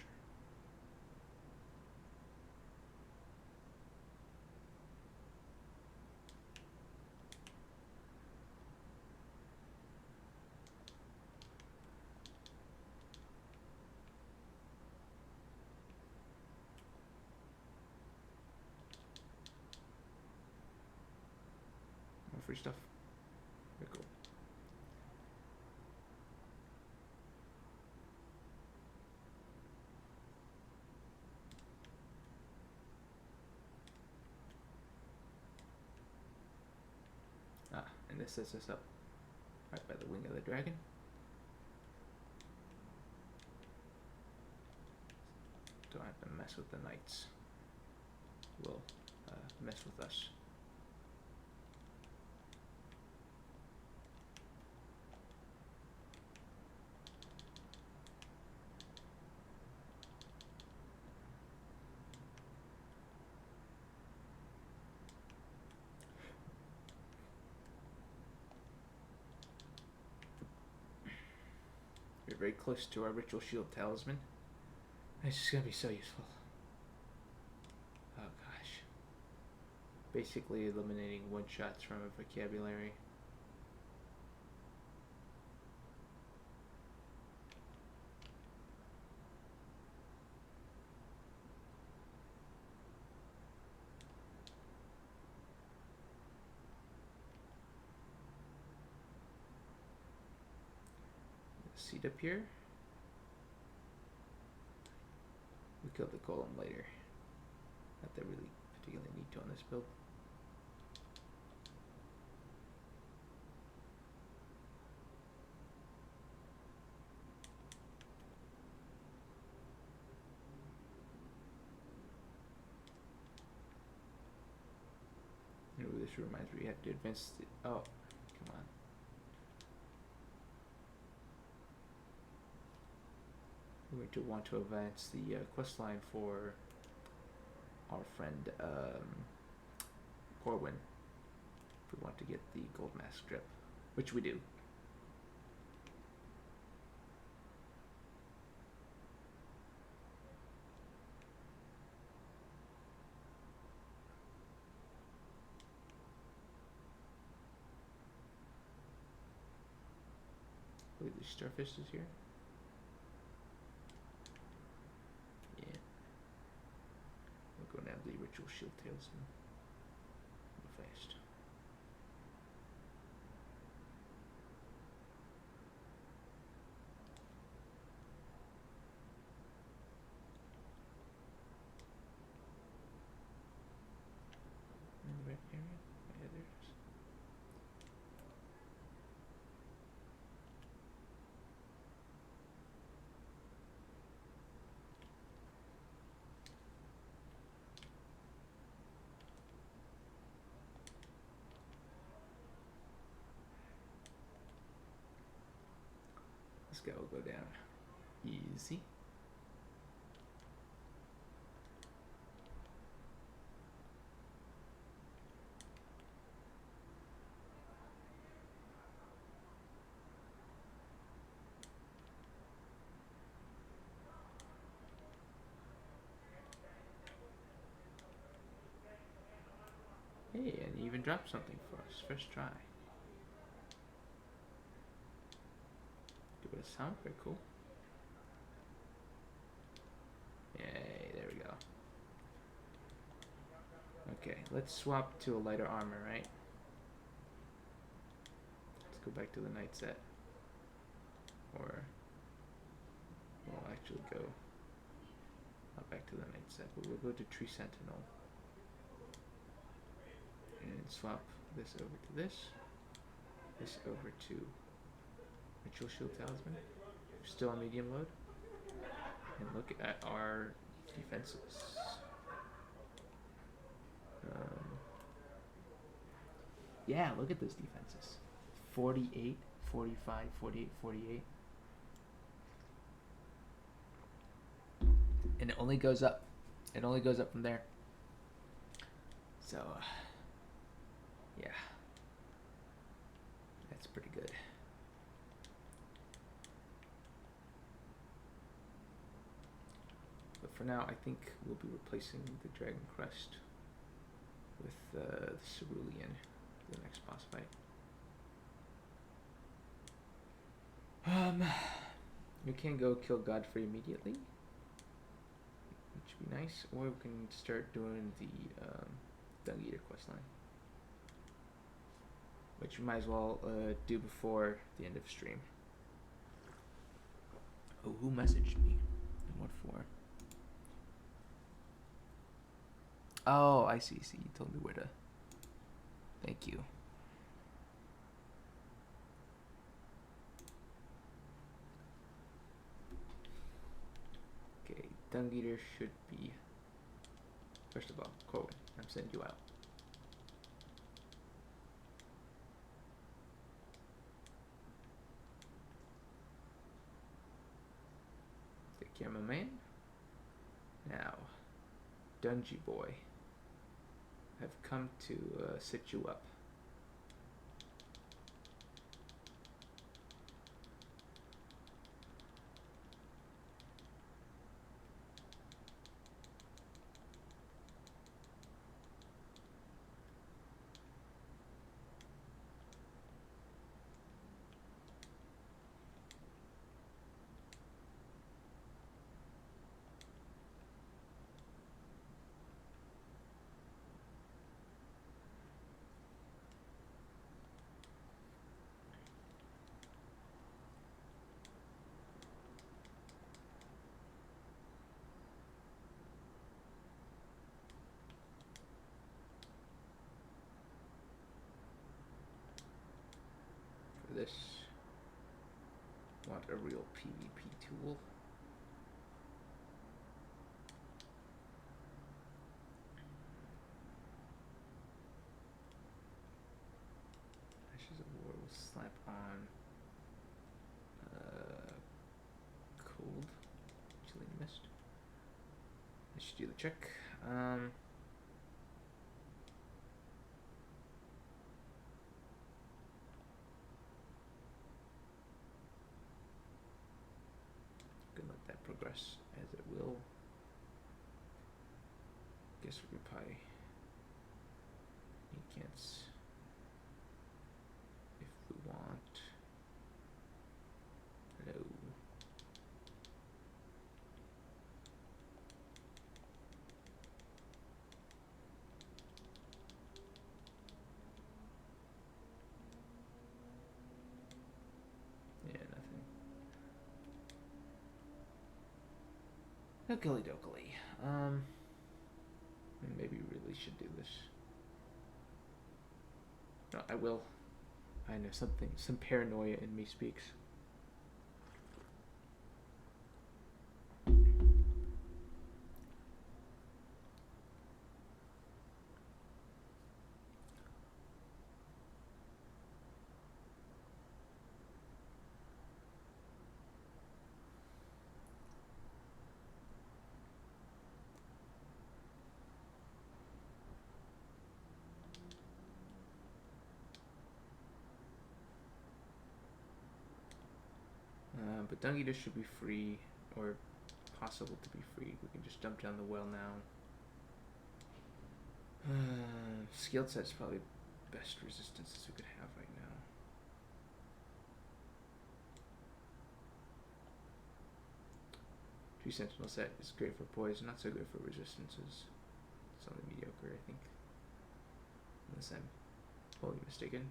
More free stuff. Very cool. And this sets us up right by the wing of the dragon. Don't have to mess with the knights. Will mess with us. We're very close to our Ritual Shield Talisman. It's just gonna be so useful. Oh gosh. Basically eliminating one-shots from a vocabulary. Seat up here. We killed the golem later. Not that really particularly need to on this build. Ooh, this reminds me we have to advance the, oh, come on. we're going to want to advance the quest line for our friend Corwin if we want to get the gold mask strip, which we do. I believe the starfish is here. Yeah. We're going to have the ritual shield tailsman. Fast. In the red area? Yeah, there it is. This guy will go down easy. Hey, and you even dropped something for us. First try. Give it a sound. Very cool. Yay, there we go. Okay, let's swap to a lighter armor, right? Let's go back to the night set. Or we'll actually go not back to the night set, but we'll go to Tree Sentinel. And swap this over to this over to Ritual Shield Talisman. Still on medium load. And look at our defenses. Yeah, look at those defenses. 48, 45, 48, 48. And it only goes up. It only goes up from there. So, yeah. That's pretty good. But for now, I think we'll be replacing the Dragon Crest with the Cerulean for the next boss fight. We can go kill Godfrey immediately, which would be nice, or we can start doing the Dung Eater questline, which we might as well do before the end of stream. Oh, who messaged me? And what for? Oh, I see. You told me where to. Thank you. Okay, Dung Eater should be. First of all, Corwin, I'm sending you out. Take care, my man. Now, Dungy Boy, I've come to sit you up. This want a real PvP tool. Ashes of War will slap on cold. do the check. Gonna let that progress as it will. Guess we could probably can't if we want. Hello. Yeah, nothing. Okily dokily. Maybe we really should do this. No, I will. I know something. Some paranoia in me speaks. But Dung Eater should be free, or possible to be free. We can just dump down the well now. Skilled set's probably best resistances we could have right now. Tree Sentinel set is great for poison, not so good for resistances. It's only mediocre, I think. Unless I'm wholly mistaken.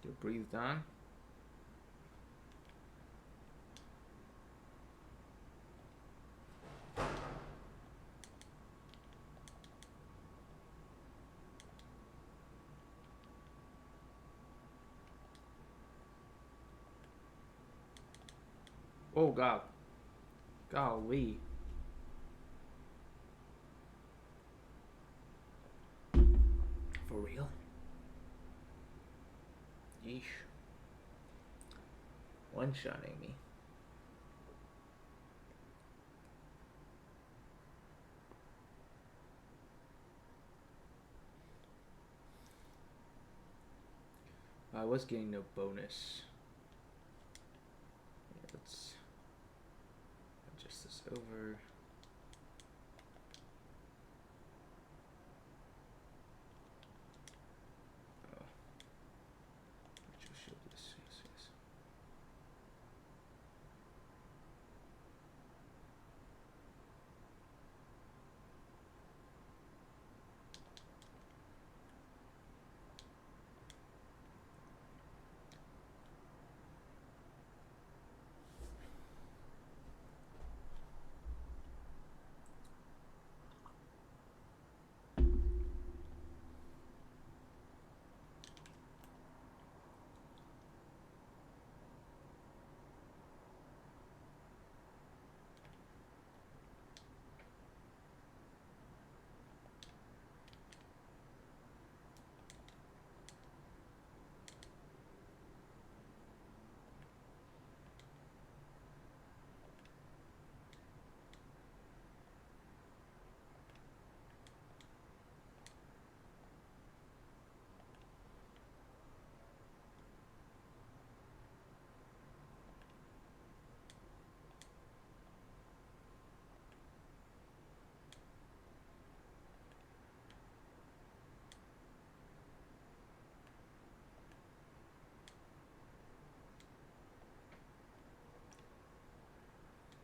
Get breathed on. Oh god. Golly. For real? Yeesh. One-shotting me. I was getting no bonus. Yeah, let's adjust this over. Oh. Ritual shield, yes, yes, yes.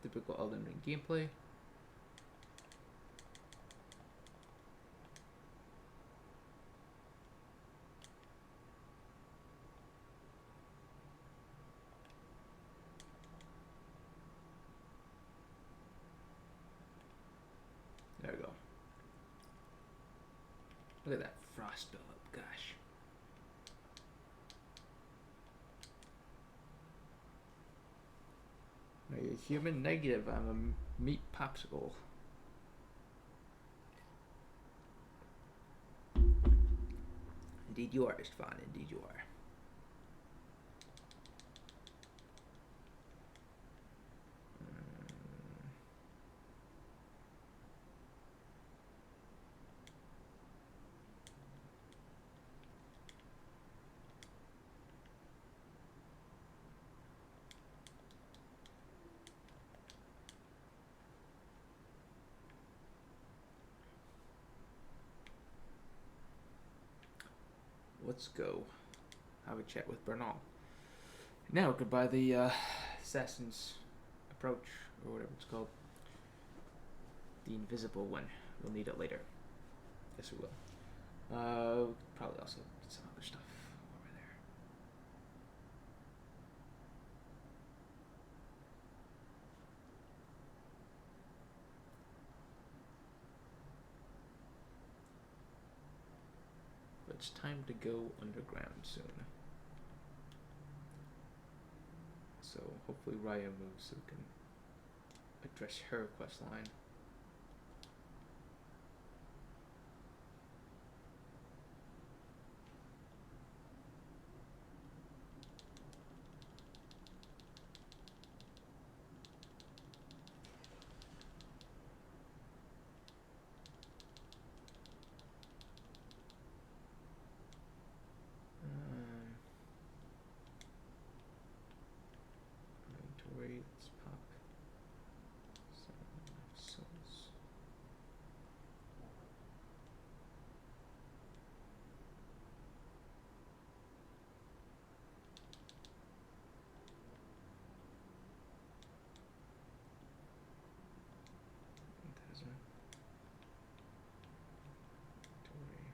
Typical Elden Ring gameplay. There we go. Look at that frost buildup, gosh. You're human negative. I'm a meat popsicle. Indeed you are, Istvan. Indeed you are. Let's go have a chat with Bernal. Now, goodbye the Assassin's Approach, or whatever it's called. The invisible one. We'll need it later. Yes, we will. Probably also get some other stuff over there. But it's time to go underground soon. So hopefully Raya moves so we can address her quest line. Inventory, let's pop some souls. Inventory.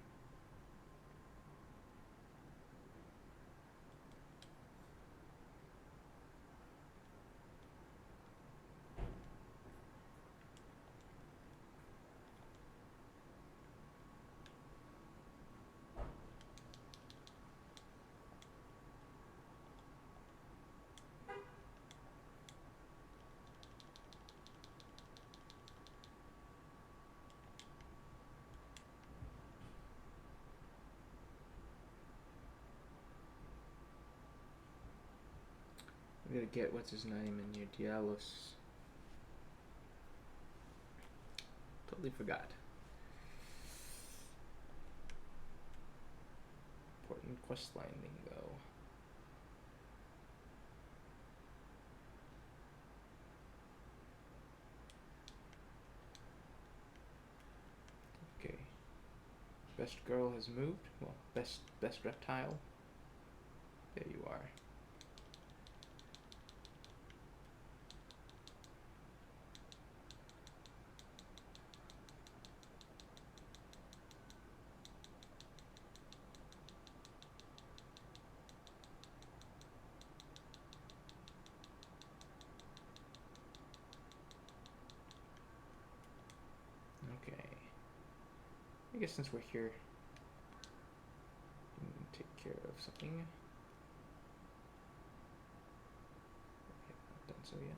We gotta get what's his name in here, Dialos. Totally forgot. Important quest line lingo. Okay. Best girl has moved. Well, best reptile. There you are. Okay. I guess since we're here, we can take care of something. Okay, not done so yet.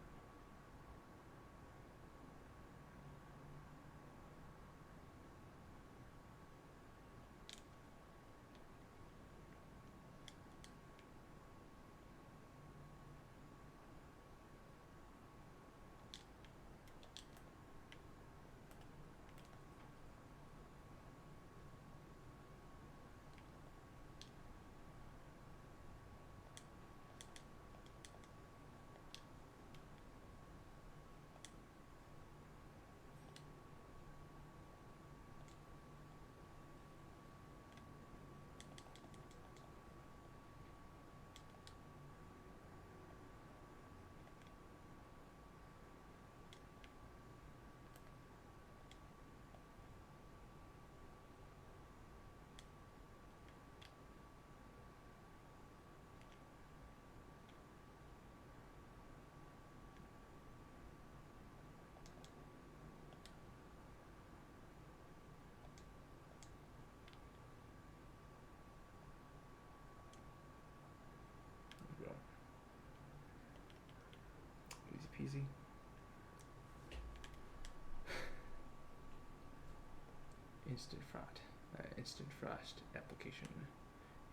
Instant frost application,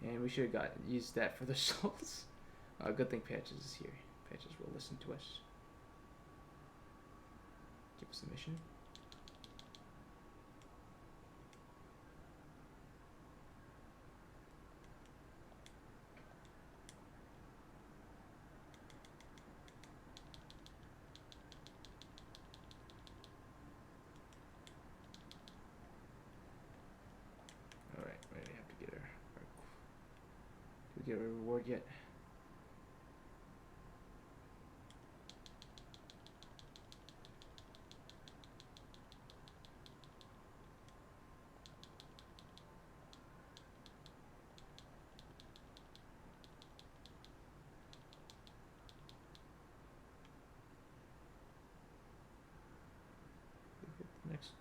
and we should have used that for the souls. Good thing Patches is here. Patches will listen to us. Give us a mission. Alright, we have to get our did we get our reward yet? Next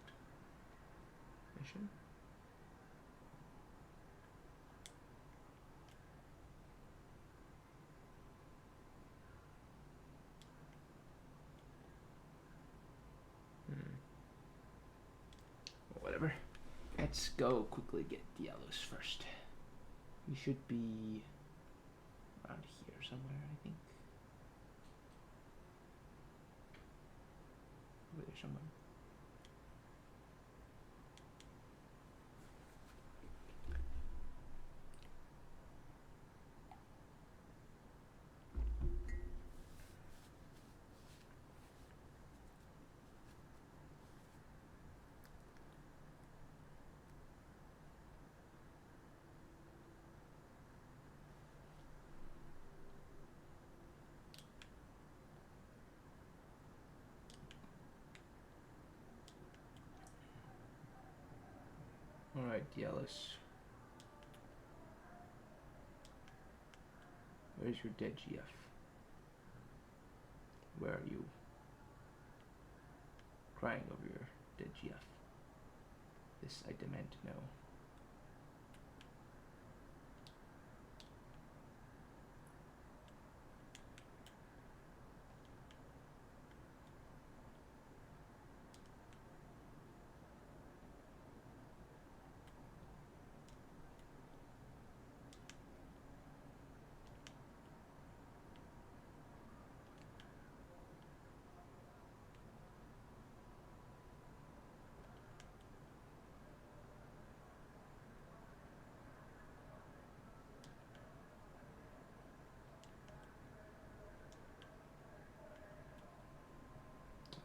mission. Whatever. Let's go quickly get Dialos first. We should be around here somewhere, I think. Over there somewhere. Alright, Dialos. Where's your dead GF? Where are you? Crying over your dead GF. This I demand to know.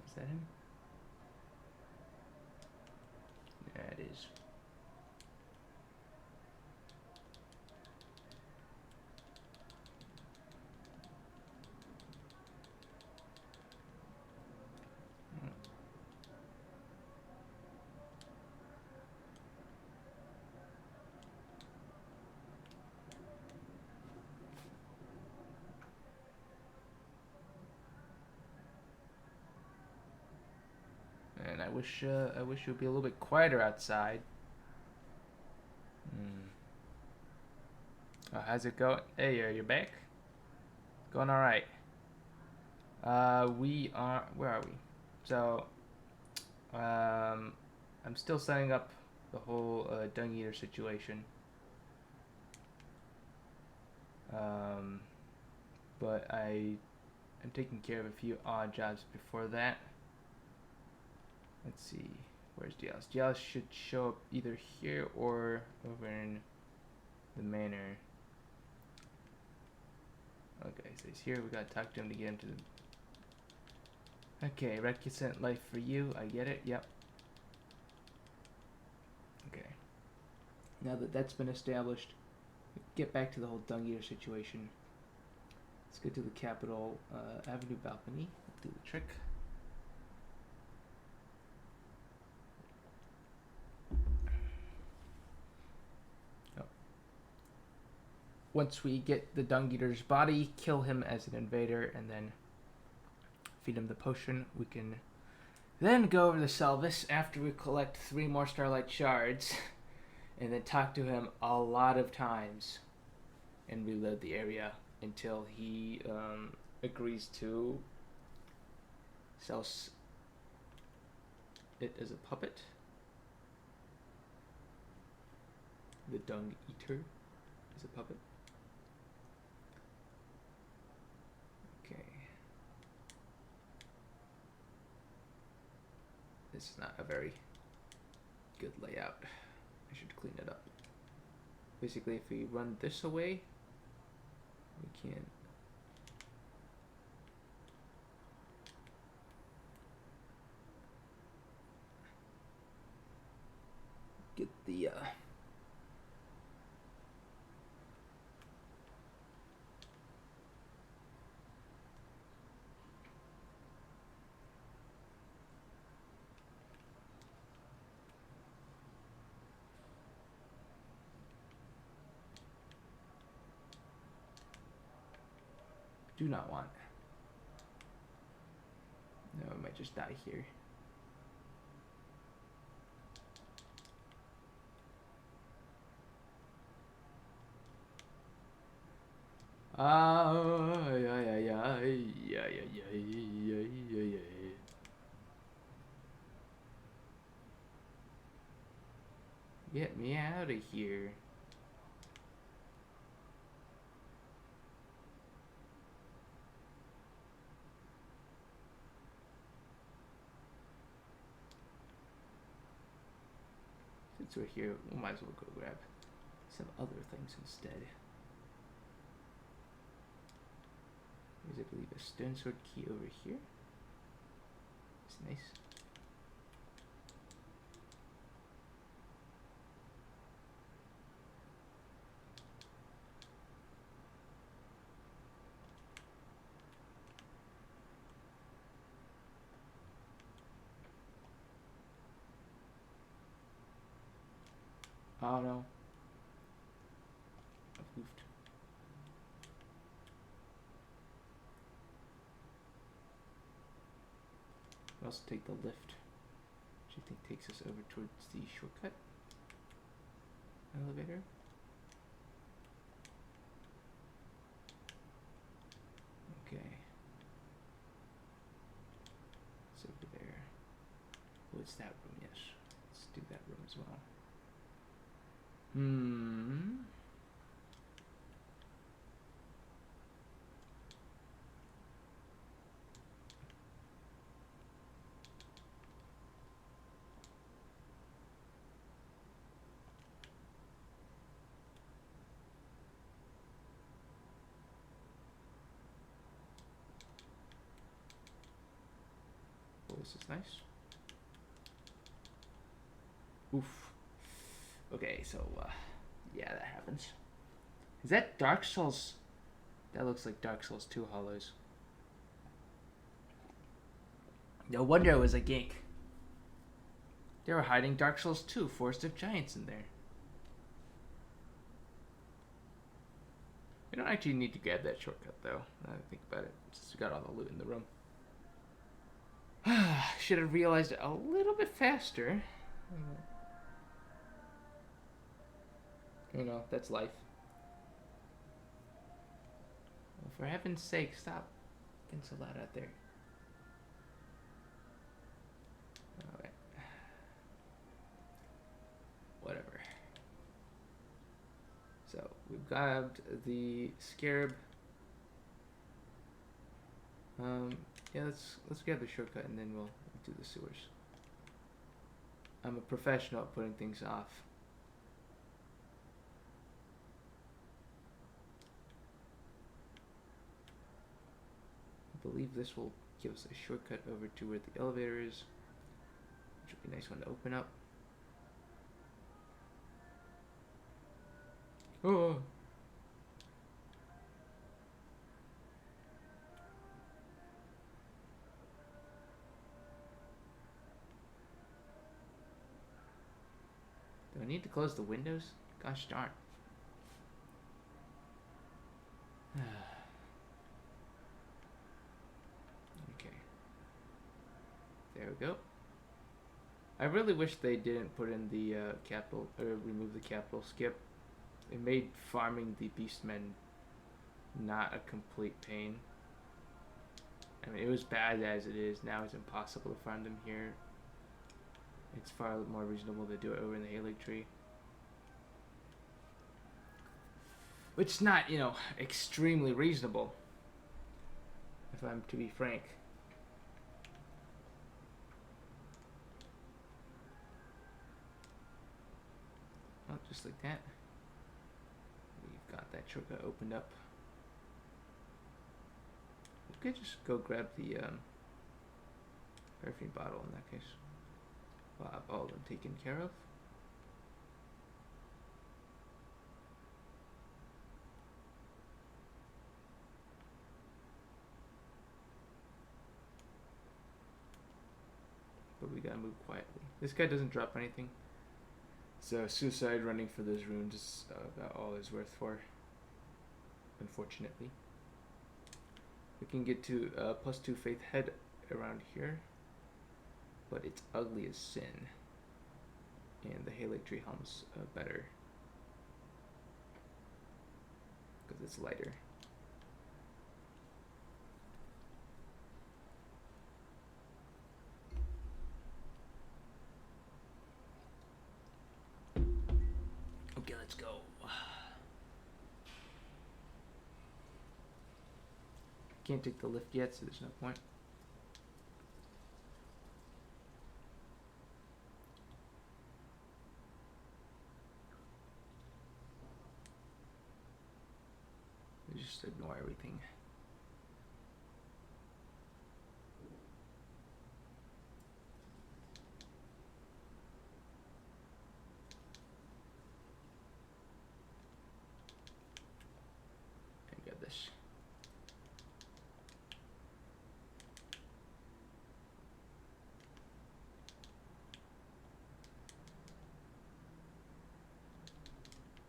Is that him? Yeah, it is. And I wish it would be a little bit quieter outside. Oh, how's it going? Hey, are you back? Going all right. We are. Where are we? So, I'm still setting up the whole Dung Eater situation. But I'm taking care of a few odd jobs before that. Let's see. Where's Dialos? Dialos should show up either here or over in the manor. Okay, so he's here. We gotta talk to him to get him to the... Okay, recusant life for you. I get it. Yep. Okay. Now that that's been established, get back to the whole Dung Eater situation. Let's go to the Capital Avenue balcony. Do the trick. Once we get the Dung Eater's body, kill him as an invader, and then feed him the potion, we can then go over to Selvis after we collect 3 more Starlight Shards, and then talk to him a lot of times, and reload the area until he agrees to sell it as a puppet. The Dung Eater is a puppet. Okay. This is not a very good layout. I should clean it up. Basically, if we run this away, we can get the do not want. No, I might just die here. Get me out of here. Since we're here, we might as well go grab some other things instead. There's, I believe, a stone sword key over here. It's nice. Oh no. I've moved. We'll also take the lift, which I think takes us over towards the shortcut elevator. Okay. It's over there. Oh, it's that room, yes. Let's do that room as well. Oh, this is nice. Oof. Okay, so, yeah, that happens. Is that Dark Souls? That looks like Dark Souls 2 hollows. No wonder it was a gank. They were hiding Dark Souls 2, Forest of Giants in there. We don't actually need to grab that shortcut, though, now that I think about it, since we got all the loot in the room. Should have realized it a little bit faster. You know, that's life. Well, for heaven's sake, stop getting so loud out there. Alright. Whatever. So, we've grabbed the scarab. Yeah, let's grab the shortcut and then we'll do the sewers. I'm a professional at putting things off. I believe this will give us a shortcut over to where the elevator is, which would be a nice one to open up. Oh! Do I need to close the windows? Gosh darn. Okay. There we go. I really wish they didn't put in the capital, or remove the capital skip. It made farming the beastmen not a complete pain. I mean, it was bad as it is. Now it's impossible to farm them here. It's far more reasonable to do it over in the Halig tree. which is not, extremely reasonable, if I'm to be frank. Oh, just like that. We've got that shortcut opened up. We could just go grab the perfume bottle in that case. We'll have all of them taken care of. But we gotta move quietly. This guy doesn't drop anything. So suicide running for those runes is about all it's worth for. Unfortunately. We can get to +2 faith head around here. But it's ugly as sin. And the Halite tree helm's better. Because it's lighter. Okay, let's go. Can't take the lift yet, so there's no point. We just ignore everything. And get this.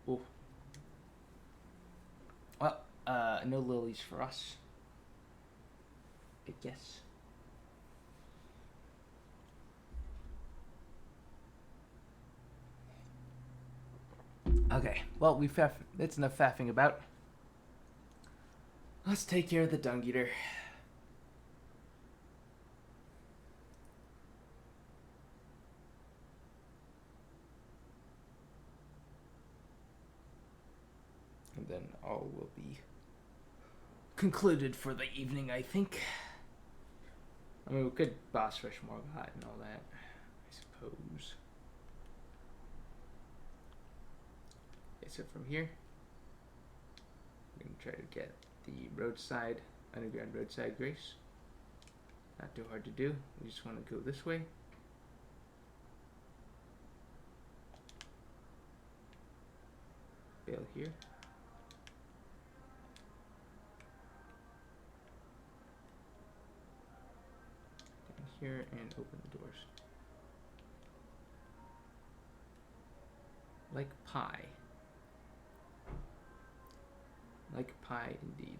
Oh. Well, no lilies for us. I guess. Okay, well, that's enough faffing about. Let's take care of the dung eater. And then all will be concluded for the evening, I think. I mean, we could boss rush Morgott and all that, I suppose. Okay, so from here, we're going to try to get the underground roadside grace. Not too hard to do. We just want to go this way. Bail here. Down here and open the doors. Like pie. Like pie indeed.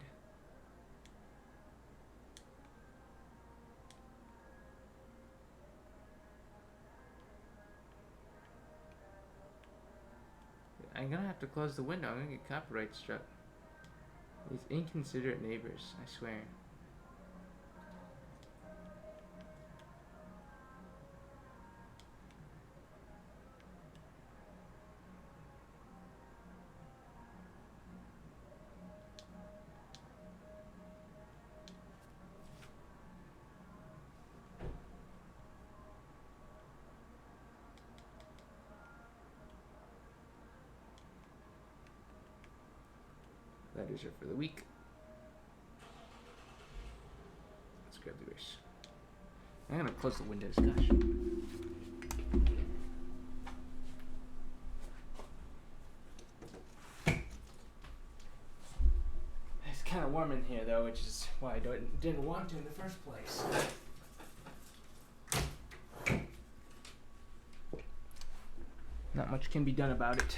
I'm gonna have to close the window. I'm gonna get copyright struck. These inconsiderate neighbors, I swear. Letters are for the week. Let's grab the grace. I'm gonna close the windows, gosh. It's kind of warm in here though, which is why I didn't want to in the first place. Not much can be done about it.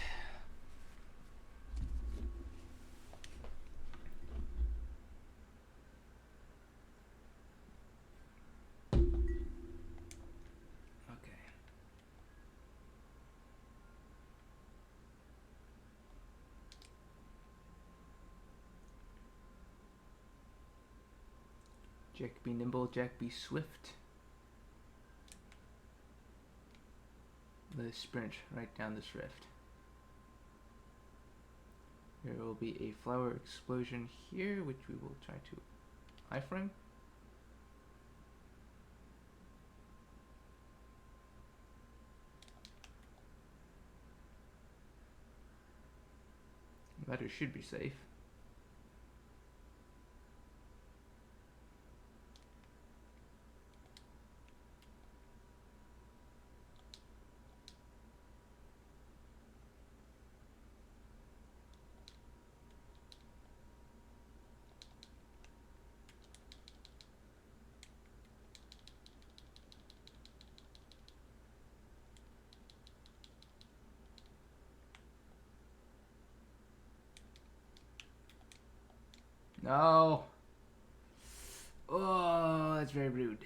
Jack be nimble, Jack be swift. Let us sprint right down this rift. There will be a flower explosion here, which we will try to iframe. Ladder should be safe. No. Oh, that's very rude.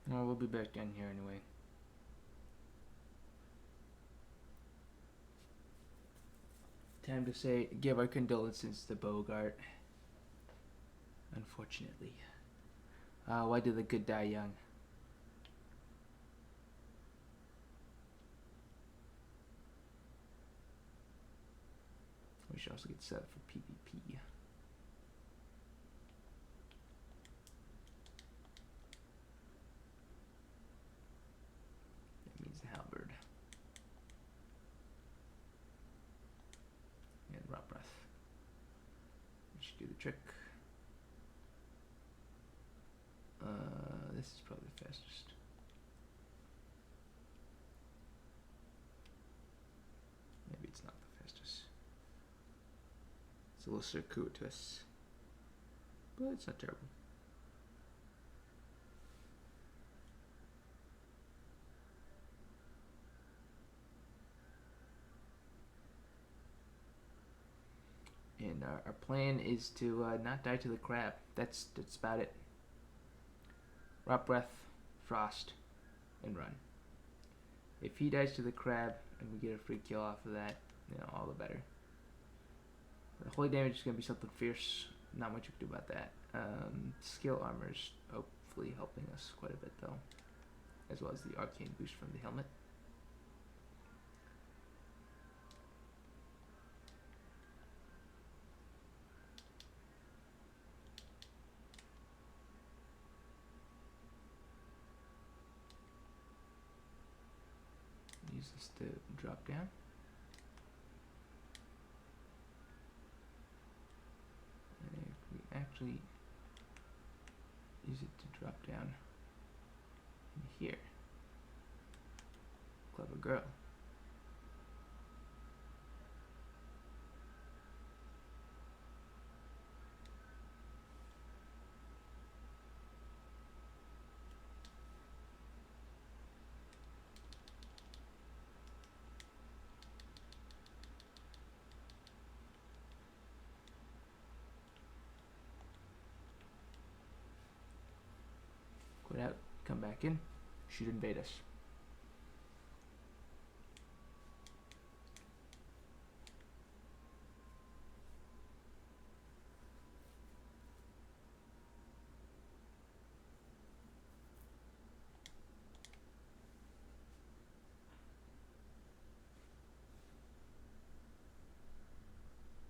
Well, we'll be back down here anyway. Time to say, give our condolences to Bogart. Unfortunately. Why did the good die young? We should also get set up for PvP. That means the halberd. And rot breath. We should do the trick. This is probably the fastest. Maybe it's not the fastest. It's a little circuitous, but it's not terrible. And our plan is to not die to the crab. That's about it. Rot breath, frost, and run. If he dies to the crab and we get a free kill off of that, you know, all the better. The holy damage is going to be something fierce. Not much you can do about that. Skill armor is hopefully helping us quite a bit though, as well as the arcane boost from the helmet. Use this to drop down. And if we actually use it to drop down in here. Clever girl. Quit out, come back in, should invade us.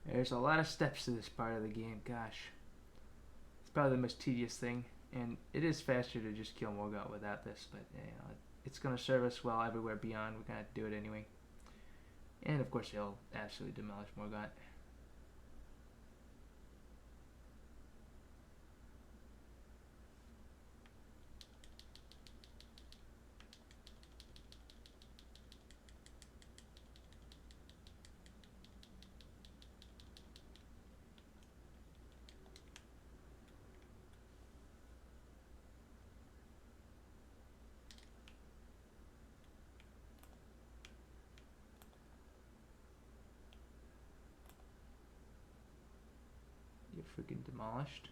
There's a lot of steps to this part of the game, gosh. It's probably the most tedious thing, and it is faster to just kill Morgott without this, but you know, it's going to serve us well everywhere beyond. We're going to do it anyway. And of course he'll absolutely demolish Morgott. You're freaking demolished.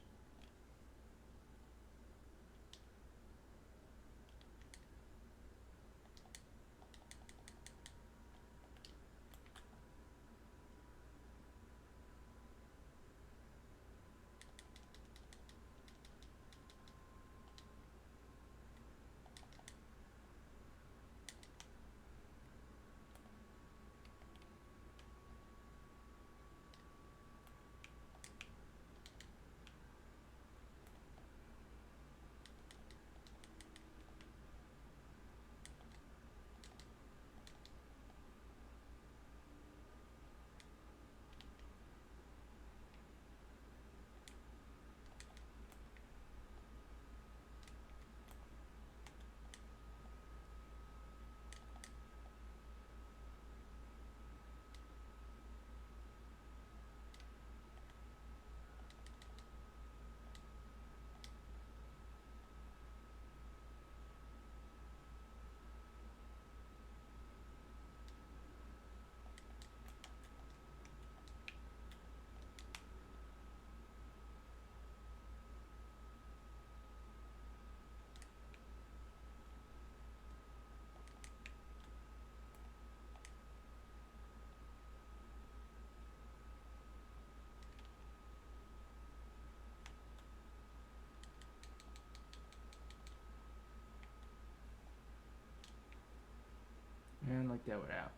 like that we're out.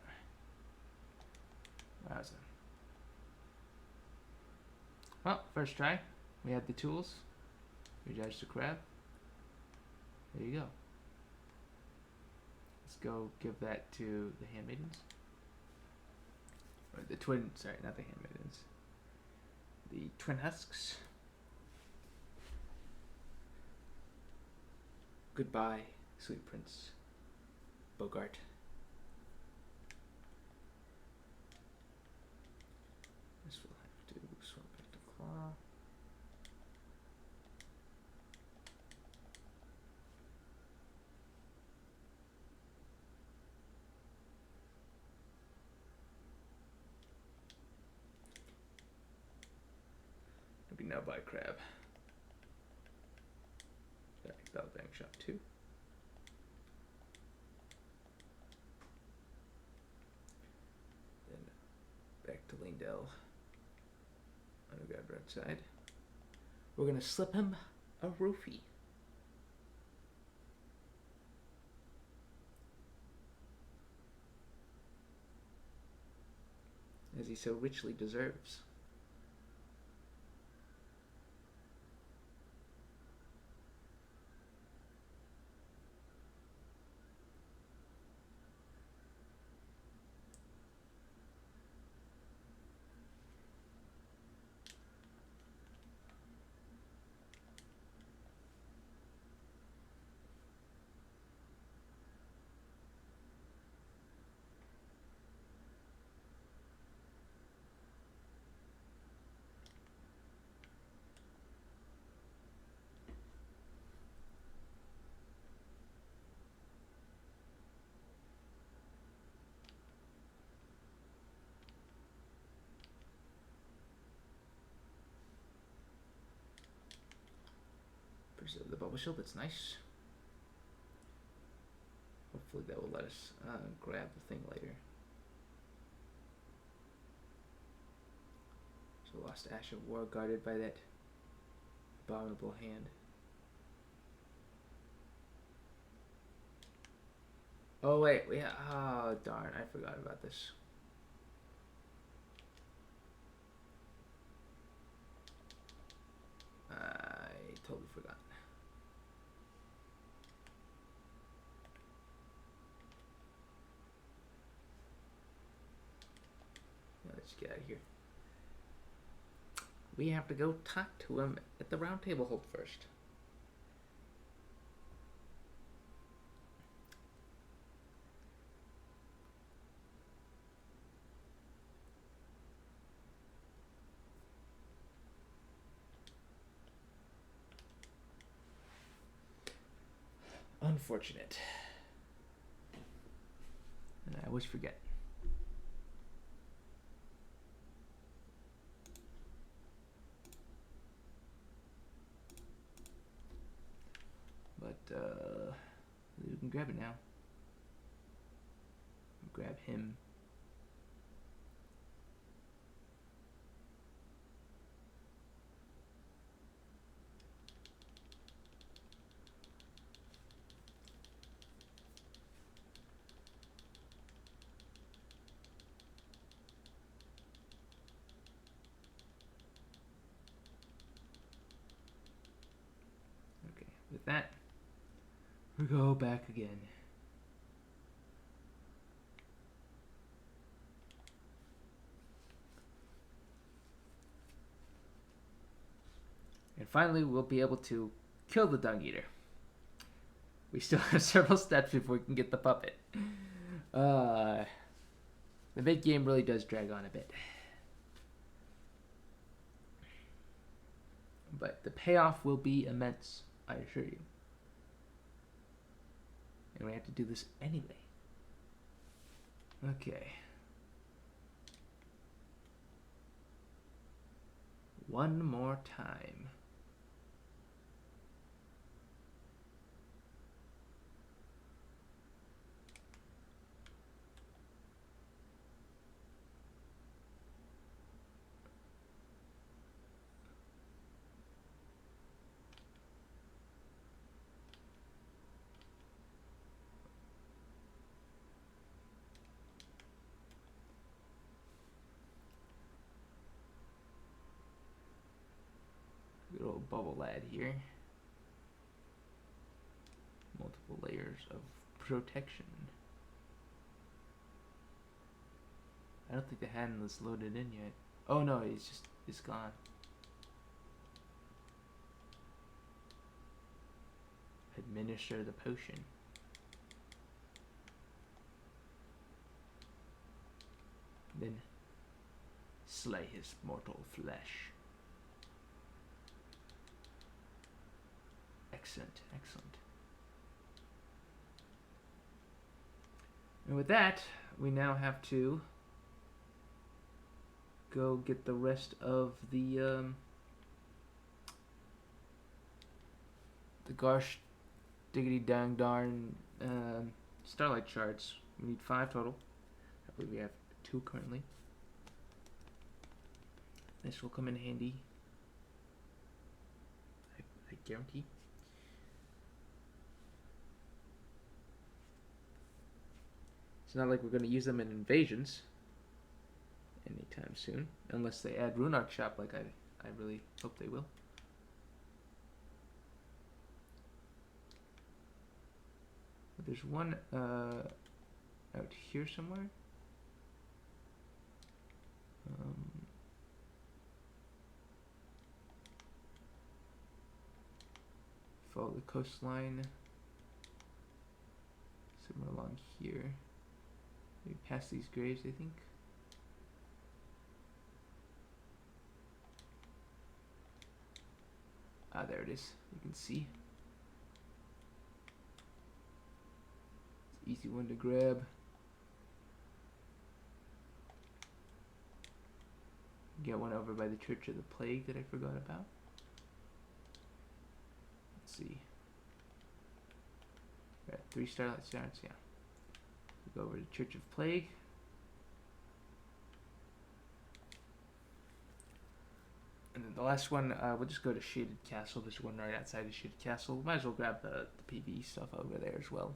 Wowza. Well, first try. We have the tools. Rejudge the crab. There you go. Let's go give that to the handmaidens. Or the twin, sorry, not the handmaidens. The twin husks. Goodbye, sweet Prince Bogart. This will have to swap back to claw. Maybe now by crab. Sorry, bell bang shot 2. Then back to Lindell. On the grab right side. We're gonna slip him a roofie. As he so richly deserves. Preserve the bubble shield, that's nice. Hopefully that will let us grab the thing later. So lost Ash of War guarded by that abominable hand. Oh wait, oh darn, I forgot about this. I totally forgot. Let's get out of here. We have to go talk to him at the round table hold first. Unfortunate. And I always forget. But you can grab it now. Grab him. Okay, with that, we go back again. And finally, we'll be able to kill the Dung Eater. We still have several steps before we can get the puppet. The mid game really does drag on a bit. But the payoff will be immense, I assure you. And we have to do this anyway. Okay. One more time. bubble lad here. Multiple layers of protection. I don't think the hand is loaded in yet. Oh no, it's gone. Administer the potion. Then slay his mortal flesh. Excellent, excellent. And with that, we now have to go get the rest of the gosh diggity dang darn starlight shards. We need 5 total. I believe we have 2 currently. This will come in handy. I guarantee. It's not like we're going to use them in invasions anytime soon, unless they add Rune Arc Shop like I really hope they will. But there's one out here somewhere. Follow the coastline. Somewhere along here. Maybe past these graves, I think. Ah, there it is. You can see. It's an easy one to grab. Get one over by the Church of the Plague that I forgot about. Let's see. We're at 3 starlight shards, yeah. We'll go over to Church of Plague. And then the last one, we'll just go to Shaded Castle. There's one right outside of Shaded Castle. Might as well grab the PvE stuff over there as well.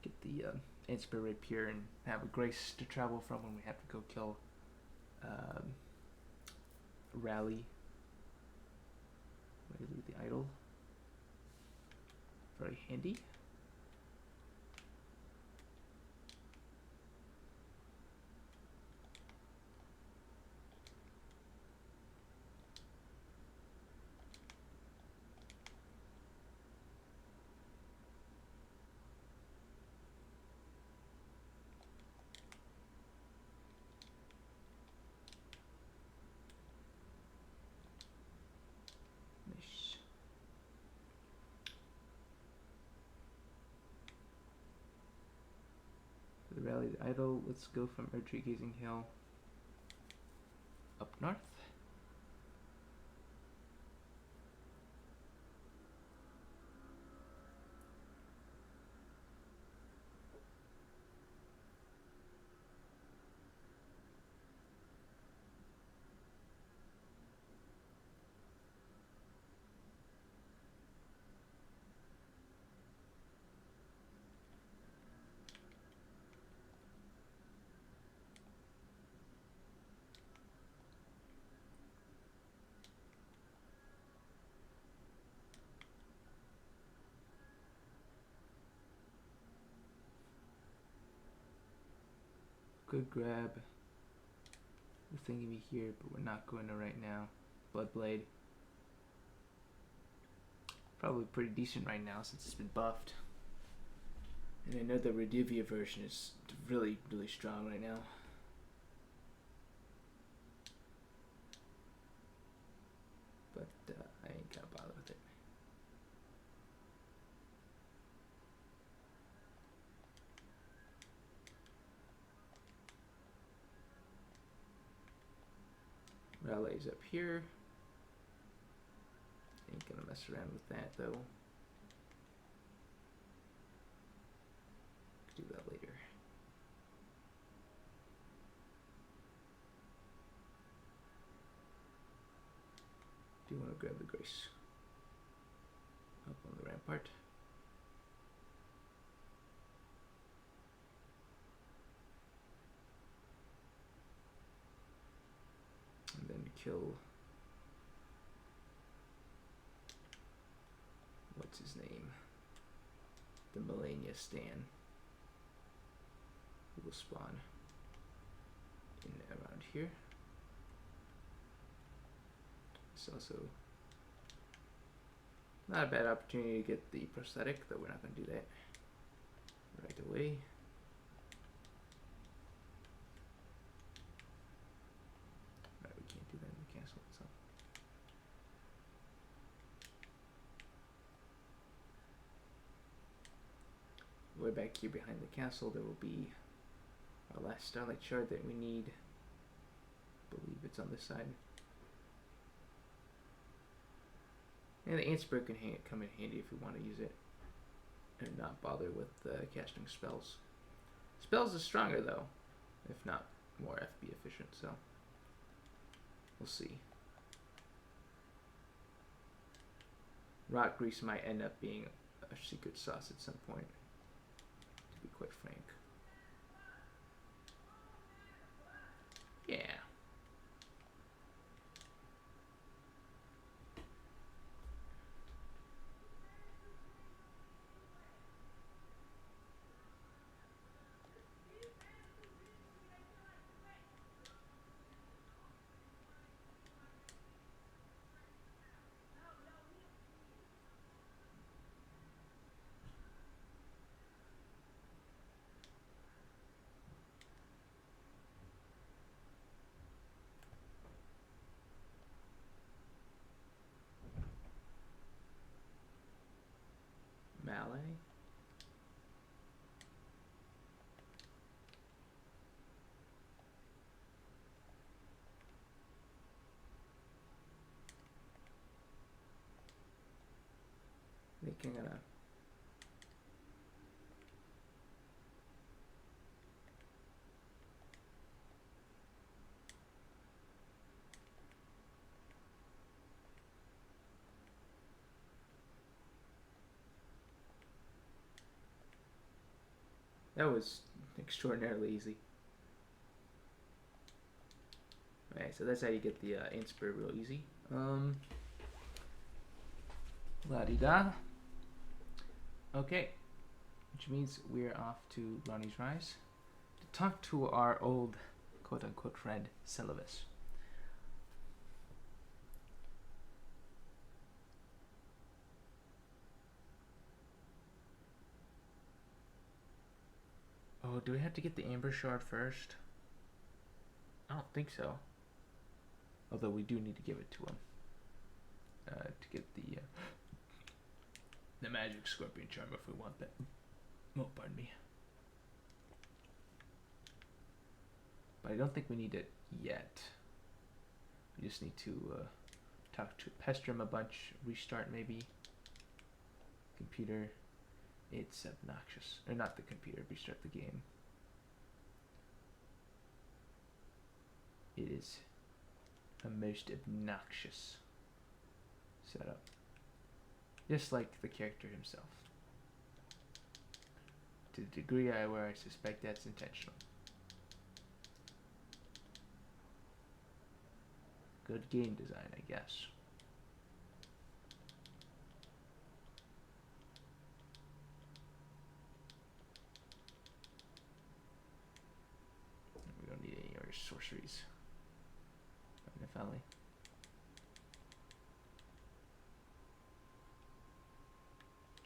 Get the Inspire Rapier and have a grace to travel from when we have to go kill Rally. Rally the idol. Very handy. Rally the idol. Let's go from Erdtree Gazing Hill up north. Could grab the thingy here, but we're not going to right now. Bloodblade. Probably pretty decent right now since it's been buffed. And I know the Redivia version is really, really strong right now. But I ain't gonna bother with it. Rally's up here. Ain't gonna mess around with that though. Do that later. Do you want to grab the grace? Up on the rampart. And then kill what's his name? The Melania Stan. Who will spawn in around here. It's also not a bad opportunity to get the prosthetic, though we're not going to do that right away. Right, we can't do that in the castle itself. Way back here behind the castle, there will be our last Starlight Shard that we need. I believe it's on this side. And the Ainspear can come in handy if we want to use it and not bother with casting spells. Spells is stronger though, if not more FP efficient, so we'll see. Rock Grease might end up being a secret sauce at some point, to be quite frank. Yeah. Malay. I think I'm gonna that was extraordinarily easy. Alright, so that's how you get the Ainspear real easy. La-di-da. Okay, which means we're off to Ronnie's Rise to talk to our old quote-unquote friend, Seluvis. Oh, do we have to get the Amber Shard first? I don't think so. Although we do need to give it to him to get the Magic Scorpion Charm if we want that. Oh, pardon me. But I don't think we need it yet. We just need to pester him a bunch, restart maybe. Computer, it's obnoxious. Or not the computer, restart the game. It is a most obnoxious setup. Just like the character himself. To the degree where I suspect that's intentional. Good game design, I guess. We don't need any other sorceries. Finally.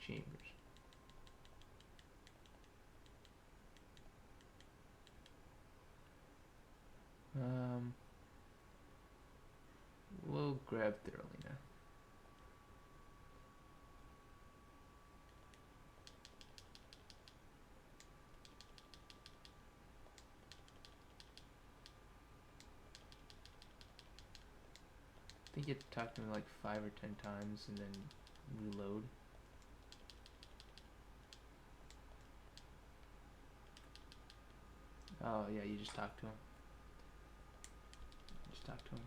Chambers. We'll grab Thirlina. I think you have to talk to him like 5 or 10 times and then reload. Oh yeah, you just talk to him. Just talk to him.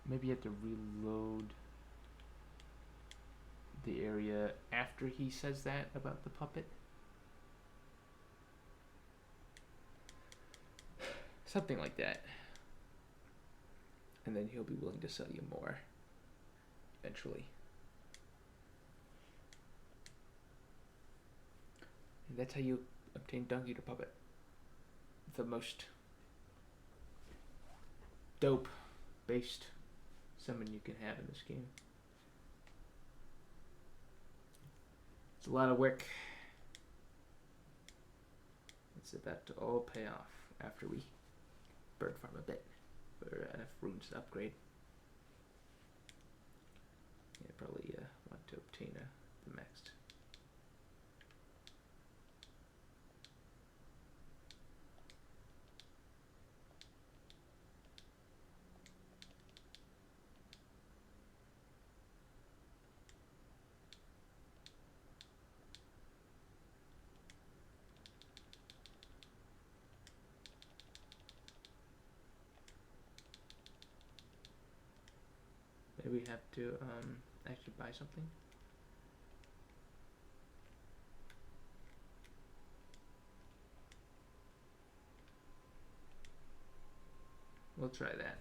Maybe you have to reload the area after he says that about the puppet. Something like that. And then he'll be willing to sell you more eventually. And that's how you obtain Dung Eater Puppet. The most dope based summon you can have in this game. It's a lot of work. It's about to all pay off after we bird farm a bit for enough runes to upgrade. Yeah, probably want to obtain the next. Maybe we have to actually buy something. We'll try that.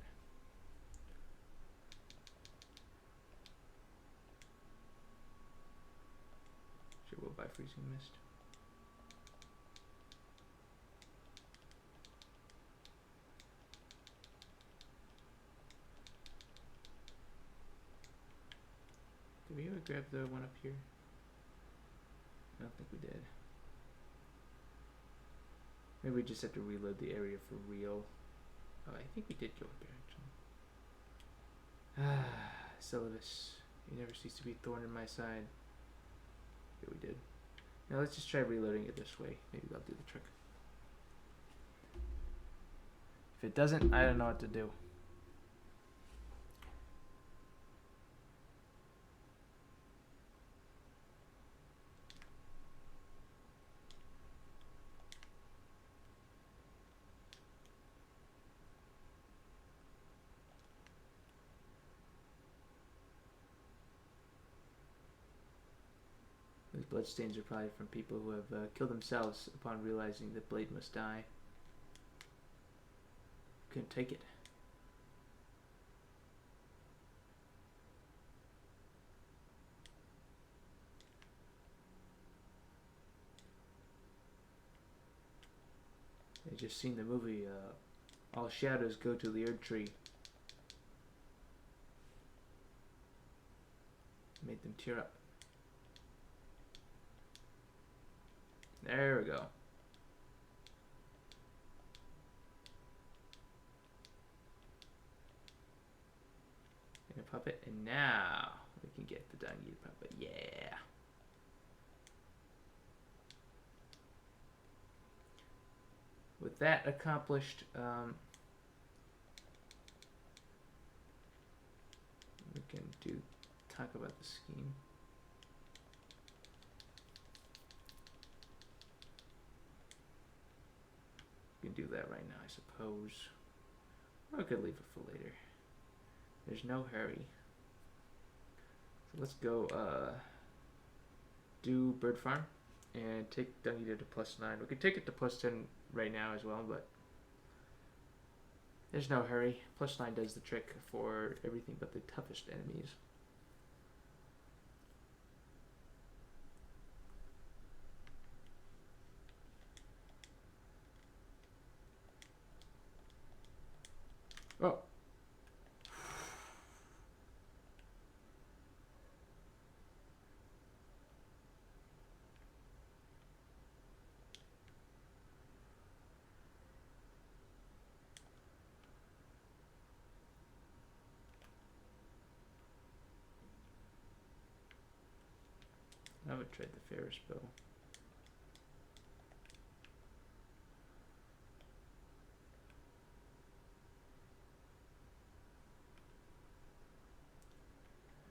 Sure, we'll buy Freezing Mist. Did we ever grab the one up here? I don't think we did. Maybe we just have to reload the area for real. Oh, I think we did go up there actually. Ah, Syllabus. You never cease to be a thorn in my side. Yeah, we did. Now let's just try reloading it this way. Maybe that'll do the trick. If it doesn't, I don't know what to do. Those bloodstains are probably from people who have killed themselves upon realizing that Blade must die. Couldn't take it. I just seen the movie All Shadows Go to the Erdtree. Made them tear up. There we go. And a puppet, and now we can get the Dung Eater Puppet. Yeah. With that accomplished, we can talk about the scheme. We can do that right now, I suppose. Or I could leave it for later. There's no hurry. So let's go do Bird Farm and take Dung Eater to +9. We could take it to +10 right now as well, but there's no hurry. +9 does the trick for everything but the toughest enemies. Oh. I would trade the Ferris bow.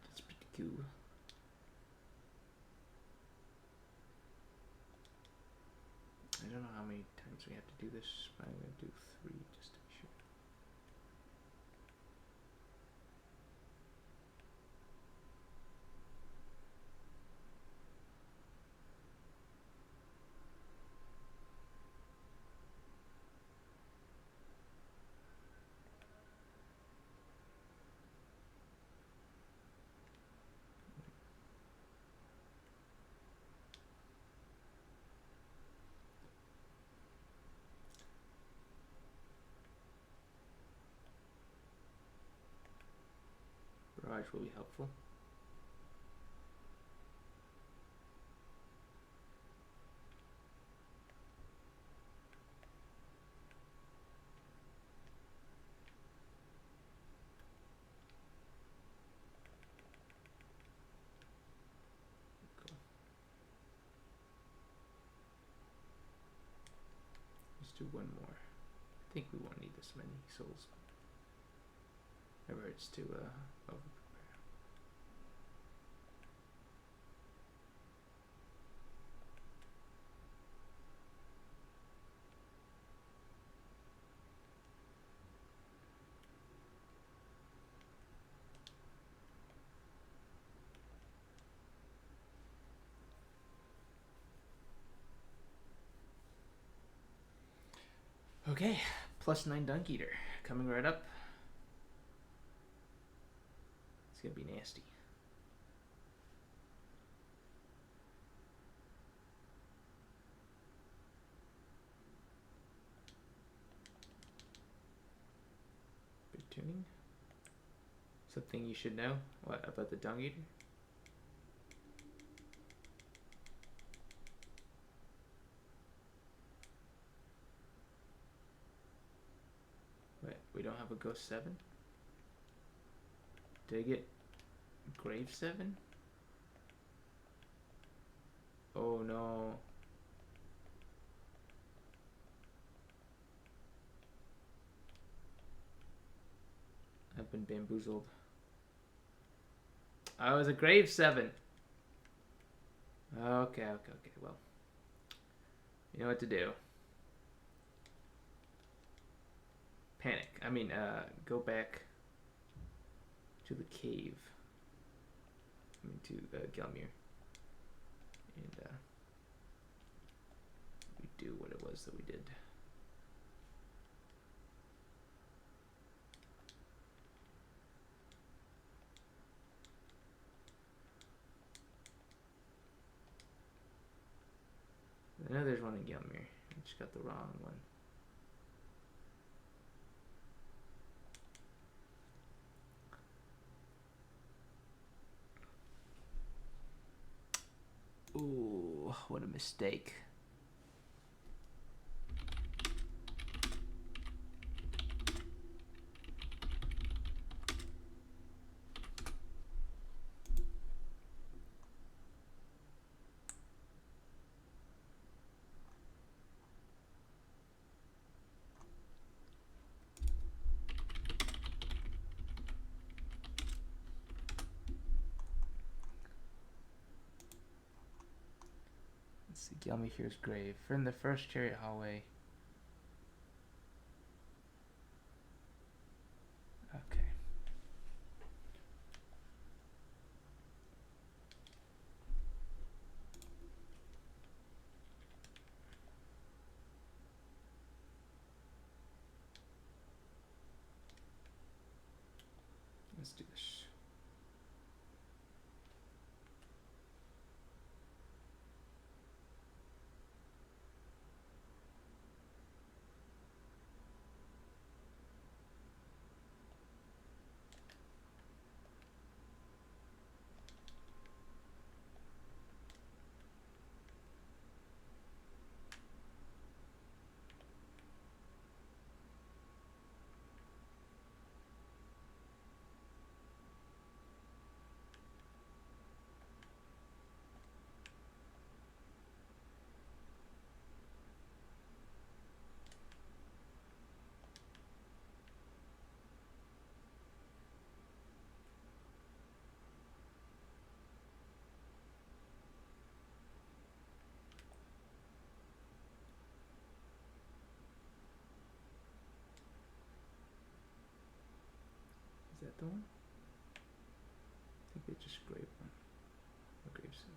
That's pretty cool. I don't know how many times we have to do this, but I'm going to do 3 just to be sure. barrage will be helpful. Let's do one more. I think we won't need this many souls. Never hurts to over prepare. Okay, +9 Dunk Eater coming right up. It's gonna be nasty. Bit tuning. Something you should know. What about the Dung Eater? Wait, we don't have a Ghost 7? Did I get Grave 7? Oh no. I've been bamboozled. I was a Grave 7. Okay. Well, you know what to do. Panic. I mean, go back to the cave. I mean, to Gelmir. And we do what it was that we did. I know there's one in Gelmir. I just got the wrong one. Ooh, what a mistake. Gelmihir's grave. From the first chariot hallway. Okay. Let's do this. Is that the one? I think they just grave one. Or grave 7.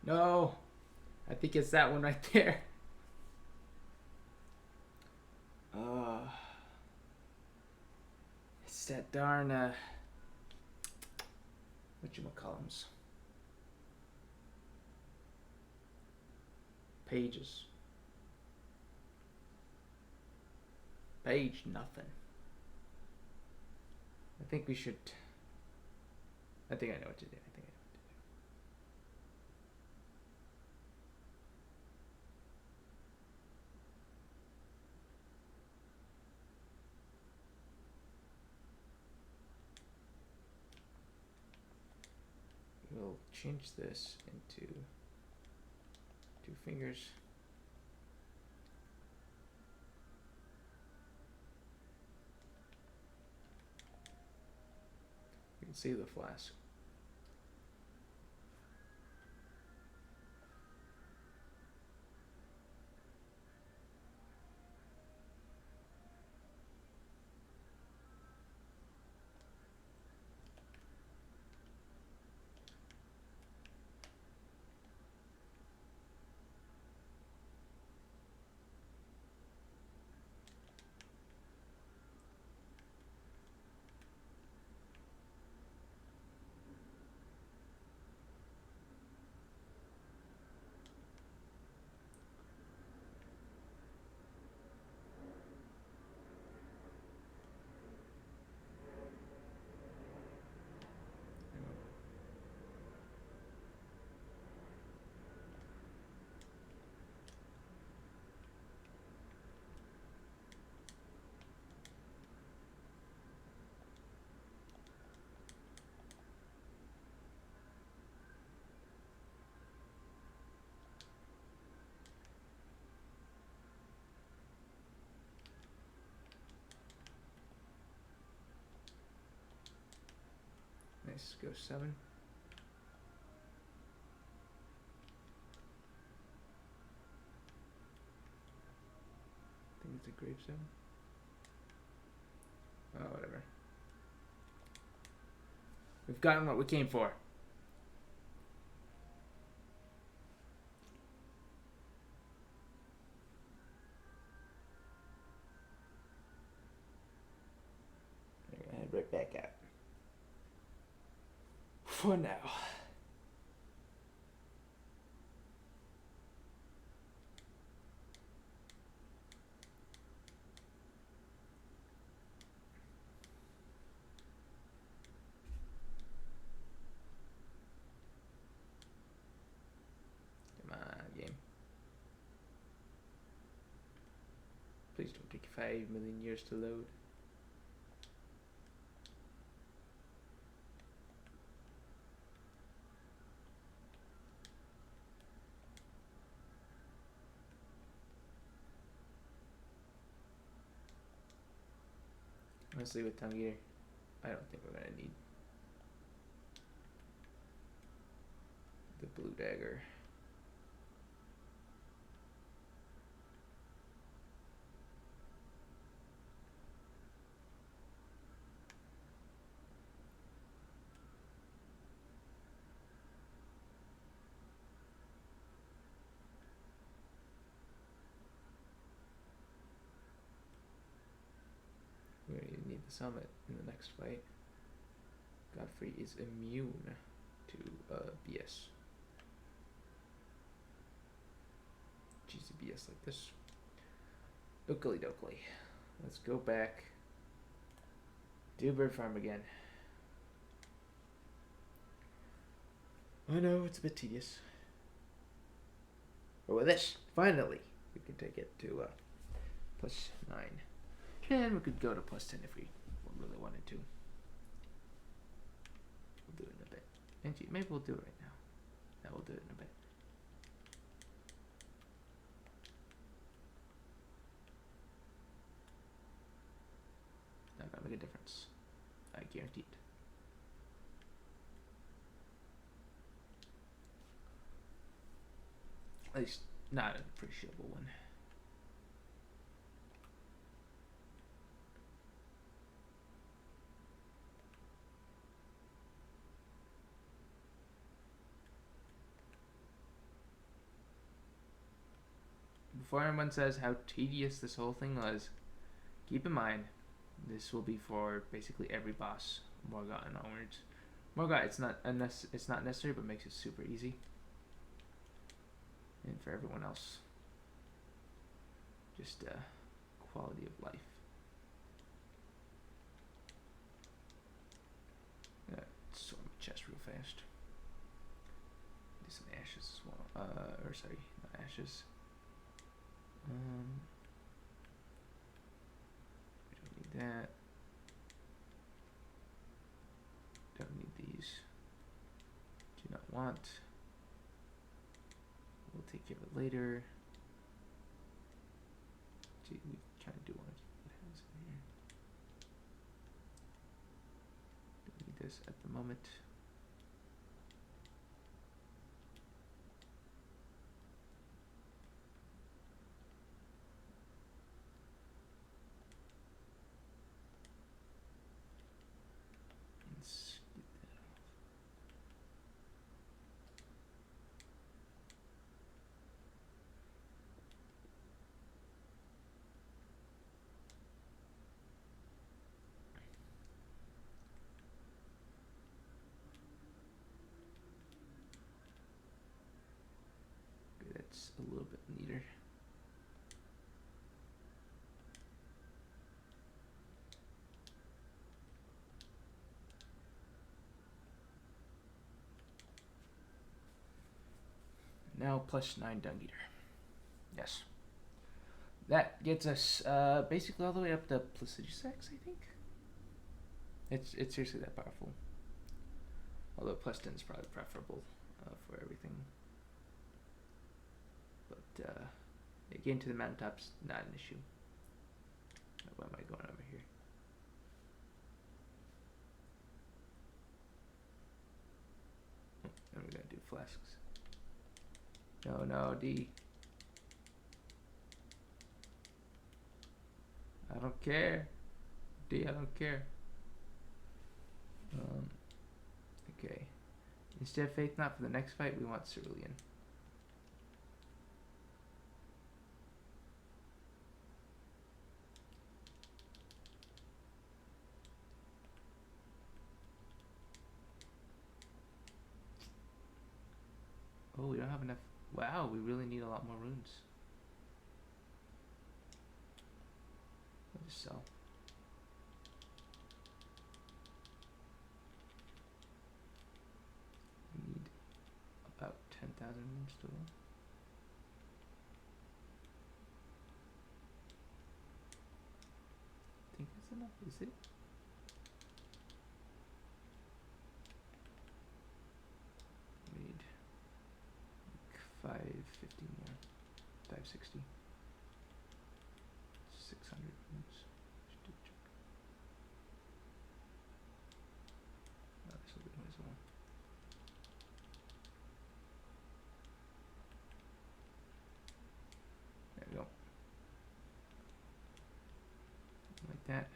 No, I think it's that one right there. It's that darn whatchamacallums. Pages. Page nothing. I think we should. I think I know what to do. We'll change this into 2 fingers. You can see the flask. Nice, go 7. I think it's a gravestone. Oh, whatever. We've gotten what we came for. We're gonna head right back out. For now. Come on, game. Please don't take 5 million years to load. Honestly, with Tongue Eater, I don't think we're gonna need the blue dagger. We're gonna need the summit in the next fight. Godfrey is immune to BS. Cheesy BS like this. Oakley dokley. Let's go back. Do bird farm again. I know it's a bit tedious. But with this, finally, we can take it to plus 9. And we could go to plus 10 if we really wanted to. We'll do it in a bit. And maybe we'll do it right now. No, we'll do it in a bit. Not gonna make a difference. I guarantee it. At least not an appreciable one. before anyone says how tedious this whole thing was, keep in mind, this will be for basically every boss, Morgott and onwards. Morgott, it's not necessary, but makes it super easy. And for everyone else, just quality of life. Sort my chest real fast. Do some ashes as well. Or sorry, not ashes. We don't need that. Don't need these. Do not want. We'll take care of it later. See, we kind of do want to keep what has in here. Don't need this at the moment. Let's get that off. Okay, that's a little bit neater. Now +9 Dung Eater. Yes. That gets us basically all the way up to Placiduous, I think. It's seriously that powerful. Although +10 is probably preferable for everything. But getting to the mountaintops, not an issue. Why am I going over here? And we're gonna do flasks. No, D. I don't care. D, I don't care. Okay. Instead of Faith Knot for the next fight, we want Cerulean. Oh, we don't have enough. Wow, we really need a lot more runes. I'll just sell. We need about 10,000 runes total. I think that's enough, is it? We need like 550 more. 560. 600 runes. Oh, this will be as well. There we go. Like that.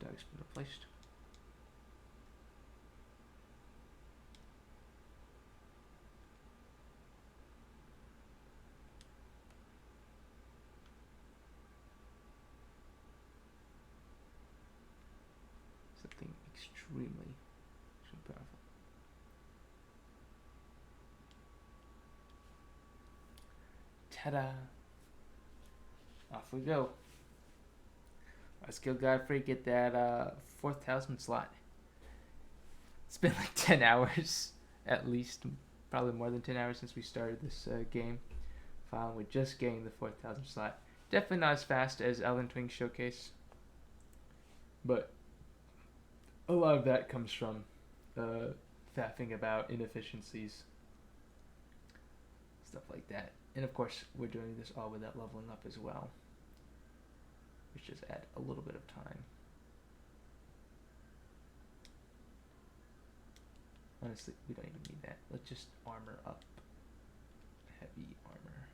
Dog's been replaced. Something extremely powerful. Ta-da! Off we go. Let's go, Godfrey, get that 4th talisman slot. It's been like 10 hours, at least, probably more than 10 hours since we started this game. Finally, we're just getting the 4th talisman slot. Definitely not as fast as Elden Ring Showcase, but a lot of that comes from faffing about inefficiencies, stuff like that. And of course, we're doing this all without leveling up as well, which just add a little bit of time. Honestly, we don't even need that. Let's just armor up. Heavy armor.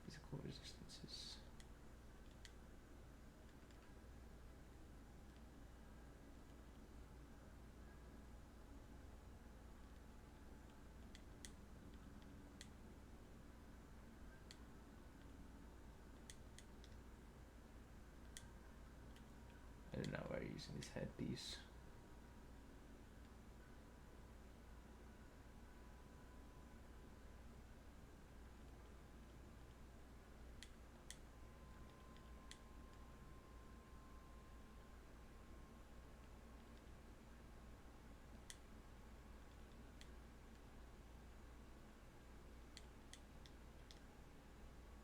Physical resistances. using this headpiece.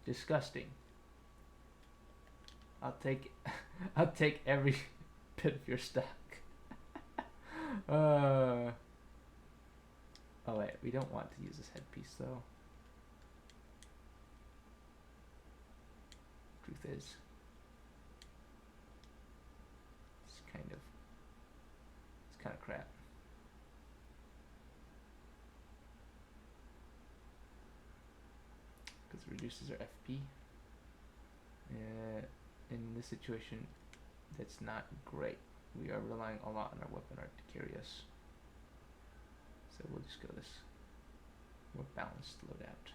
Disgusting. I'll take I'll take every bit of your stock. Oh wait, we don't want to use this headpiece though. Truth is, it's kind of crap. Because it reduces our FP. In this situation, that's not great. We are relying a lot on our weapon art to carry us. So we'll just go this more balanced loadout.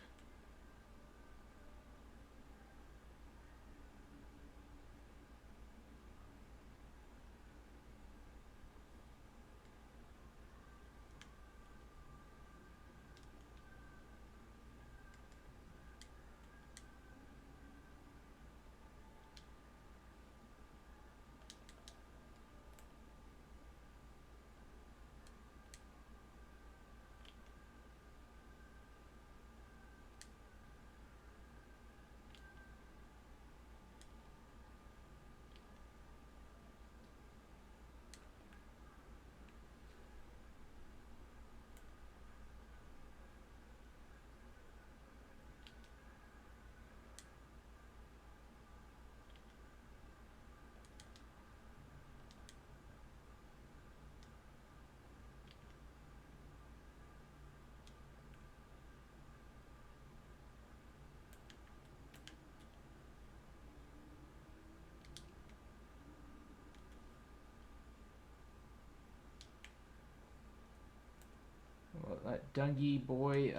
Well, that Dungy boy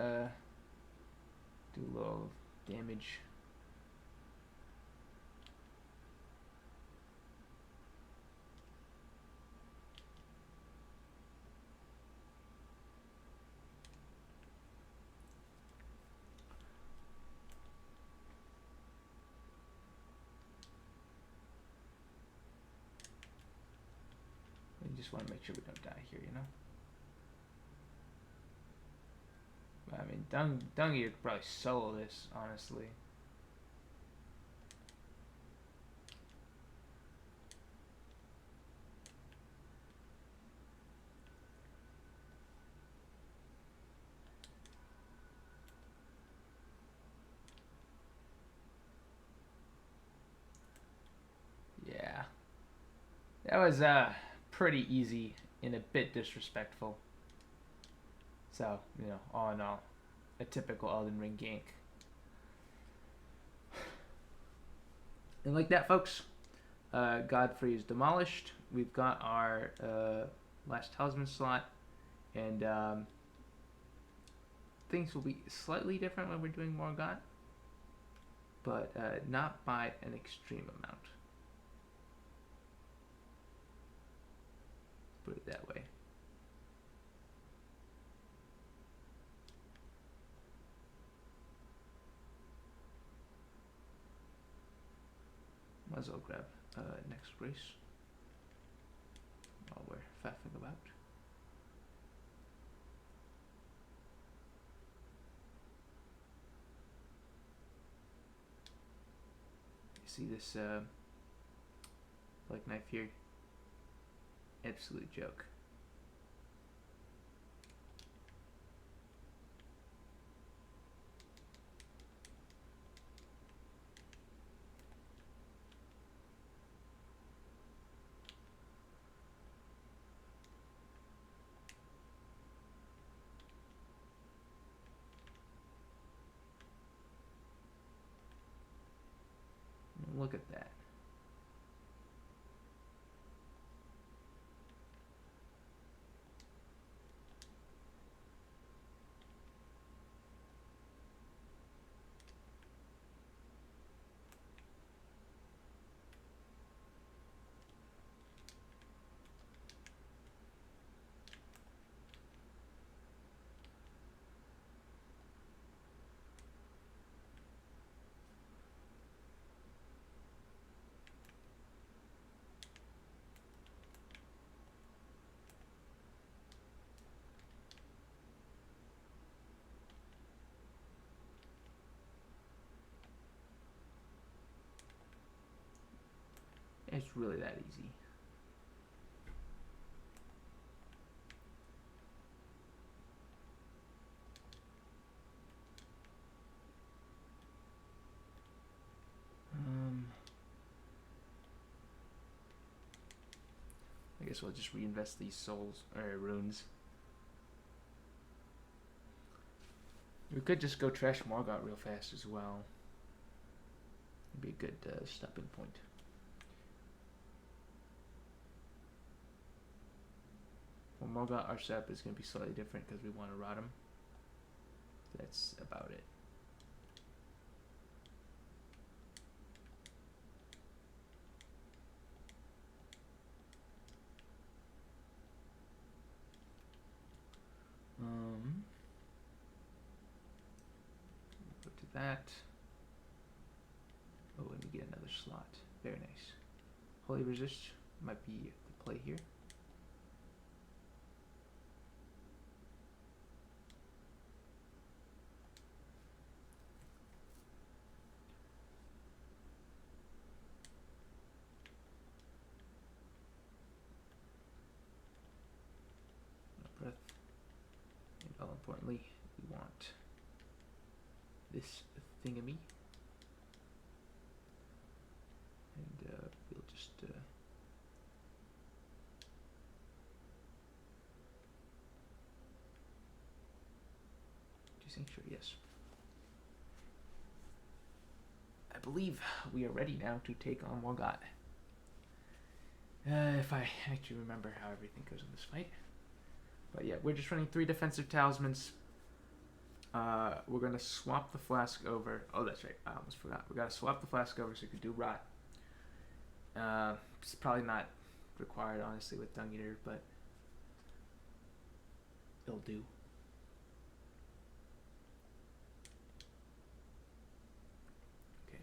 do a little damage. We just want to make sure we don't die here, you know? I mean, Dungy could probably solo this, honestly. Yeah. That was pretty easy and a bit disrespectful. So, you know, all in all, a typical Elden Ring gank. And like that, folks, Godfrey is demolished. We've got our last talisman slot, and things will be slightly different when we're doing Morgott, but not by an extreme amount. Put it that way. Might as well grab next race while we're faffing about. You see this like knife here? Absolute joke. Look at that. It's really that easy. I guess we'll just reinvest these souls or runes. We could just go trash Morgott real fast as well. It'd be a good stopping point. For Morgott, our setup is going to be slightly different because we want to rot him. That's about it. Go to that. Oh, let me get another slot. Very nice. Holy Resist might be the play here. Breath. And all importantly, we want this thingamy. And we'll just Sanctuary, yes. I believe we are ready now to take on Morgott. If I actually remember how everything goes in this fight. But yeah, we're just running 3 defensive talismans. We're going to swap the flask over. Oh, that's right. I almost forgot. We got to swap the flask over so we can do rot. It's probably not required, honestly, with Dung Eater, but it'll do. Okay.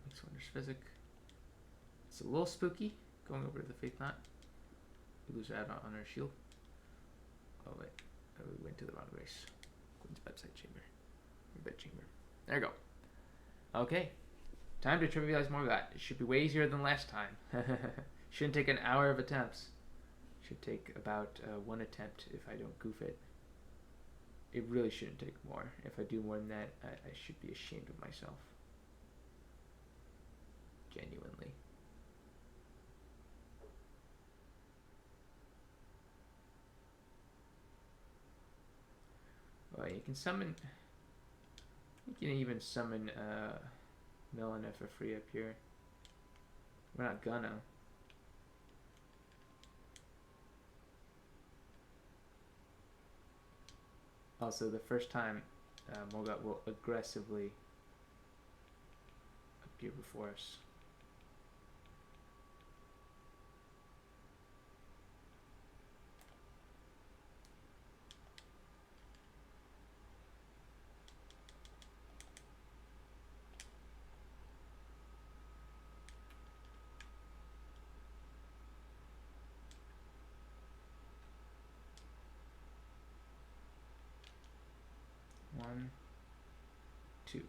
Mixed Wonders Physic. It's a little spooky going over to the Faith Knot. We lose that on our shield. Oh, wait. Oh, we went to the wrong race. Queen's Bedside Chamber. Bed Chamber. There we go. Okay. Time to trivialize Morgott. It should be way easier than last time. Shouldn't take an hour of attempts. Should take about 1 attempt if I don't goof it. It really shouldn't take more. If I do more than that, I should be ashamed of myself. Genuinely. Well, you can summon... You can even summon Melina for free up here. We're not gonna. Also, the first time Morgott will aggressively appear before us. One, two.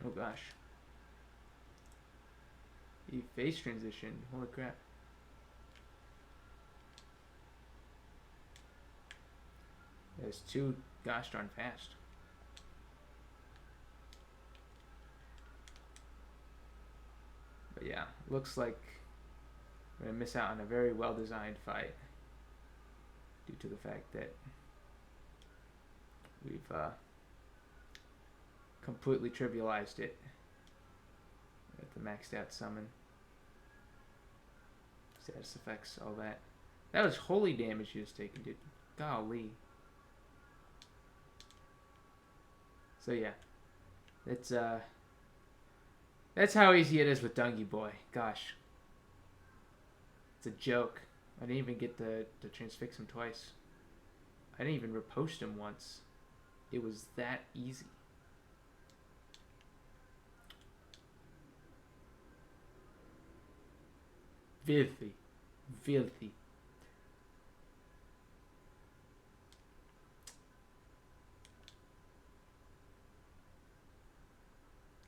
Oh gosh. He phase transition. Holy crap. That's too gosh darn fast. But yeah, looks like we're going to miss out on a very well designed fight. Due to the fact that we've completely trivialized it with the maxed out summon. Status effects, all that. That was holy damage he was taking, dude. Golly. So yeah. That's how easy it is with Dungy Boy. Gosh. It's a joke. I didn't even get to transfix him twice. I didn't even repost him once. It was that easy. Filthy. Filthy.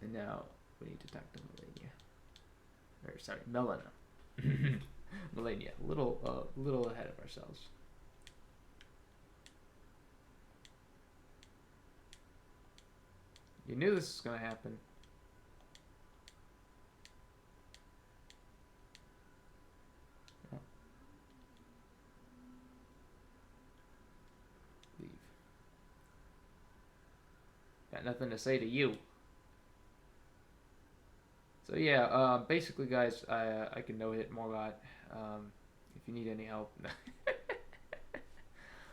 And now we need to talk to Melania. Or sorry, Melina. Melania. Little ahead of ourselves. You knew this was gonna happen. Oh. Leave. Got nothing to say to you. So yeah, basically, guys, I can no-hit Morgott. If you need any help.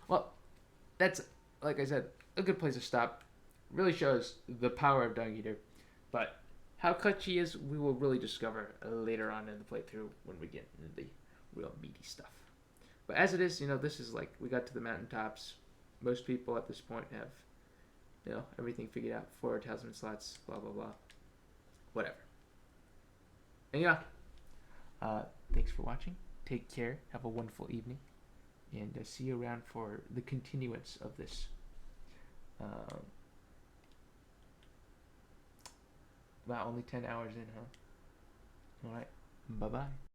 Well, that's, like I said, a good place to stop. Really shows the power of Dung Eater, but how clutch he is, we will really discover later on in the playthrough when we get into the real meaty stuff. But as it is, this is like we got to the mountaintops. Most people at this point have, everything figured out. 4 talisman slots, blah blah blah, whatever. And yeah, thanks for watching. Take care. Have a wonderful evening, and see you around for the continuance of this. About only 10 hours in, huh? All right. Bye bye.